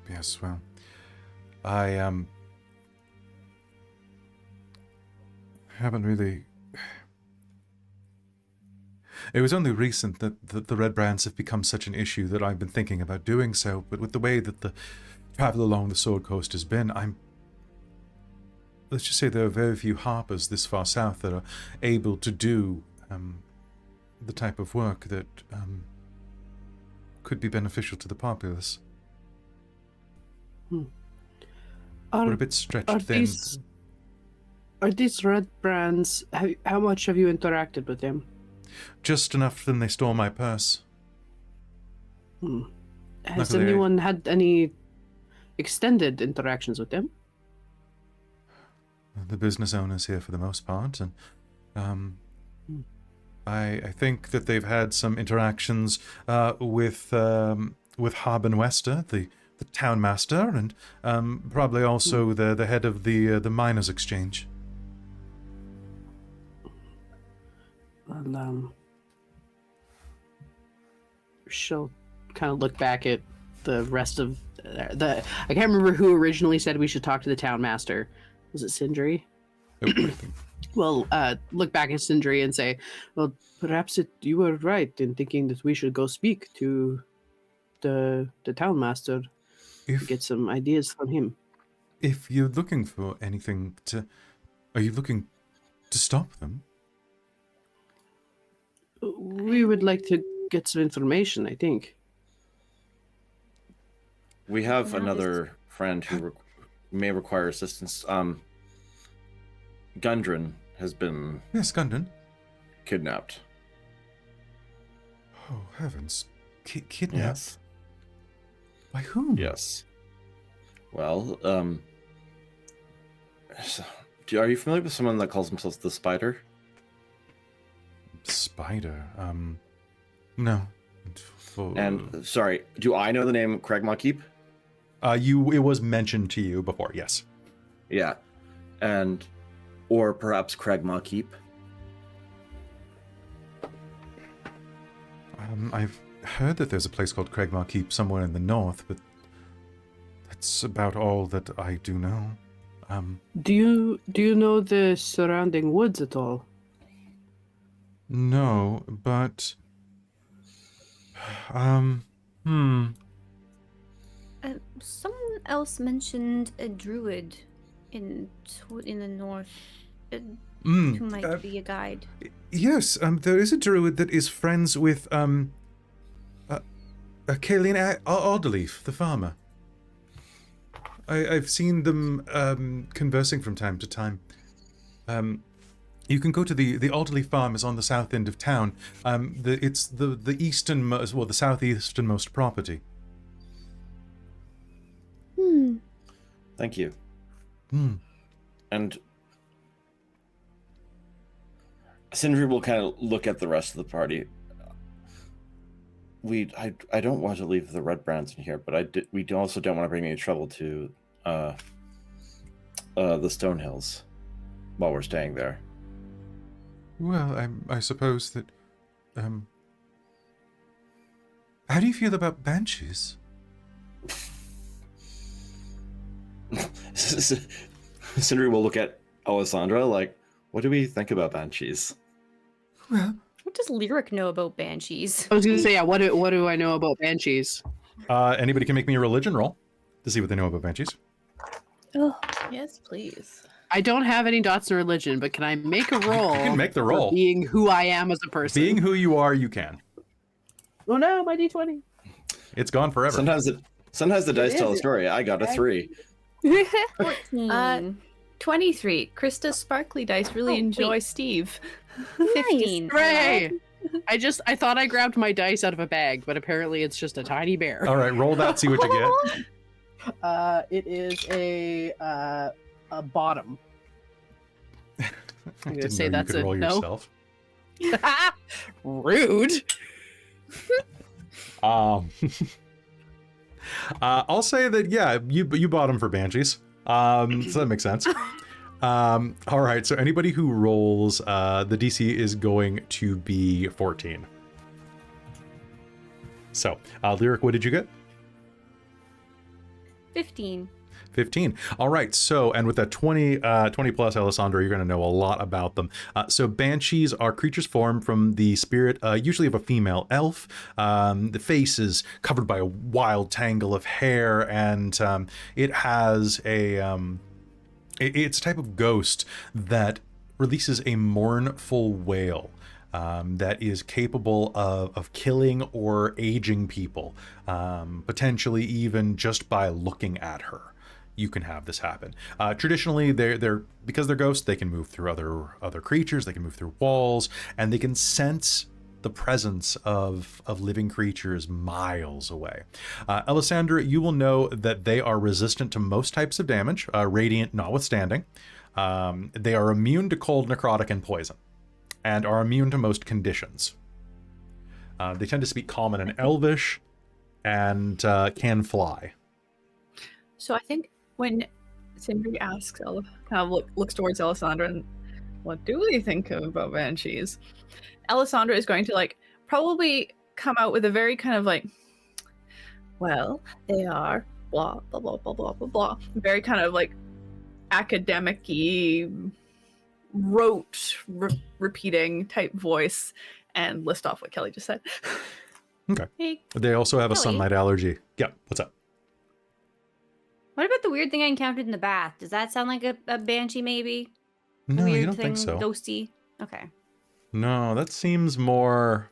Yes, well, I haven't really. It was only recent that the red brands have become such an issue that I've been thinking about doing so, but with the way that the travel along the Sword Coast has been, let's just say there are very few harpers this far south that are able to do the type of work that could be beneficial to the populace. We're a bit stretched thin. Are these red brands, how much have you interacted with them? Just enough that they stole my purse. Has Luckily, anyone had any extended interactions with them? The business owners here for the most part, and I think that they've had some interactions with Haben Wester, the town master, and probably also the head of the miners' exchange. Well, she'll kind of look back at the rest of I can't remember who originally said we should talk to the town master. Was it Sindri? Well, look back at Sindri and say, well, perhaps you were right in thinking that we should go speak to the town master and get some ideas from him. If you're looking for anything are you looking to stop them? We would like to get some information, I think. We have another friend who may require assistance. Gundren has been... Yes, Gundren. Kidnapped. Oh, heavens. Kidnapped? Yes. By whom? Yes. Well, are you familiar with someone that calls themselves the Spider? Spider? No. And, sorry, do I know the name Cragmaw Keep? It was mentioned to you before, yes. Yeah. Or perhaps Cragmaw Keep? I've heard that there's a place called Cragmaw Keep somewhere in the north, but that's about all that I do know. Do you know the surrounding woods at all? No, but... Someone else mentioned a druid in the north who might be a guide. Yes, there is a druid that is friends with Caitlan Alderleaf, the farmer. I've seen them conversing from time to time. You can go to the Alderleaf farm is on the south end of town. It's the easternmost, well, the southeasternmost property. Thank you. And Sindri will kind of look at the rest of the party. I don't want to leave the red brands in here, but we also don't want to bring any trouble to the Stonehills while we're staying there. Well, I suppose that... How do you feel about banshees? Sindri will look at Alessandra like, what do we think about banshees? Well, What does Lyric know about banshees? I was going to say, yeah, what do I know about banshees? Anybody can make me a religion roll to see what they know about banshees. Oh, Yes, please. I don't have any dots in religion, but can I make a roll? You can make the for roll. being who I am as a person. Being who you are, you can. Oh no, my d20. It's gone forever. Sometimes the dice tell a story. I got a 3. 14. 23. Krista's sparkly dice really enjoy Steve. 15. Hooray! I thought I grabbed my dice out of a bag, but apparently it's just a tiny bear. All right, roll that, see what you get. It is a bottom. I gonna didn't say know that's you could a roll no. yourself. Rude. I'll say that, yeah, you bought them for banshees. So that makes sense. All right, so anybody who rolls, the DC is going to be 14. So, Lyric, what did you get? 15. 15. All right, so, and with that 20 plus, Alessandra, you're going to know a lot about them. So banshees are creatures formed from the spirit, usually of a female elf. The face is covered by a wild tangle of hair, and it has it's a type of ghost that releases a mournful wail. That is capable of killing or aging people, potentially even just by looking at her. You can have this happen. Traditionally, they're because they're ghosts, they can move through other creatures, they can move through walls, and they can sense the presence of living creatures miles away. Alessandra, you will know that they are resistant to most types of damage, radiant notwithstanding. They are immune to cold, necrotic, and poison, and are immune to most conditions. They tend to speak Common and Elvish, and can fly. So I think when Sindri asks, kind of looks towards Alessandra and, what do we think about banshees? Alessandra is going to probably come out with a very kind of well, they are blah blah blah blah blah blah blah. Very kind of academic-y, rote repeating type voice, and list off what Kelly just said. Okay. Hey, They also have a Kelly? sunlight allergy. Yeah, what's up? what about the weird thing I encountered in the bath? Does that sound like a banshee, maybe? No, Weird you don't thing, think so. Ghosty. Okay. No, that seems more...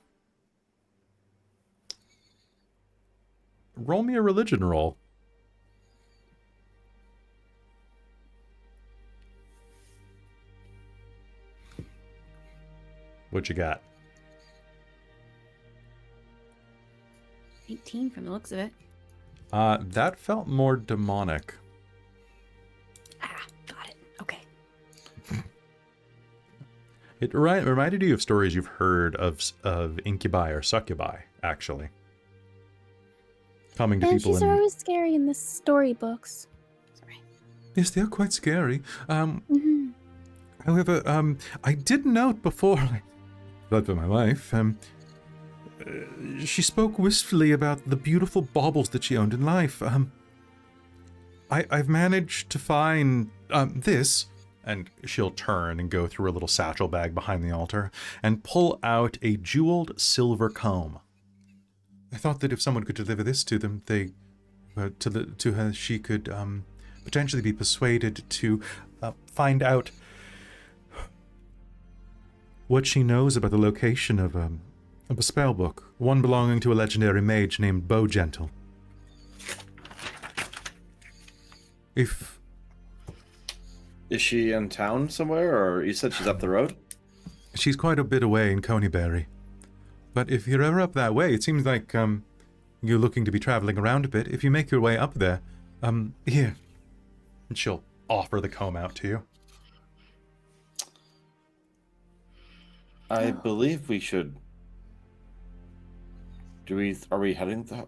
Roll me a religion roll. What you got? 18 from the looks of it. That felt more demonic. Ah, got it. Okay. It reminded you of stories you've heard of incubi or succubi, actually. Coming to people banshees in... are always scary in the storybooks. Sorry. Yes, they are quite scary. Mhm. However, I did note before I fled for my life, she spoke wistfully about the beautiful baubles that she owned in life. I've managed to find this, and she'll turn and go through a little satchel bag behind the altar and pull out a jeweled silver comb. I thought that if someone could deliver this to them, to her, she could potentially be persuaded to find out what she knows about the location of a spell book, one belonging to a legendary mage named Bowgentle. Is she in town somewhere, or you said she's up the road? She's quite a bit away in Coneyberry. But if you're ever up that way, it seems like you're looking to be traveling around a bit. If you make your way up there, here. And she'll offer the comb out to you. I believe we should. Are we heading that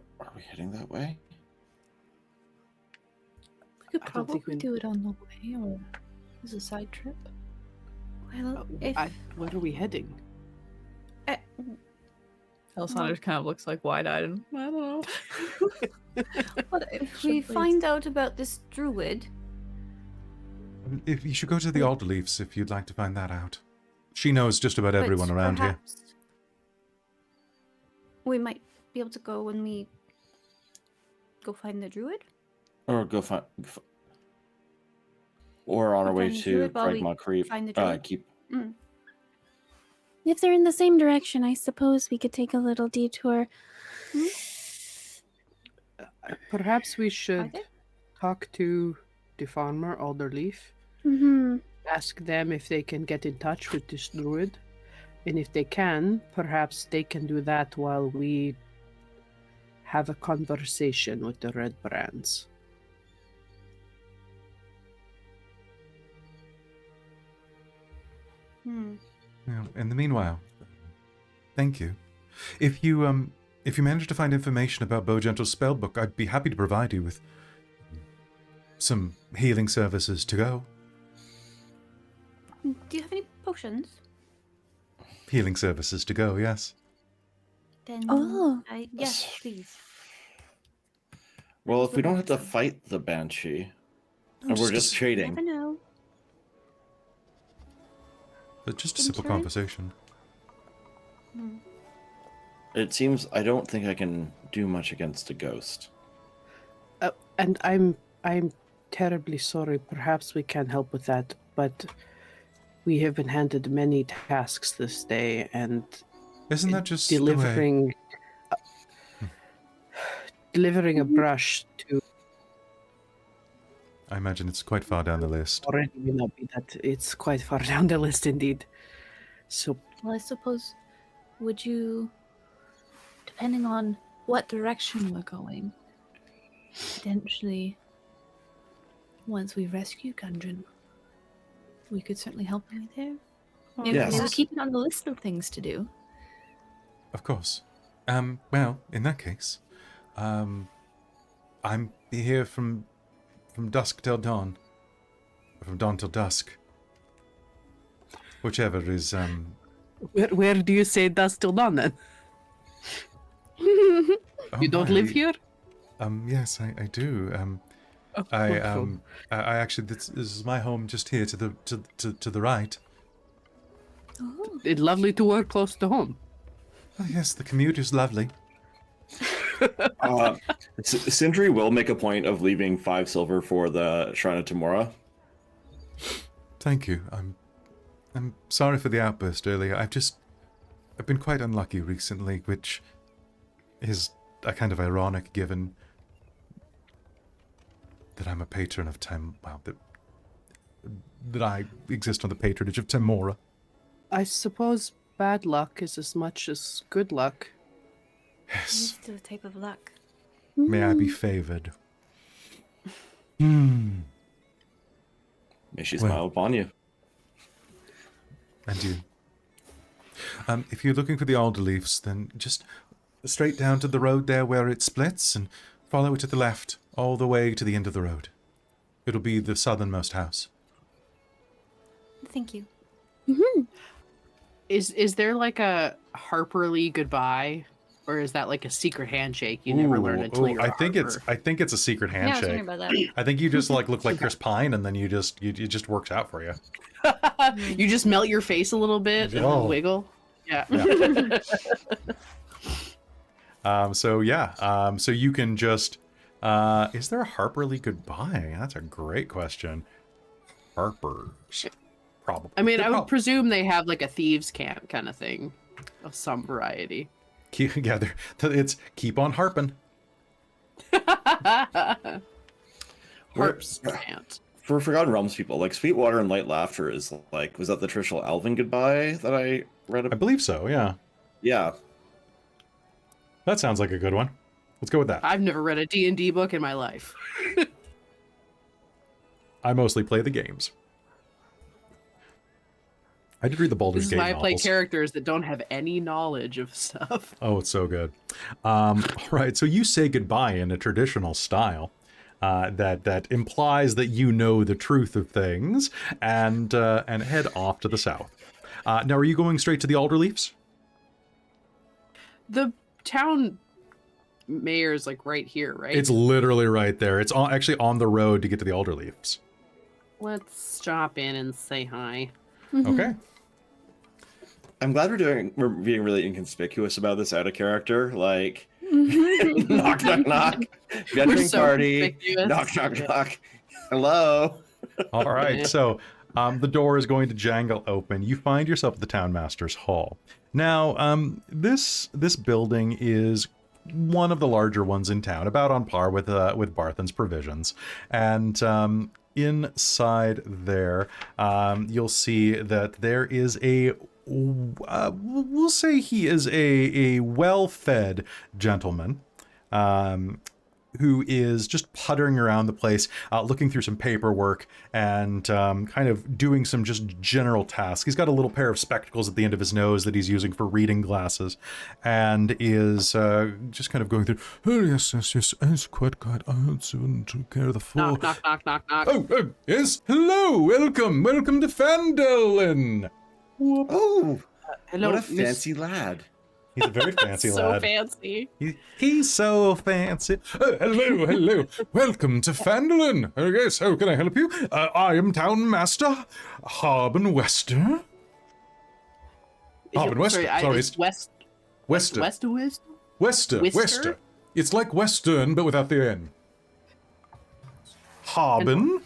way? We could I don't think probably we- do it on the way, or as a side trip. Well, if... Where are we heading? Alessandra kind of looks wide-eyed and, I don't know. But if we find out about this druid... If you should go to the Alder Leafs if you'd like to find that out. She knows just about everyone but around here. perhaps We might be able to go when we go find the druid. Or go find, or on our Go way find the to druid while we Pragma Creep. find the druid. Keep. Mm. If they're in the same direction, I suppose we could take a little detour. Perhaps we Are should they? talk to the farmer, Alderleaf. Mm-hmm. Ask them if they can get in touch with this druid. And if they can, perhaps they can do that while we have a conversation with the Red Brands. Well, in the meanwhile, thank you. If you manage to find information about Bowgentle's spellbook, I'd be happy to provide you with some healing services to go. Do you have any potions? Healing services to go, yes. Then Oh. yes, please. Well, if we don't have to Awesome. fight the Banshee, No, and we're just just a- trading. Never know. But just a simple Insurance? conversation. It seems I don't think I can do much against a ghost. And I'm terribly sorry. Perhaps we can help with that, but we have been handed many tasks this day, and Isn't that just the way? delivering a brush to I imagine it's quite far down the list. already may not be that. It's quite far down the list indeed. So Well, I suppose, would you, depending on what direction we're going, potentially, once we rescue Gundren, we could certainly help you there. Or Yes. maybe keep it on the list of things to do. Of course. Well, in that case, I'm here from dusk till dawn. Or from dawn till dusk. Whichever is, where do you say dusk till dawn then? oh You don't my. live here? Yes, I do. Oh, I wonderful. I actually this is my home just here to the right. Oh, It's lovely to work close to home. Oh yes, the commute is lovely. Sindri will make a point of leaving 5 silver for the Shrine of Tamora. Thank you. I'm sorry for the outburst earlier. I've been quite unlucky recently, which is a kind of ironic given that I'm a patron of that I exist on the patronage of Tamora. I suppose bad luck is as much as good luck. Yes. Used to a type of luck. May I be favored. Hmm. May she Well. smile upon you. And you. If you're looking for the alder leaves, then just straight down to the road there where it splits and follow it to the left, all the way to the end of the road. It'll be the southernmost house. Thank you. Is there like a Harperly goodbye, or is that like a secret handshake you never learn until you're I a think it's Harper? a secret Yeah, I was handshake. wondering about that. I think you just look like Chris Pine, and then you just works out for you. You just melt your face a little bit and Oh. then wiggle. Yeah. So you can just. Is there a Harperly goodbye? That's a great question. Harper's, probably. I mean, I would Prob- presume they have like a thieves' camp kind of thing of some variety. Yeah, it's keep on harping. Harps can't. For Forgotten Realms people, like Sweetwater and Light Laughter is like, was that the traditional Elven goodbye that I read I about? believe so. Yeah, Yeah. that sounds like a good one. Let's go with that. I've never read a D&D book in my life. I mostly play the games. I did read the Baldur's This is Gate why I play novels. characters that don't have any knowledge of stuff. Oh, it's so good. All right, so you say goodbye in a traditional style that implies that you know the truth of things, and head off to the south. Now, are you going straight to the Alderleafs? The town mayor is like right here, right? It's literally right there. It's actually on the road to get to the Alderleafs. Let's stop in and say hi. Okay. I'm glad we're being really inconspicuous about this out of character. Like, knock, knock, knock. Veteran so party. conspicuous. Knock, knock, knock. Hello. All right, so the door is going to jangle open. You find yourself at the Townmaster's Hall. Now, this building is one of the larger ones in town, about on par with Barthen's Provisions, and inside there, you'll see that there is we'll say he is a well-fed gentleman, who is just puttering around the place, looking through some paperwork and kind of doing some just general tasks. He's got a little pair of spectacles at the end of his nose that he's using for reading glasses, and is just kind of going through, oh, yes, it's quite good. I'll soon take care of the floor. Knock, knock, knock, knock, knock. Oh, yes, hello, welcome to Phandalin. Oh, Hello, what a fancy lad. He's a very fancy so lad. fancy. He's so fancy. Oh, hello. Welcome to Phandalin. Yes, how can I help you? I am Town Master Harbin Wester. Harbin Wester. Sorry, it's West. Wester. Wester. Wester. It's like Western, but without the N. Harbin.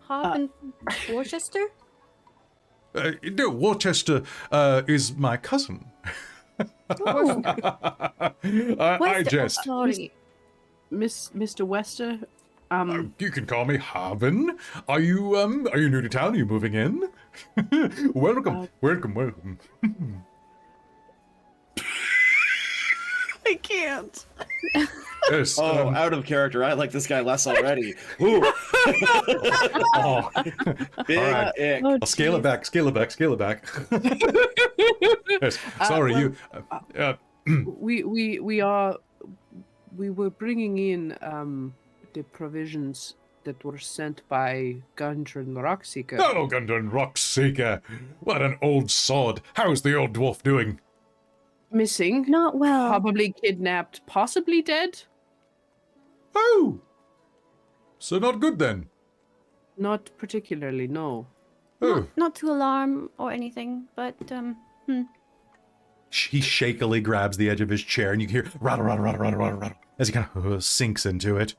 Harbin Worcester? No, Worcester is my cousin. I jest. Sorry. Mr. Wester, You can call me Harbin. Are you new to town? Are you moving in? Welcome. I can't. Yes. Oh, out of character. I like this guy less already. Ooh. Oh. Big All right. ick. I'll scale it back. Yes. Sorry, we were bringing in the provisions that were sent by Gundren Rockseeker. Oh, Gundren Rockseeker. What an old sod. How's the old dwarf doing? Missing, Not well. probably kidnapped, possibly dead. Oh. So not good then. Not particularly, no. Oh. Not to alarm or anything, but He shakily grabs the edge of his chair, and you hear rattle, as he kind of sinks into it.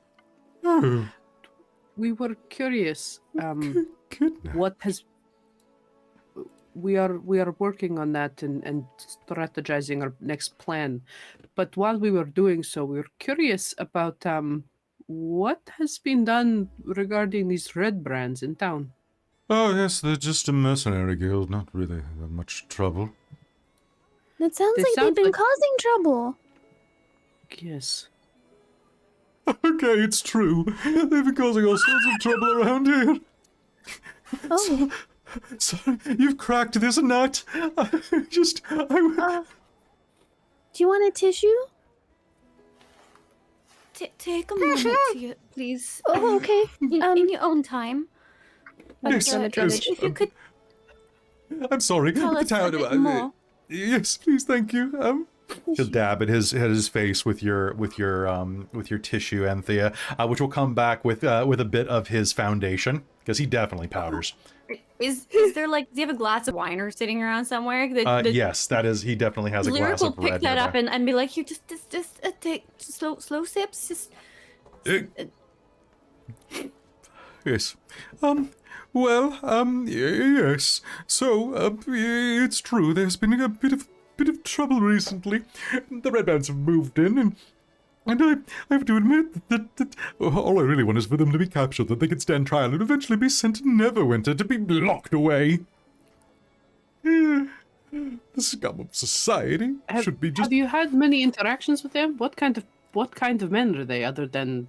Oh, We were curious. goodness. What has? We are working on that and strategizing our next plan. But while we were doing so, we were curious about what has been done regarding these red brands in town. Oh, yes, they're just a mercenary guild, not really that much trouble. That sounds They like sound they've been like- causing trouble. Yes. Okay, it's true. They've been causing all sorts of trouble around here. Oh. Sorry, you've cracked this nut. Do you want a tissue? take a moment, to please. Oh, okay. In your own time. Yes, If you could I'm sorry. tell the us a town- bit more. Yes, please, thank you. He'll dab at his face with your tissue, Anthea, which will come back with a bit of his foundation, because he definitely powders. Is there like, do you have a glass of wine or sitting around somewhere? Yes, that is. He definitely has a Lyric glass will of pick red. that up nearby. and be like, here, just take slow sips. Just Yes. Yes. So, it's true. There's been a bit of trouble recently. The red bands have moved in, and I have to admit that all I really want is for them to be captured, that they can stand trial and eventually be sent to Neverwinter to be locked away. The scum of society should be just. Have you had many interactions with them? What kind of men are they, other than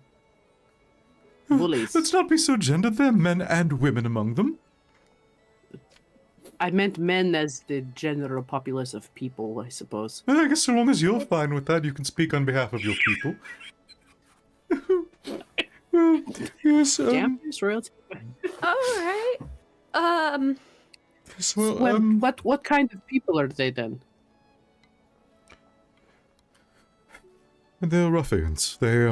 bullies? Let's not be so gendered. There are men and women among them. I meant men as the general populace of people, I suppose. Well, I guess so long as you're fine with that, you can speak on behalf of your people. Well, yes. Damn, it's royalty. all right. So, Well, what kind of people are they then? they're ruffians. They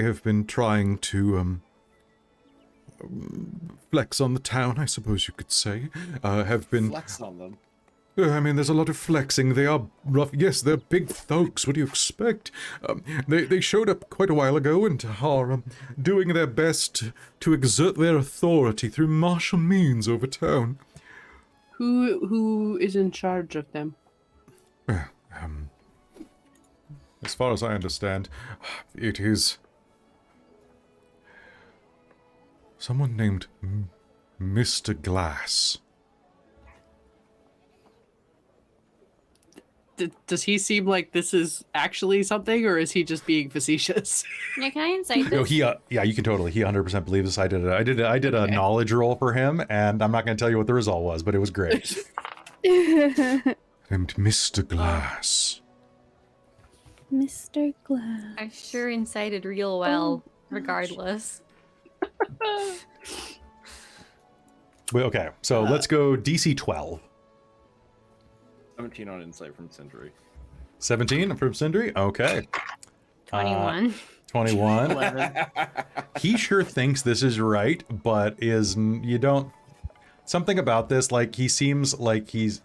have been trying to flex on the town, I suppose you could say, have been... Flex on them. I mean, there's a lot of flexing. They are rough. Yes, they're big folks. What do you expect? They showed up quite a while ago and are doing their best to exert their authority through martial means over town. Who is in charge of them? As far as I understand, it is someone named Mr. Glass. Does he seem like this is actually something, or is he just being facetious? Yeah, can I insight this? No, yeah, you can totally. He 100% believes this. I did a Okay. knowledge roll for him, and I'm not going to tell you what the result was, but it was great. Named Mr. Glass. Mr. Glass. I sure incited real well, regardless. Wait, okay, so let's go DC 12. 17 on insight from Sindri. 17 from Sindri? Okay. 21. 21. 11. He sure thinks this is right, but you don't... Something about this, like, he seems like he's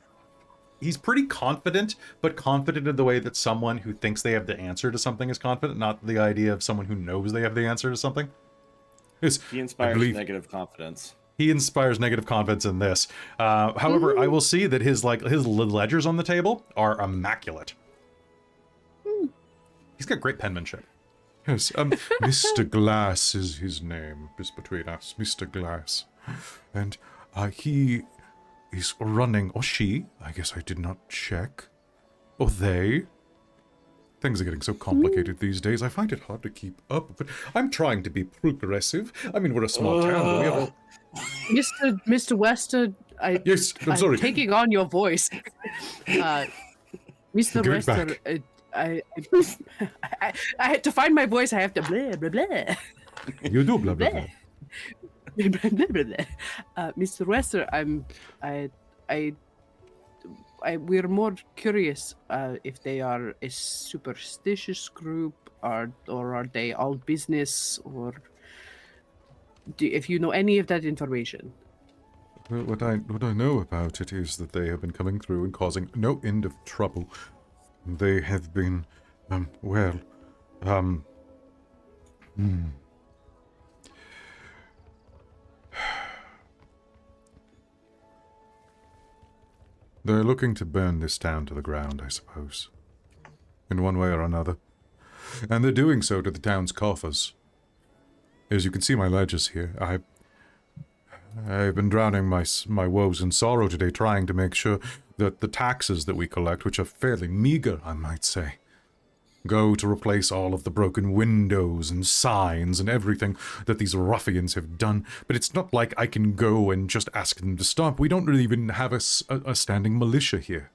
pretty confident, but confident in the way that someone who thinks they have the answer to something is confident, not the idea of someone who knows they have the answer to something. He inspires negative confidence. He inspires negative confidence in this. However, I will see that his ledgers on the table are immaculate. He's got great penmanship. Yes, Mr. Glass is his name, just between us, Mr. Glass. And he is running, or she, I guess I did not check, or they. Things are getting so complicated these days, I find it hard to keep up, but I'm trying to be progressive. I mean, we're a small town, but we have Mr. Wester, Yes, I'm sorry. taking on your voice. Mr. Give it Wester, back. I had to find my voice. I have to blah blah blah. You do blah, blah, blah. Blah, blah, blah, blah. Mr. Wester, we're more curious if they are a superstitious group, or are they all business, or if you know any of that information. Well, what I know about it is that they have been coming through and causing no end of trouble. They have been, They're looking to burn this town to the ground, I suppose. In one way or another. And they're doing so to the town's coffers. As you can see my ledgers here, I've been drowning my woes in sorrow today, trying to make sure that the taxes that we collect, which are fairly meager, I might say, go to replace all of the broken windows and signs and everything that these ruffians have done. But it's not like I can go and just ask them to stop. We don't really even have a standing militia here.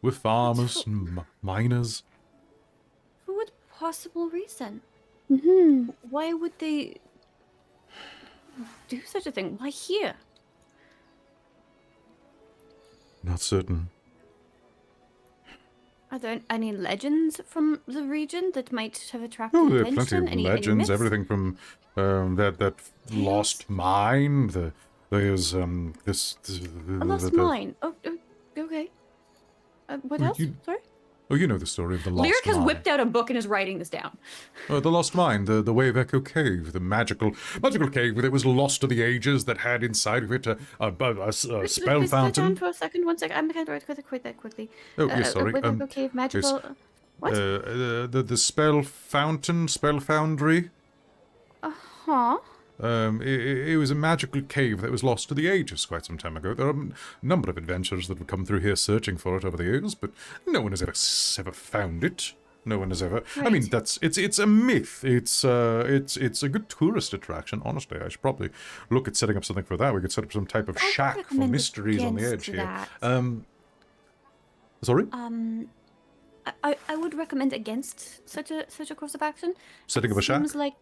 We're farmers and miners. For what possible reason? Mm-hmm. Why would they do such a thing? Why here? Not certain. Are there any legends from the region that might have attracted Oh, there are attention? plenty of Any legends, myths? everything from that lost mine, there's this... A lost mine. Oh, okay. What Well, else? you- Sorry? Oh, you know the story of the lost Lyric has mine. whipped out a book and is writing this down. The Lost Mine, the Wave Echo Cave, the magical cave that was lost to the ages, that had inside of it a spell Please slow fountain. down for a second. 1 second. I'm going to write that quickly. Oh, yes, sorry. Wave cave, magical. What? The spell fountain, spell foundry. Uh-huh. It was a magical cave that was lost to the ages quite some time ago. There are a number of adventurers that have come through here searching for it over the years, but no one has ever found it. No one has ever. I mean, Right. it's a myth. It's a good tourist attraction. Honestly, I should probably look at setting up something for that. We could set up some type of I would shack for recommend mysteries on the against edge here. that. Sorry, I would recommend against such a course of action. setting up a shack, Seems like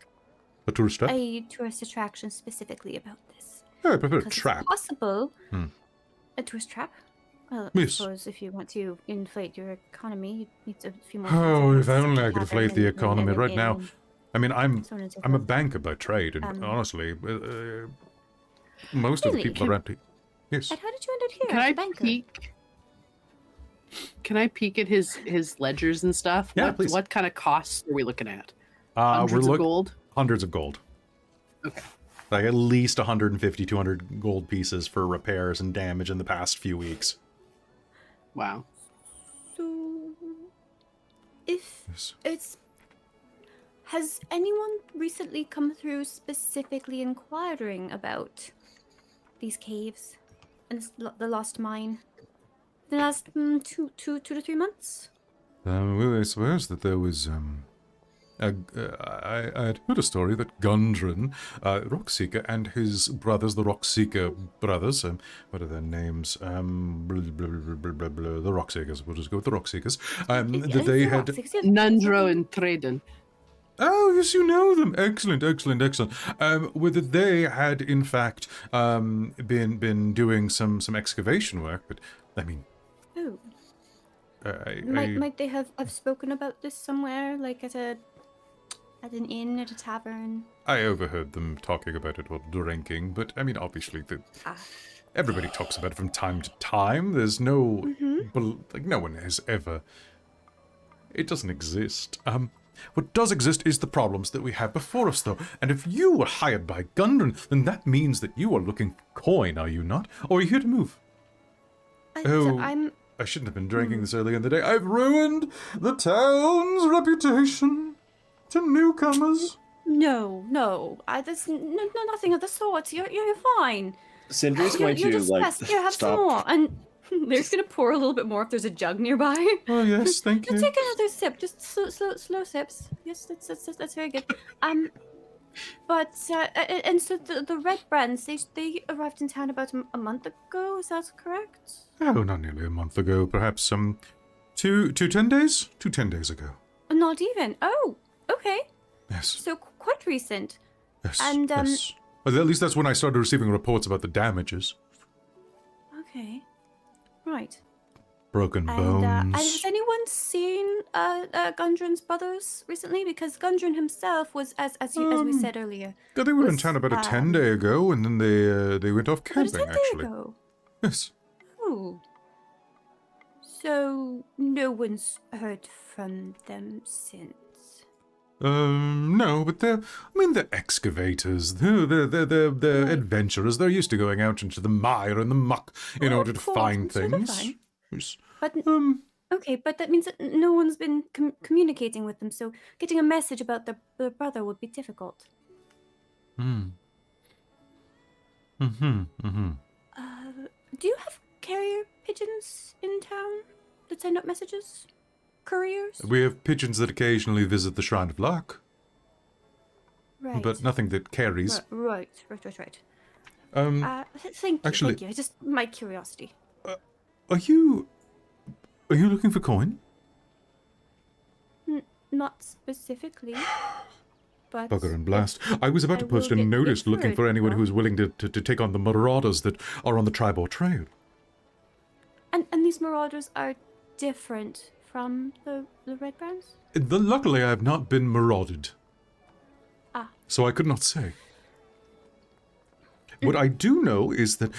a tourist trap. a tourist attraction specifically about this. Yeah, I prefer a 'Cause trap. It's possible. Hmm. A tourist trap? Well, Yes. I suppose if you want to inflate your economy, you need a few more. Oh, things if to only I could happen inflate the and economy right now. I mean, I'm so on and so a forth. banker by trade, and honestly, most of the Really? people around here. Yes. And how did you end up here Can as I a banker? peek? Can I peek at his ledgers and stuff? Yeah, what, please. What kind of costs are we looking at? We're Hundreds of gold? Hundreds of gold. Okay. Like at least 150, 200 gold pieces for repairs and damage in the past few weeks. Wow. So, if Yes. it's... Has anyone recently come through specifically inquiring about these caves and the lost mine? The last 2 to 3 months? Well, I suppose that there was, I had heard a story that Gundren, Rockseeker, and his brothers, the Rockseeker brothers, what are their names? The Rockseekers, we'll just go with the Rockseekers, that they had... Nundro and Traden. Oh, yes, you know them. Excellent, excellent, excellent. Whether they had, in fact, been doing some excavation work, but, I mean... Oh. I Might they have spoken about this somewhere, like at an inn, at a tavern? I overheard them talking about it while drinking, but, I mean, obviously, everybody talks about it from time to time. There's no... like, no one has ever... It doesn't exist. What does exist is the problems that we have before us, though. And if you were hired by Gundren, then that means that you are looking for coin, are you not? Or are you here to move? I shouldn't have been drinking this early in the day. I've ruined the town's reputation to newcomers. No. There's nothing of the sort. You're fine. Sindri's going you're to just like stressed. Here, have some stop. more. And they're just gonna pour a little bit more if there's a jug nearby. Oh yes, thank you. Take another sip. Just slow sips. Yes, that's very good. But and so the red brands, they arrived in town about a month ago. Is that correct? Oh, not nearly a month ago. Perhaps 10 days? 10 days ago. Not even. Oh, okay. Yes. So quite recent. Yes. And yes. Well, at least that's when I started receiving reports about the damages. Okay. Right. Broken bones. And has anyone seen Gundren's brothers recently? Because Gundren himself was, as we said earlier. Yeah, they were in town about a 10-day ago, and then they went off About a camping. 10 Actually. day ago. Yes. Oh. So no one's heard from them since. No, but they're excavators. They're adventurers. They're used to going out into the mire and the muck in order to find so they're things. fine. Yes. But okay, but that means that no one's been communicating with them. So getting a message about their brother would be difficult. Do Do you have carrier pigeons in town that send up messages? Couriers? We have pigeons that occasionally visit the Shrine of Luck, Right. but nothing that carries. Right. Thank Actually- you. It's just my curiosity. Are you looking for coin? Not specifically, but Bugger and blast. I was about to I post a will get notice looking for referred, anyone though. who is willing to take on the marauders that are on the Tribal Trail. And these marauders are different from the red brands? Luckily, I have not been marauded. So I could not say. What I do know is that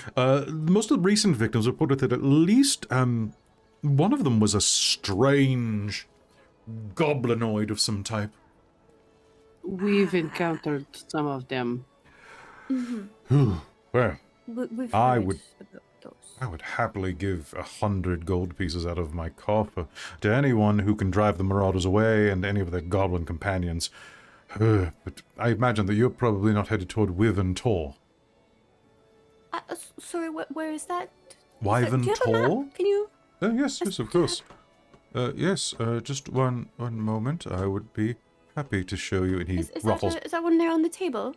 most of the recent victims reported that at least one of them was a strange goblinoid of some type. We've encountered some of them. Well, We've I heard would- about those. I would happily give 100 gold pieces out of my coffer to anyone who can drive the marauders away and any of their goblin companions. But I imagine that you're probably not headed toward Wyvern Tor. Sorry, where is that? Wyvern Do you have a map? Tor? Can you? Yes, of course. Yes, just one moment. I would be happy to show you. And he Is ruffles. that one there on the table?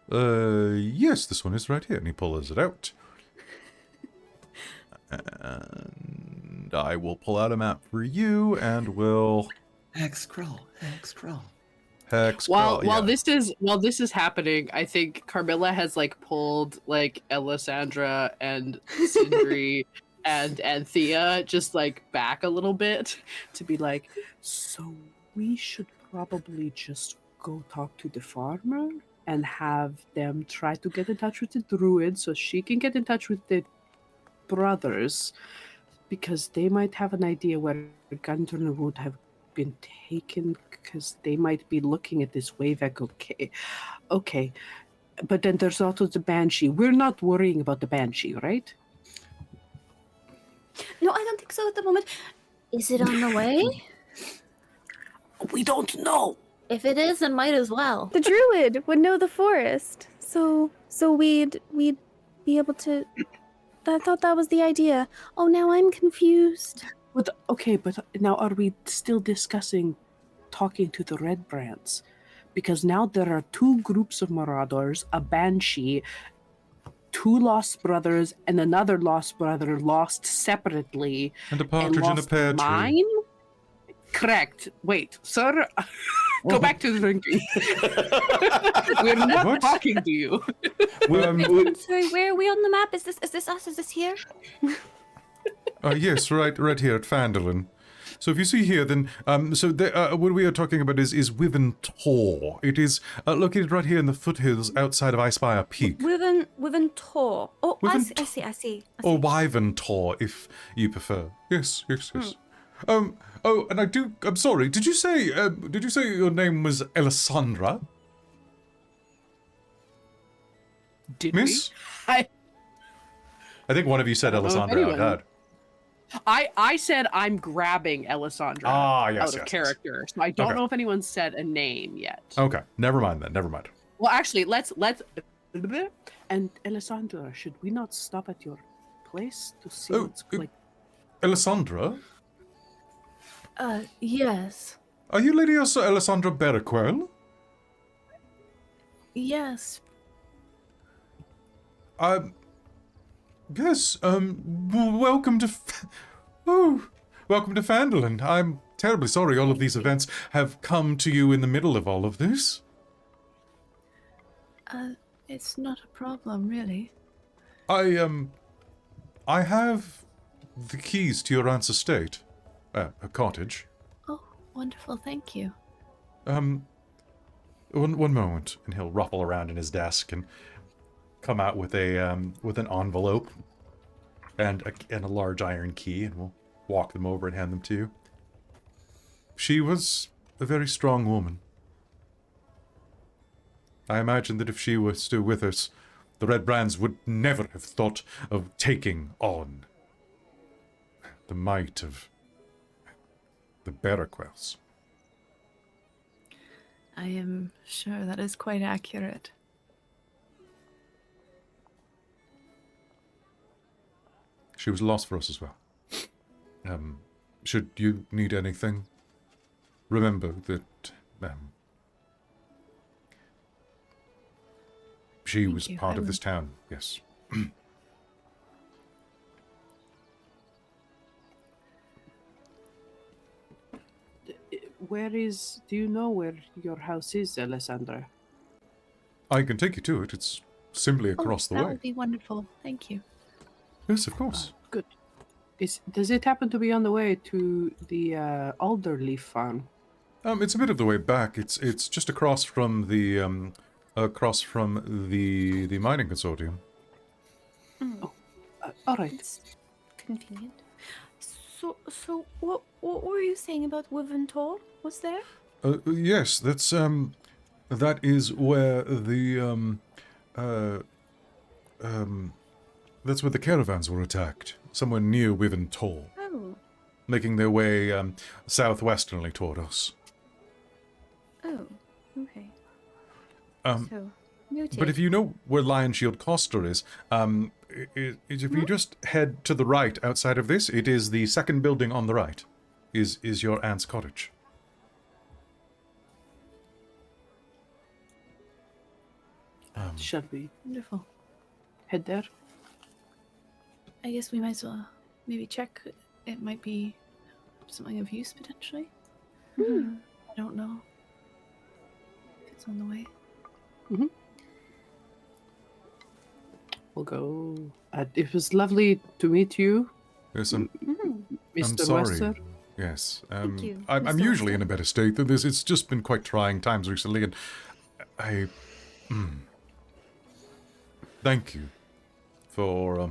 Yes, this one is right here. And he pulls it out. And I will pull out a map for you, and we'll Hex crawl. hex. While yeah. this is happening, I think Carmilla has like pulled like Ellasandra and Sindri and Anthea just like back a little bit to be like, so we should probably just go talk to the farmer and have them try to get in touch with the druid so she can get in touch with the brothers, because they might have an idea where Gundren would have been taken, because they might be looking at this wave echo. Okay. But then there's also the Banshee. We're not worrying about the Banshee, right? No, I don't think so at the moment. Is it on the way? We don't know. If it is, then might as well. The druid would know the forest, so we'd be able to. I thought that was the idea. Oh, now I'm confused. But now are we still discussing talking to the Red Brands? Because now there are 2 groups of marauders, a Banshee, 2 lost brothers, and another lost brother lost separately. And a partridge in a lost pear tree. mine? Correct. Wait, sir. Go back to drinking. We're not What? talking to you. I'm sorry, where are we on the map? Is this us? Is this here? Yes, right here at Phandalin. So if you see here, then what we are talking about is Wyvern Tor. It is located right here in the foothills outside of Icespire Peak. Wyvern Tor. Oh, I Wyvern see. Or Wyvern Tor, if you prefer. Yes. I'm sorry. Did you say your name was Ellasandra? Did Miss? we? I think one of you said don't know if Ellasandra out anyone- loud. I said I'm grabbing Ellasandra Yes, out of yes. character, so I don't Okay. know if anyone said a name yet. Okay, never mind then. Never mind. Well, actually, let's. And Ellasandra, should we not stop at your place to see Oh, what's like? Ellasandra? Yes. Are you Lady Ellasandra Baraquel? Yes. Yes, welcome to... welcome to Phandalin. I'm terribly sorry all of these events have come to you in the middle of all of this. It's not a problem, really. I have the keys to your aunt's estate. A cottage. Oh, wonderful, thank you. One moment, and he'll ruffle around in his desk and come out with an envelope and a large iron key, and we'll walk them over and hand them to you. She was a very strong woman. I imagine that if she were still with us, the Red Brands would never have thought of taking on the might of the Baraquels. I am sure that is quite accurate. She was lost for us as well. Should you need anything, remember that she Thank was you. part I of will. this town, yes. Do you know where your house is, Alessandra? I can take you to it. It's simply across the that way. would be wonderful. Thank you. Yes, of course. Good. Does it happen to be on the way to the Alderleaf farm? It's a bit of the way back. It's just across from the mining consortium. All right. It's convenient. So what were you saying about Wyvern Tor? Was there? Yes, that is where that's where the caravans were attacked. Somewhere near Wyvern Tor, Oh. making their way southwesternly toward us. Oh. Okay. Um, So noted. But if you know where Lion Shield Costa is, if you just head to the right outside of this, it is the second building on the right, is your aunt's cottage. Shall we Wonderful. head there? I guess we might as well maybe check. It might be something of use potentially. I don't know if it's on the way. We'll go. It was lovely to meet you, Yes, Mr. sorry. Wester. Yes. Thank you, I'm Mr. usually in a Winston. better state than this. It's just been quite trying times recently, and I thank you for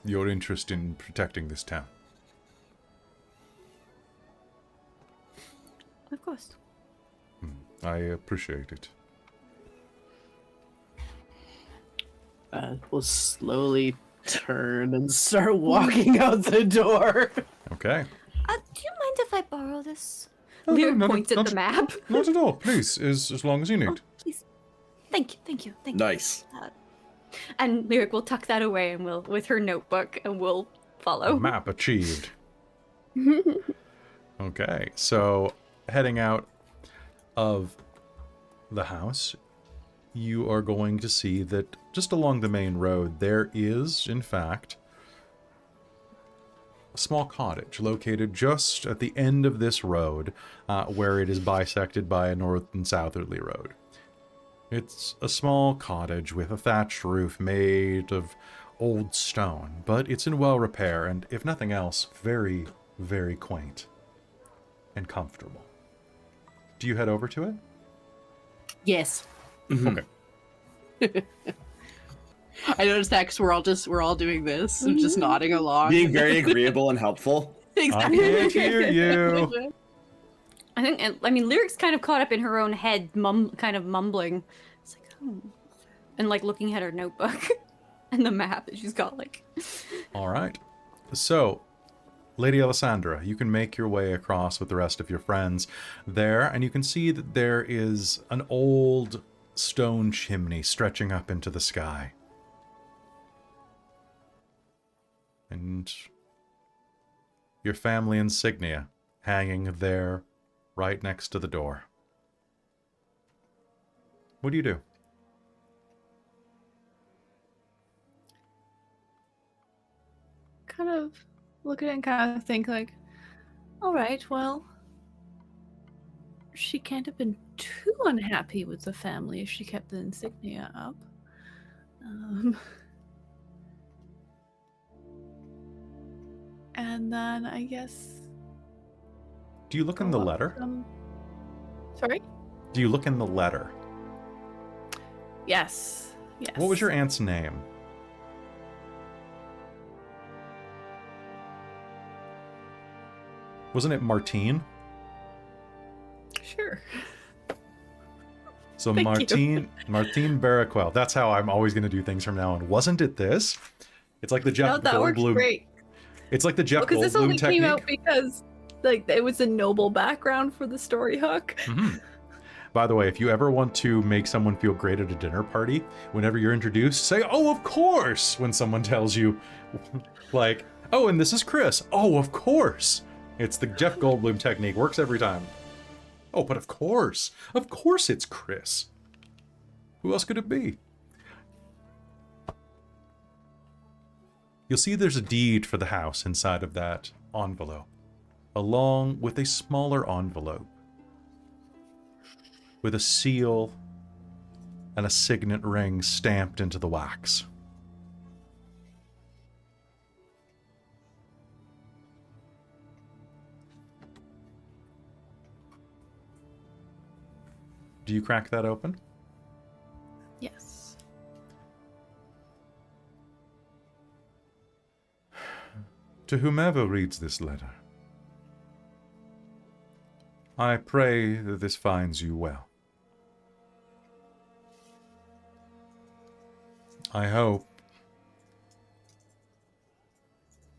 your interest in protecting this town. Of course. I appreciate it. We'll slowly turn and start walking out the door. Okay. Do you mind if I borrow this? No, Lyric no, points at the map. Not at all. Please, as long as you need. Oh, please. Thank you, thank you, thank Nice. you. And Lyric will tuck that away and will with her notebook and we'll follow. Map achieved. Okay, so heading out of the house, you are going to see that just along the main road there is, in fact, a small cottage located just at the end of this road, where it is bisected by a north and southerly road. It's a small cottage with a thatched roof made of old stone, but it's in well repair and, if nothing else, very, very quaint and comfortable. Do you head over to it? Yes. Okay. I noticed that because we're all doing this, and just nodding along. Being very agreeable and helpful. Exactly. I can't hear you. I think, I mean, Lyric's kind of caught up in her own head, kind of mumbling. It's like, oh. And like looking at her notebook and the map that she's got, like. All right. So, Lady Alessandra, you can make your way across with the rest of your friends there, and you can see that there is an old stone chimney stretching up into the sky. And your family insignia hanging there right next to the door. What do you do? Kind of look at it and kind of think like, all right, well, she can't have been too unhappy with the family if she kept the insignia up. And then I guess. Do you look in the letter? Sorry? Do you look in the letter? Yes. Yes. What was your aunt's name? Wasn't it Martine? Sure. So Thank you. Martine Barraquel. That's how I'm always going to do things from now on. Wasn't it this? It's like the Jeff No, that works Goldblum. great. It's like the Jeff Because this Goldblum only technique. came out because like it was a noble background for the story hook. Mhm. By the way, if you ever want to make someone feel great at a dinner party, whenever you're introduced, say, "Oh, of course," when someone tells you, like, "Oh, and this is Chris." "Oh, of course." It's the Jeff Goldblum technique. Works every time. "Oh, but of course it's Chris. Who else could it be?" You'll see there's a deed for the house inside of that envelope, along with a smaller envelope with a seal and a signet ring stamped into the wax. Do you crack that open? Yes. To whomever reads this letter, I pray that this finds you well. I hope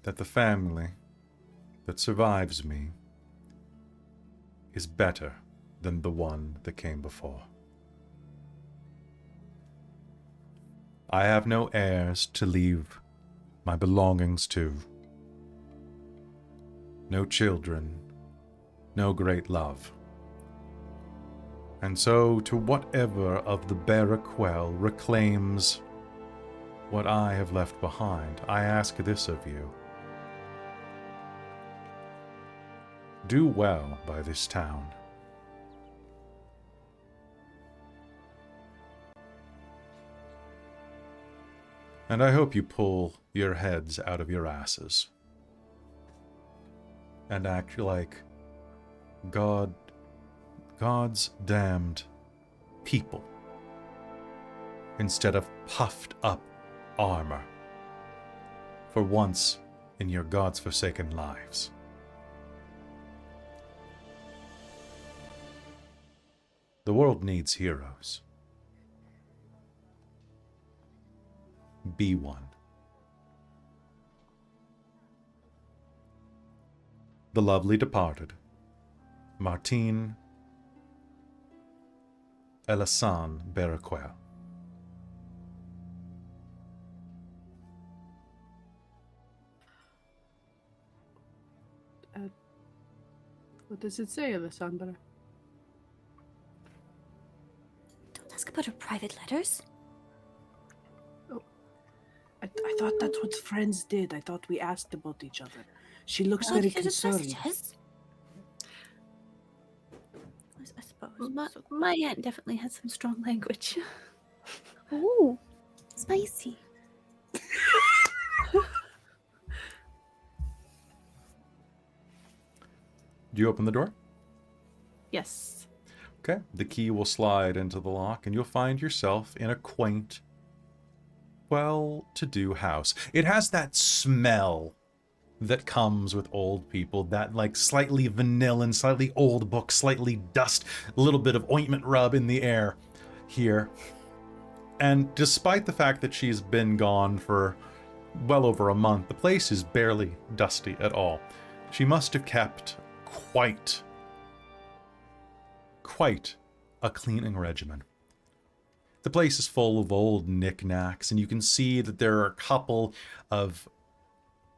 that the family that survives me is better than the one that came before. I have no heirs to leave my belongings to. No children, no great love. And so to whatever of the Barraquel reclaims what I have left behind, I ask this of you. Do well by this town. And I hope you pull your heads out of your asses. and act like God's damned people instead of puffed up armor for once in your God's forsaken lives. The world needs heroes. Be one. The lovely departed, Martine Ellasandra. What does it say, Alessandra? Don't ask about her private letters. I thought that's what friends did. I thought we asked about each other. She looks Well, very here's the concerned. messages. I suppose. My aunt definitely has some strong language. Ooh, spicy. Do you open the door? Yes. Okay. The key will slide into the lock, and you'll find yourself in a quaint, well-to-do house. It has that smell that comes with old people, that like slightly vanilla, slightly old book, slightly dust, a little bit of ointment rub in the air here. And despite the fact that she's been gone for well over a month, the place is barely dusty at all. She must have kept quite a cleaning regimen. The place is full of old knickknacks, and you can see that there are a couple of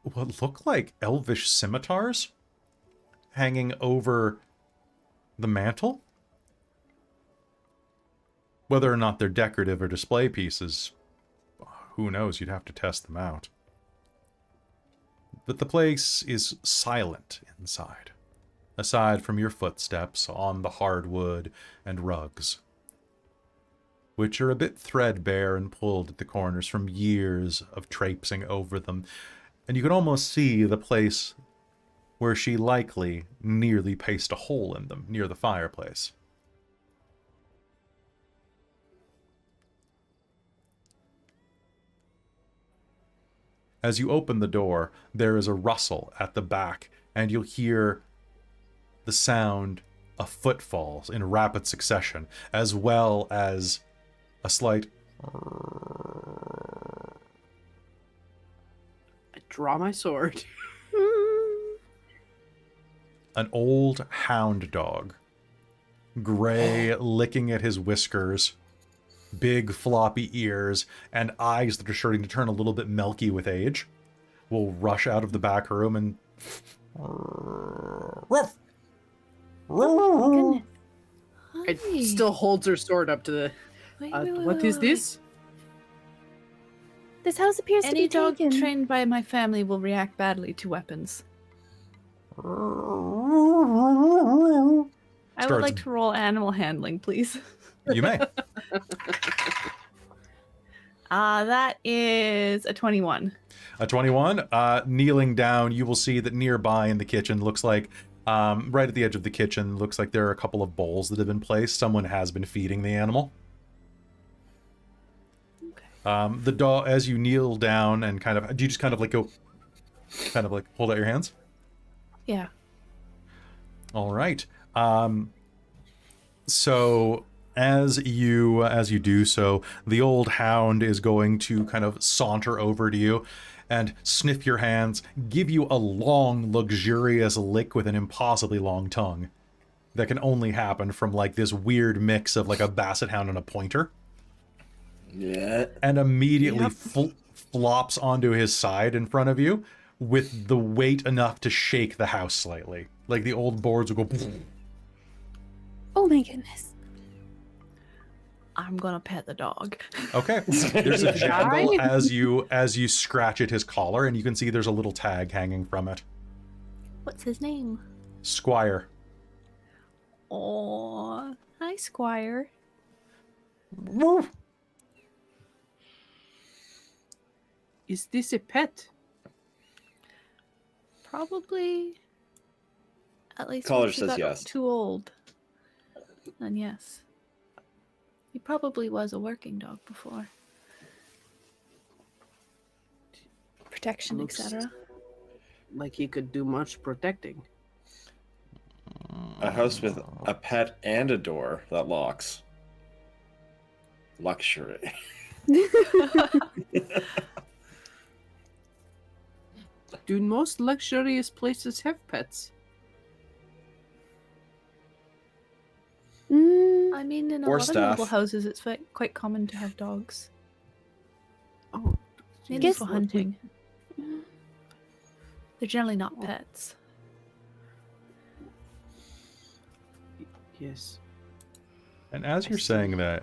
what look like elvish scimitars hanging over the mantle. Whether or not they're decorative or display pieces, who knows? You'd have to test them out. But the place is silent inside, aside from your footsteps on the hardwood and rugs, which are a bit threadbare and pulled at the corners from years of traipsing over them. And you can almost see the place where she likely nearly paced a hole in them near the fireplace. As you open the door, there is a rustle at the back, and you'll hear the sound of footfalls in rapid succession, as well as a slight... I draw my sword. An old hound dog, gray, licking at his whiskers, big floppy ears, and eyes that are starting to turn a little bit milky with age, will rush out of the back room and... Ruff! Goodness. It still holds her sword up to the... what is this? This house appears to Any be dog taken. trained by my family will react badly to weapons. I would Starts- like to roll animal handling, please. You may. That is a 21. A 21. Kneeling down, you will see that nearby in the kitchen looks like, right at the edge of the kitchen, looks like there are a couple of bowls that have been placed. Someone has been feeding the animal. Okay. The dog, as you kneel down and kind of, do you just kind of like go, kind of like hold out your hands? Yeah. All right. So as you do so, the old hound is going to kind of saunter over to you and sniff your hands, give you a long, luxurious lick with an impossibly long tongue that can only happen from like this weird mix of like a basset hound and a pointer. Yeah. And immediately flops onto his side in front of you with the weight enough to shake the house slightly. Like the old boards will go... Oh my goodness. I'm gonna pet the dog. Okay. There's a jangle as you scratch at his collar, and you can see there's a little tag hanging from it. What's his name? Squire. Oh, hi, Squire. Is this a pet? Probably At least Caller when she says got yes. too old. Then yes. He probably was a working dog before. Protection, Looks etc. like he could do much protecting. A house with a pet and a door that locks. Luxury. Do most luxurious places have pets? I mean, in a Or lot of noble staff. houses, it's quite common to have dogs. Oh, Maybe Guess for what hunting. They're generally not pets. yes. And as you're saying that,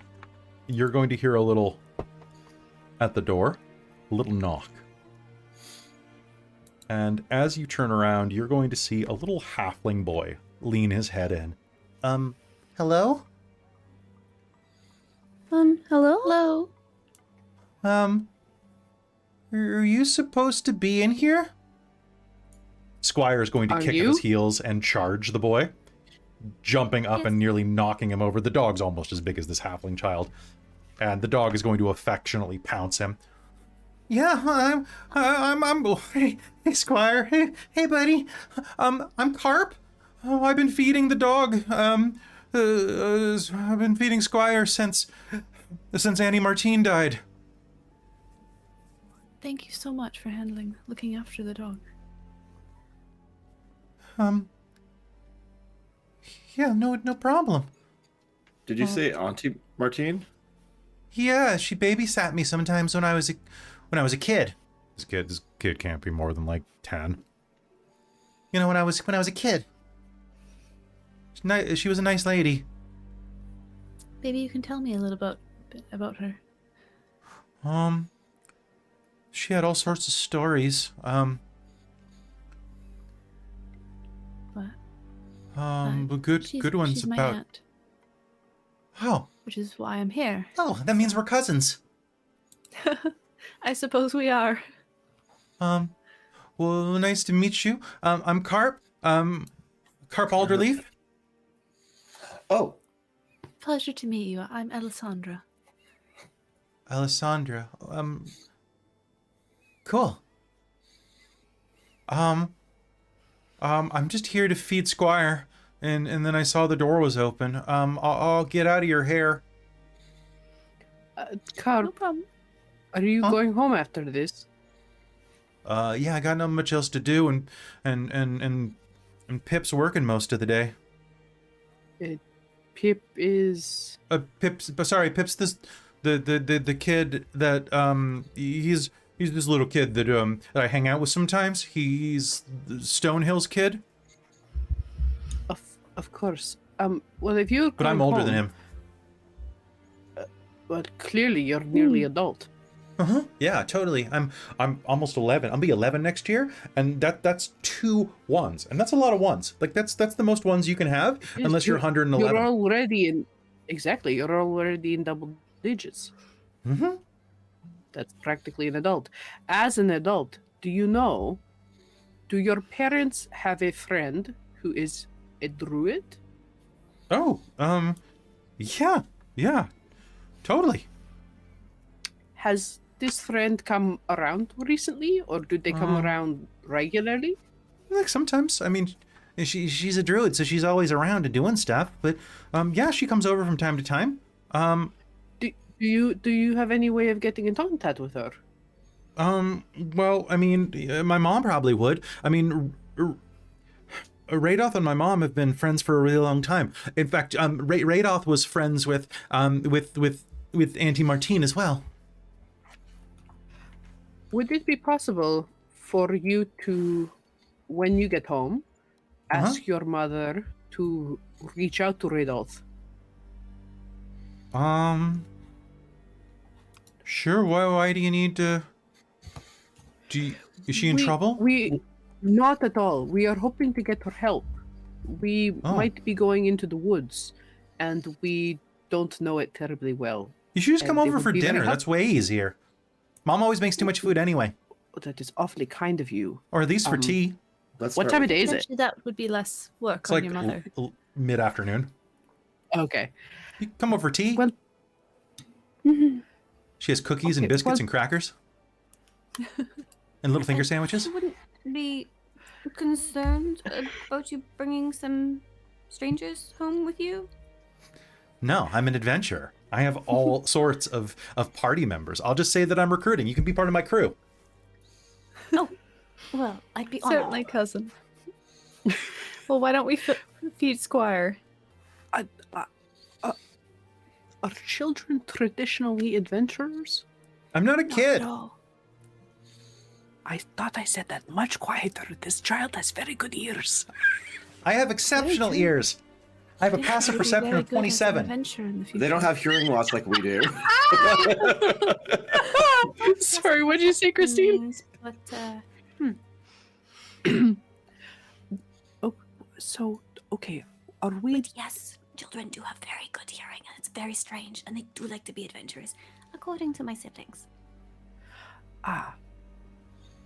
you're going to hear a little at the door, a little knock. And as you turn around, you're going to see a little halfling boy lean his head in. Hello? Hello? Hello. Are you supposed to be in here? Squire is going to Are kick at you? his heels and charge the boy, jumping up and nearly knocking him over. The dog's almost as big as this halfling child, and the dog is going to affectionately pounce him. Yeah, hey, Squire. Hey, buddy. I'm Carp. Oh, I've been feeding the dog. I've been feeding Squire since Annie Martine died. Thank you so much for looking after the dog. Yeah, no problem. Did you say Auntie Martine? Yeah, she babysat me sometimes when I was a kid. This kid can't be more than like 10. You know, when I was a kid. She was a nice lady. Maybe you can tell me a little bit about her. She had all sorts of stories. What? But good ones she's my about. aunt, Oh, which is why I'm here. that means we're cousins. I suppose we are. Well, nice to meet you. I'm Carp. Carp Alderleaf. Oh, Pleasure to meet you. I'm Ellasandra. Alessandra. Cool. I'm just here to feed Squire, and then I saw the door was open. I'll get out of your hair. Carl, No problem. are you Huh? going home after this? Yeah, I got not much else to do, and Pip's working most of the day. Pip is... Pip's the kid that he's this little kid that I hang out with sometimes. He's the Stonehill's kid. Of course. Well, if you're But I'm going older than home- him. Well, clearly you're nearly adult. Uh-huh. Yeah, totally. I'm almost 11. I'll be 11 next year, and that's 2 ones. And that's a lot of ones. Like that's the most ones you can have Yes, unless you're 111. You're already in... Exactly, you're already in double digits. Mm-hmm. That's practically an adult. As an adult, do your parents have a friend who is a druid? Oh, yeah. Totally. Has this friend come around recently, or do they come around regularly? Like sometimes. I mean, she's a druid, so she's always around and doing stuff. But yeah, she comes over from time to time. Do you have any way of getting in contact with her? Well, I mean, my mom probably would. I mean, Radoth and my mom have been friends for a really long time. In fact, Radoth was friends with Auntie Martine as well. Would it be possible for you to, when you get home, ask your mother to reach out to Radoth? Sure. Why do you need to? Is she in trouble? We not at all. We are hoping to get her help. We might be going into the woods, and we don't know it terribly well. You should just come and it over would for be very dinner. That's way easier. Mom always makes too much food anyway. That is awfully kind of you. Or at least for tea. Let's What start time with- of day is it? Potentially that would be less work It's on like your mother. mid-afternoon. Okay. You come over for tea? Well- Mhm. She has cookies and Okay, biscuits well- and crackers. And little finger sandwiches. I wouldn't be concerned about you bringing some strangers home with you. No, I'm an adventurer. I have all sorts of party members. I'll just say that I'm recruiting. You can be part of my crew. Well, I'd be honored. Certainly, cousin. Well, why don't we feed Squire? Are children traditionally adventurers? I'm not a kid. No. I thought I said that much quieter. This child has very good ears. I have exceptional true. ears. I have a passive You'll be perception very of good as an 27. adventurer in the future. They don't have hearing loss like we do. Sorry, what'd you say, Christine? But, So, okay, are we... but yes, children do have very good hearing, and it's very strange, and they do like to be adventurers, according to my siblings. Ah.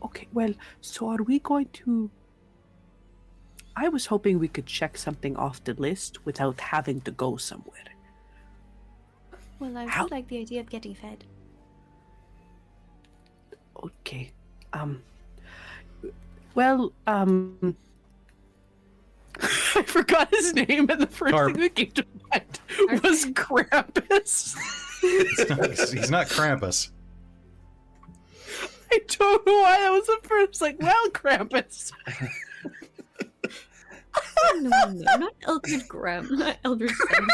Okay, well, so are we going to... I was hoping we could check something off the list without having to go somewhere. Well, I How- do like the idea of getting fed. Okay. Well, I forgot his name, and the first Carp. thing that came to mind was Krampus. He's not Krampus. I don't know why that was the first. Like, well, Krampus. No, not Eldred Graham, not Eldred Graham.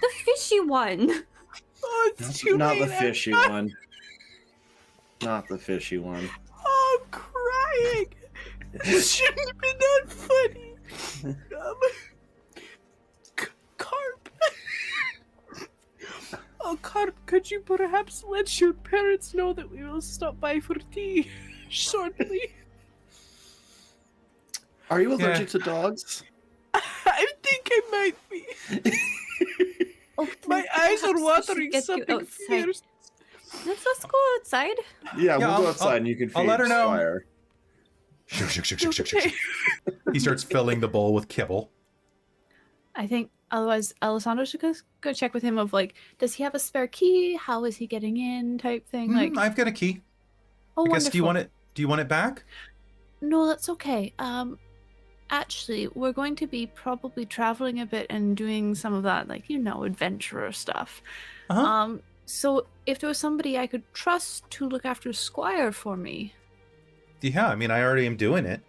The fishy one. Oh, it's too Not the late. fishy one. Not the fishy one. Oh, I'm crying. It shouldn't have been that funny. Carp. Oh, Carp, could you perhaps let your parents know that we will stop by for tea shortly? Are you allergic to dogs? I think I might be. Oh, My please, eyes are perhaps we should watering get you something outside. fierce. Let's go outside. Yeah, we'll I'll- go outside and you can feed I'll let her know. Squire. Shuk, shuk, shuk, shuk, shuk, shuk. He starts filling the bowl with kibble. I think otherwise Alessandro should go check with him of like, does he have a spare key? How is he getting in? Type thing. Like, I've got a key. oh, I guess. wonderful. Do you want it? Do you want it back? No, that's okay. Actually, we're going to be probably traveling a bit and doing some of that, like, adventurer stuff. Uh-huh. So if there was somebody I could trust to look after Squire for me, Yeah, I mean, I already am doing it.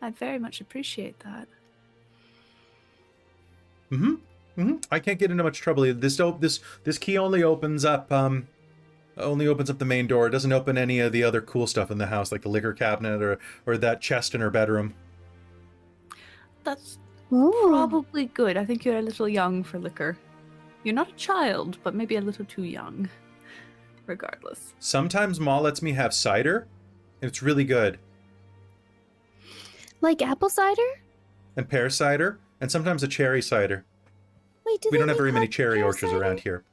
I'd very much appreciate that. I can't get into much trouble. This key only opens up the main door. It doesn't open any of the other cool stuff in the house, like the liquor cabinet or that chest in her bedroom. That's Ooh. probably good. I think you're a little young for liquor. You're not a child, but maybe a little too young. Regardless. Sometimes Ma lets me have cider, and it's really good, Like apple cider? and pear cider, and sometimes a cherry cider. Wait, do We they don't have make very many hot cherry pear orchards cider? around here.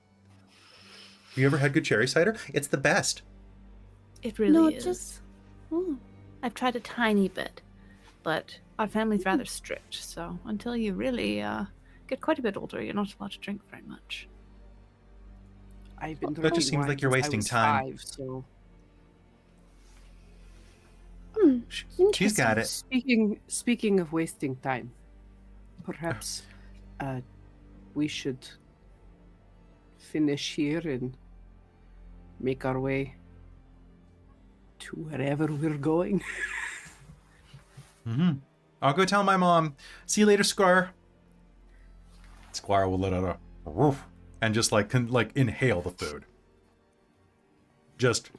Have you ever had good cherry cider? It's the best. It really No, is. just- Ooh. I've tried a tiny bit, but our family's rather strict, so until you really get quite a bit older, you're not allowed to drink very much. I've been That just drinking seems wine like you're since I wasting was time. 5, so She's got it. Speaking of wasting time, perhaps we should finish here and make our way to wherever we're going. I'll go tell my mom. See you later, Squire. Squire will let out a woof and just like inhale the food. Just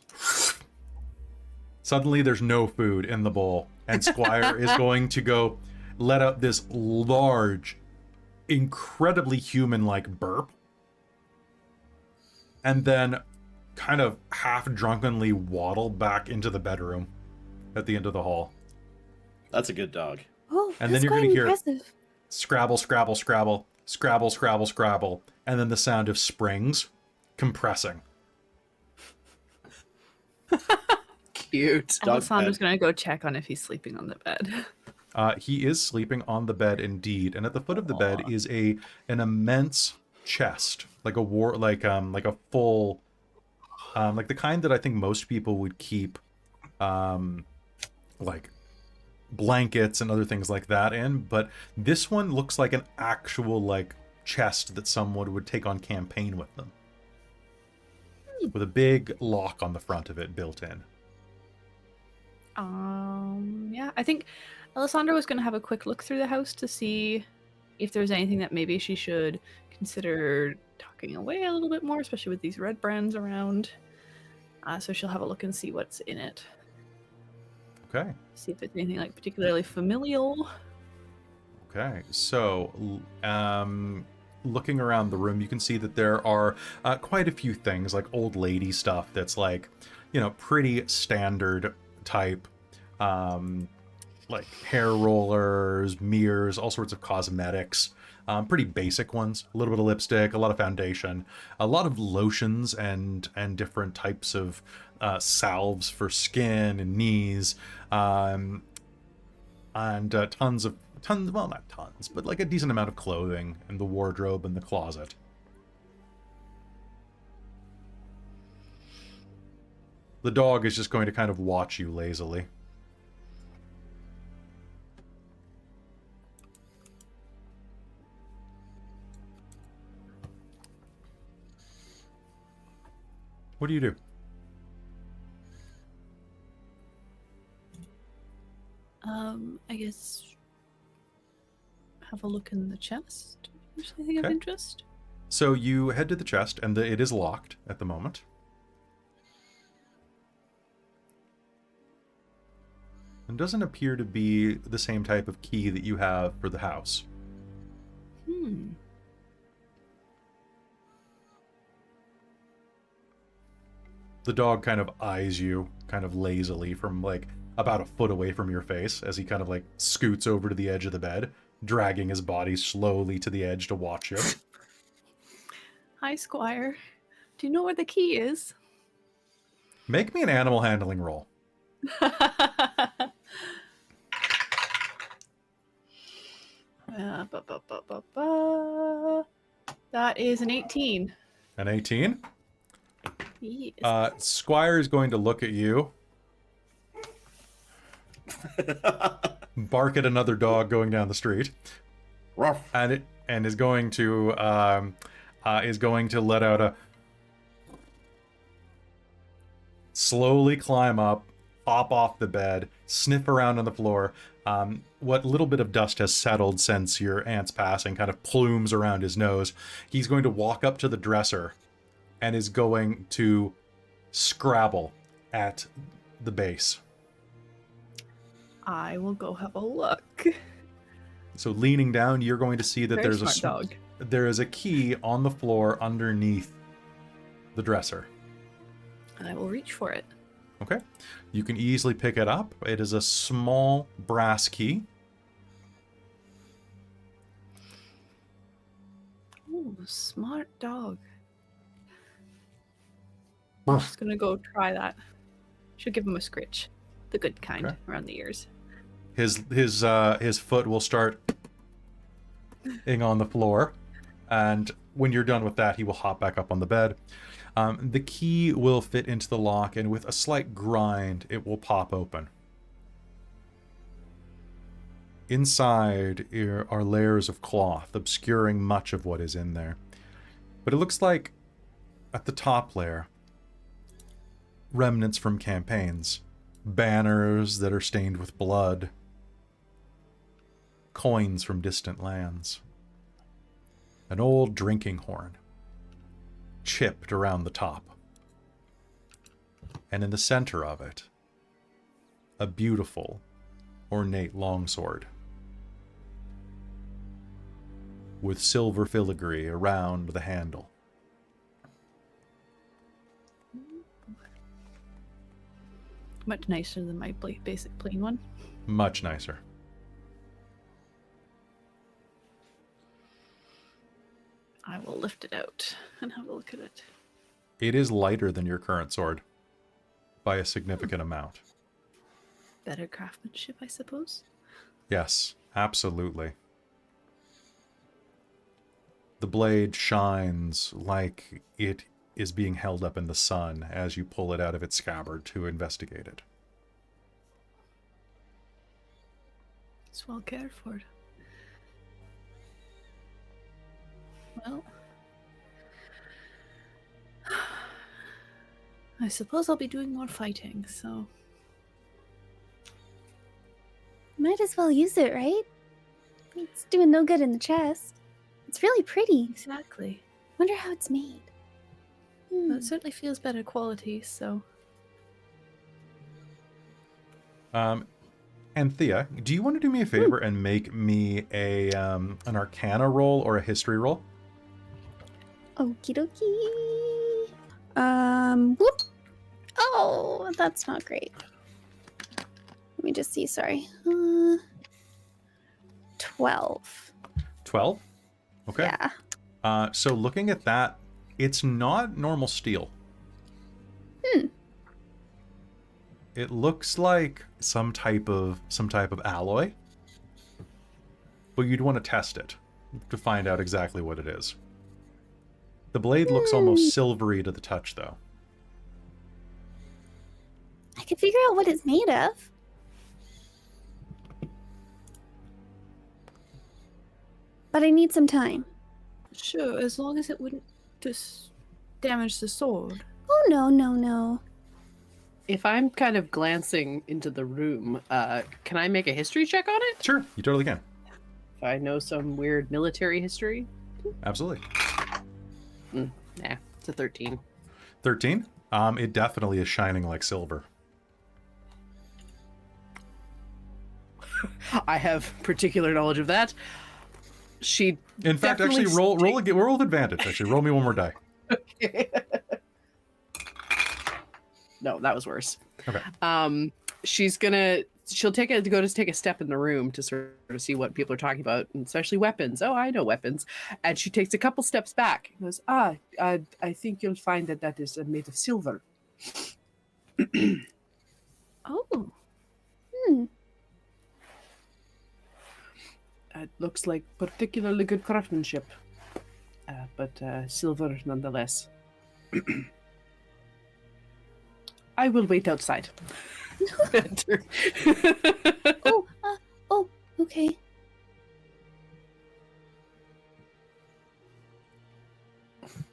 suddenly there's no food in the bowl, and Squire is going to go let out this large, incredibly human-like burp, and then kind of half drunkenly waddle back into the bedroom at the end of the hall. That's a good dog. Oh, And then that's you're quite gonna hear- impressive. Scrabble, scrabble, scrabble, scrabble, scrabble, scrabble, and then the sound of springs compressing. Cute. Dog Alessandra's bed. gonna go check on if he's sleeping on the bed. He is sleeping on the bed indeed, and at the foot of the bed is an immense chest, like a full, like the kind that I think most people would keep, like blankets and other things like that in. But this one looks like an actual like chest that someone would take on campaign with them, with a big lock on the front of it built in. Yeah, I think Alessandra was going to have a quick look through the house to see if there's anything that maybe she should consider tucking away a little bit more, especially with these red brands around. So she'll have a look and see what's in it. Okay. See if it's anything like particularly familial. Okay, so looking around the room, you can see that there are quite a few things, like old lady stuff that's like, you know, pretty standard type, like hair rollers, mirrors, all sorts of cosmetics, pretty basic ones, a little bit of lipstick, a lot of foundation, a lot of lotions and different types of salves for skin and knees, and well, not tons, but like a decent amount of clothing and the wardrobe and the closet. The dog is just going to kind of watch you lazily. What do you do? I guess have a look in the chest. Is there anything of Okay. interest? So you head to the chest, and it is locked at the moment. And doesn't appear to be the same type of key that you have for the house. The dog kind of eyes you, kind of lazily, from like about a foot away from your face, as he kind of like scoots over to the edge of the bed, dragging his body slowly to the edge to watch you. Hi, Squire. Do you know where the key is? Make me an animal handling roll. That is an 18. An 18. Yes. Squire is going to look at you, bark at another dog going down the street, Ruff. and is going to let out a slowly climb up, hop off the bed, sniff around on the floor. What little bit of dust has settled since your aunt's passing kind of plumes around his nose. He's going to walk up to the dresser and is going to scrabble at the base. I will go have a look. So leaning down, you're going to see that Very there's smart dog. there is a key on the floor underneath the dresser. And I will reach for it. Okay. You can easily pick it up. It is a small brass key. Ooh, smart dog. I'm just gonna go try that. Should give him a scritch. The good kind, Okay. around the ears. His foot will start ing on the floor, and when you're done with that, he will hop back up on the bed. The key will fit into the lock, and with a slight grind, it will pop open. Inside are layers of cloth, obscuring much of what is in there. But it looks like, at the top layer, remnants from campaigns. Banners that are stained with blood. Coins from distant lands. An old drinking horn, chipped around the top. And in the center of it, a beautiful, ornate longsword with silver filigree around the handle. Much nicer than my basic plain one. Much nicer. I will lift it out and have a look at it. It is lighter than your current sword. by a significant amount. Better craftsmanship, I suppose. Yes, absolutely. The blade shines like it is being held up in the sun as you pull it out of its scabbard to investigate it. It's well cared for. Well, I suppose I'll be doing more fighting, so... Might as well use it, right? It's doing no good in the chest. It's really pretty. Exactly. Wonder how it's made. Well, it certainly feels better quality, so... Anthea, do you want to do me a favor and make me an Arcana roll or a History roll? Okie dokie. Whoop. Oh, that's not great. Let me just see, sorry. 12. 12? Okay. Yeah. So looking at that, it's not normal steel. It looks like some type of alloy. But you'd want to test it to find out exactly what it is. The blade looks almost silvery to the touch, though. I can figure out what it's made of. But I need some time. Sure, as long as it wouldn't just damage the sword. Oh, no. If I'm kind of glancing into the room, can I make a history check on it? Sure, you totally can. If I know some weird military history? Absolutely. Nah, it's a 13. 13? It definitely is shining like silver. I have particular knowledge of that. She In fact, actually, roll with advantage. Actually, roll me one more die. Okay. No, that was worse. Okay. She'll take a step in the room to sort of see what people are talking about, and especially weapons. Oh, I know weapons. And she takes a couple steps back and goes, I think you'll find that is made of silver. Oh. It looks like particularly good craftsmanship, but silver nonetheless. I will wait outside. Okay.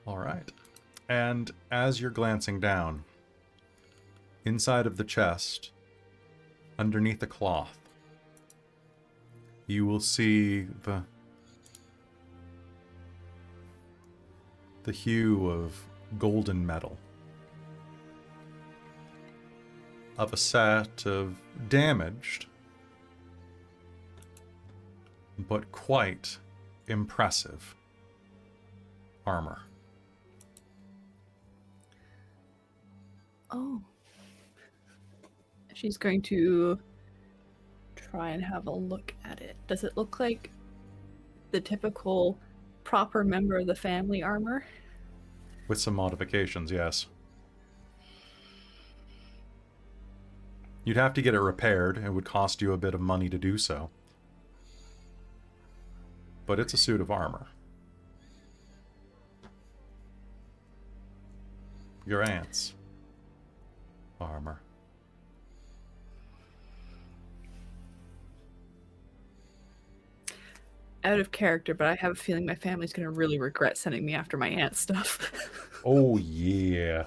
All right. And as you're glancing down, inside of the chest, underneath the cloth, you will see the hue of golden metal, of a set of damaged but quite impressive armor. Oh. She's going to try and have a look at it. Does it look like the typical proper member of the family armor? With some modifications, yes. You'd have to get it repaired. It would cost you a bit of money to do so. But it's a suit of armor. Your aunt's armor. Out of character, but I have a feeling my family's going to really regret sending me after my aunt's stuff. Oh, yeah.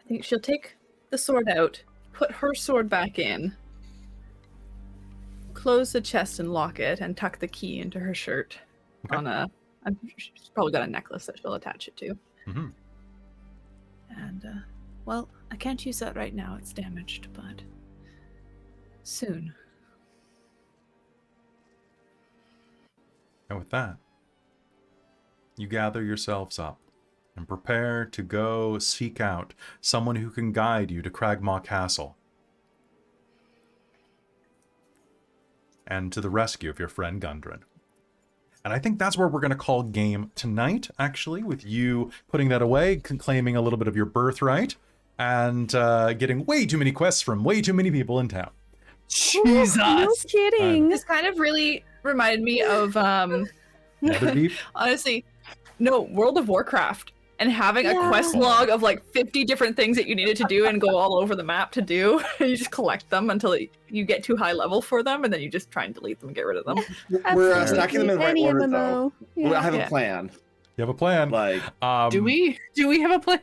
I think she'll take the sword out, put her sword back in, close the chest and lock it, and tuck the key into her shirt. Okay. She's probably got a necklace that she'll attach it to. Mm-hmm. And, well, I can't use that right now. It's damaged, but soon. And with that, you gather yourselves up and prepare to go seek out someone who can guide you to Cragmaw Castle and to the rescue of your friend Gundren. And I think that's where we're going to call game tonight, actually, with you putting that away, claiming a little bit of your birthright, and getting way too many quests from way too many people in town. Jesus. No kidding. This kind of really reminded me of Netherdeep? honestly, no, World of Warcraft, and having a Yeah. quest log of like 50 different things that you needed to do and go all over the map to do. You just collect them until you get too high level for them, and then you just try and delete them and get rid of them. We're stacking them in the right Any order, MMO. though. Yeah. I have Yeah. a plan. You have a plan. Like, Do we have a plan?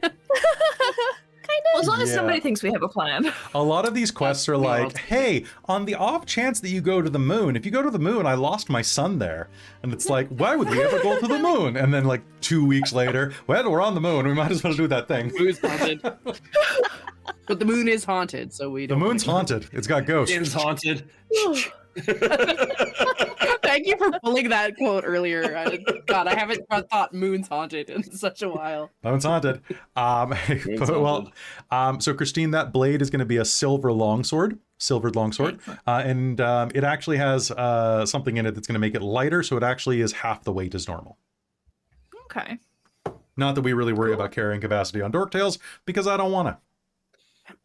Well, as long as Yeah. somebody thinks we have a plan. A lot of these quests are like, hey, on the off chance that you go to the moon, if you go to the moon, I lost my son there. And it's like, why would we ever go to the moon? And then like 2 weeks later, well, we're on the moon. We might as well do that thing. Moon's haunted. But the moon is haunted, so we The don't. moon's haunted. It's got ghosts. it's haunted. Thank you for pulling that quote earlier. God, I haven't thought moon's haunted in such a while. Moon's haunted. Moon's Well, so Christine, that blade is going to be a silvered longsword, and it actually has something in it that's going to make it lighter, so it actually is half the weight as normal. Okay. Not that we really worry about carrying capacity on Dorktails, because I don't want to.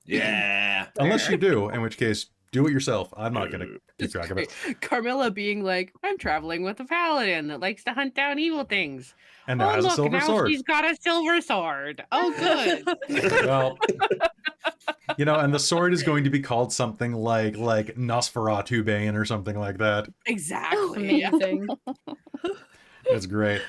Yeah. Unless you do, in which case, do it yourself. I'm not going to keep It's track of it. great. Carmilla being like, I'm traveling with a paladin that likes to hunt down evil things. And now has a look, silver now sword. she's got a silver sword. Oh, good. Well, and the sword is going to be called something like Nosferatu Bane or something like that. Exactly. Amazing. It's great.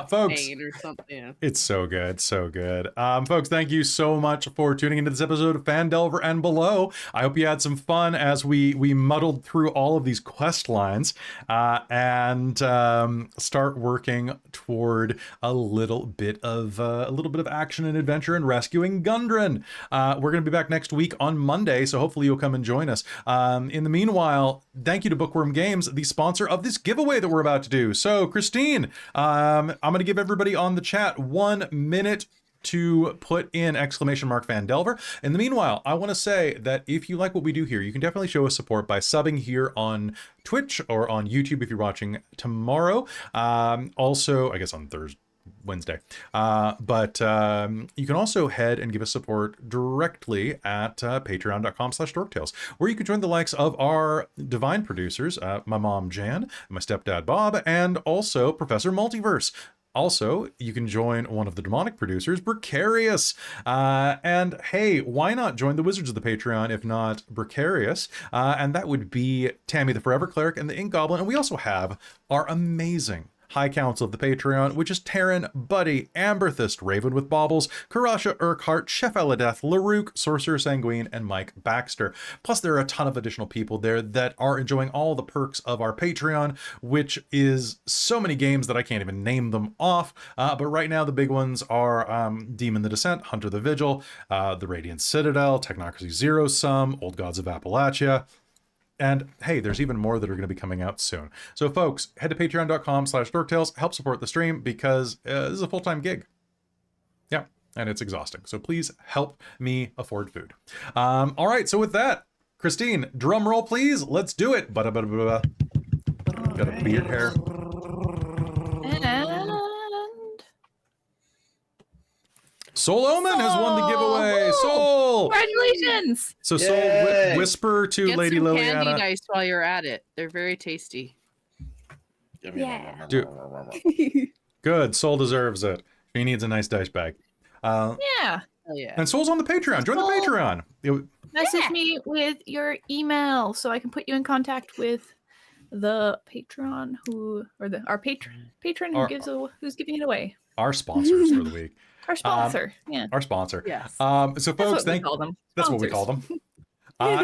Folks, Pain or something. Yeah. it's so good, so good. Folks, thank you so much for tuning into this episode of Phandelver and Below. I hope you had some fun as we muddled through all of these quest lines and start working toward a little bit of action and adventure and rescuing Gundren. We're going to be back next week on Monday, so hopefully you'll come and join us. In the meanwhile, thank you to Bookwyrm Games, the sponsor of this giveaway that we're about to do. So, Christine, I'm going to give everybody on the chat 1 minute to put in !Phandelver. In the meanwhile, I want to say that if you like what we do here, you can definitely show us support by subbing here on Twitch or on YouTube if you're watching tomorrow. Also, I guess on Wednesday. But you can also head and give us support directly at patreon.com/dorktales, where you can join the likes of our divine producers, my mom Jan, my stepdad Bob, and also Professor Multiverse. Also, you can join one of the demonic producers, Precarious. And hey, why not join the Wizards of the Patreon, if not Precarious? And that would be Tammy the Forever Cleric and the Ink Goblin. And we also have our amazing High Council of the Patreon, which is Taryn, Buddy, Amberthist, Raven with Baubles, Karasha Urquhart, Chef Eladeth, Larouk, Sorcerer Sanguine, and Mike Baxter. Plus, there are a ton of additional people there that are enjoying all the perks of our Patreon, which is so many games that I can't even name them off. But right now, the big ones are Demon the Descent, Hunter the Vigil, the Radiant Citadel, Technocracy Zero Sum, Old Gods of Appalachia. And hey, there's even more that are going to be coming out soon. So folks, head to patreon.com/dorktales, help support the stream because this is a full-time gig. Yeah, and it's exhausting. So please help me afford food. All right, so with that, Christine, drum roll please. Let's do it. Got a beard hair. And Soul Omen has won the giveaway. Soul! congratulations! So Soul, Yay! whisper to Get Lady some Liliana. candy dice while you're at it. They're very tasty. Yeah. Good, Soul deserves it. She needs a nice dice bag. Yeah. Hell yeah. And Soul's on the Patreon. Join the Soul. Patreon. Message me with your email so I can put you in contact with the patron our patron who Our- who's giving it away. Our sponsors for the week. Our sponsor. Yeah. Our sponsor. Yes. So That's folks, what we call them. that's what we call them.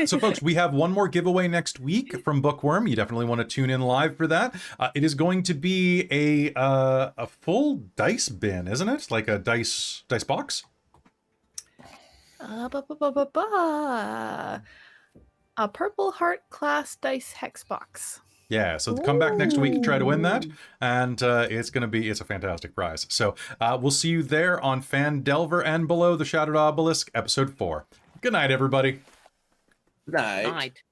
So folks, we have one more giveaway next week from Bookwyrm. You definitely want to tune in live for that. It is going to be a full dice bin, isn't it? Like a dice box. A Purple Heart class dice hex box. Yeah, so come back next week and try to win that, and it's a fantastic prize. So we'll see you there on Phandelver and Below the Shattered Obelisk, episode 4. Good night, everybody. Night. Night.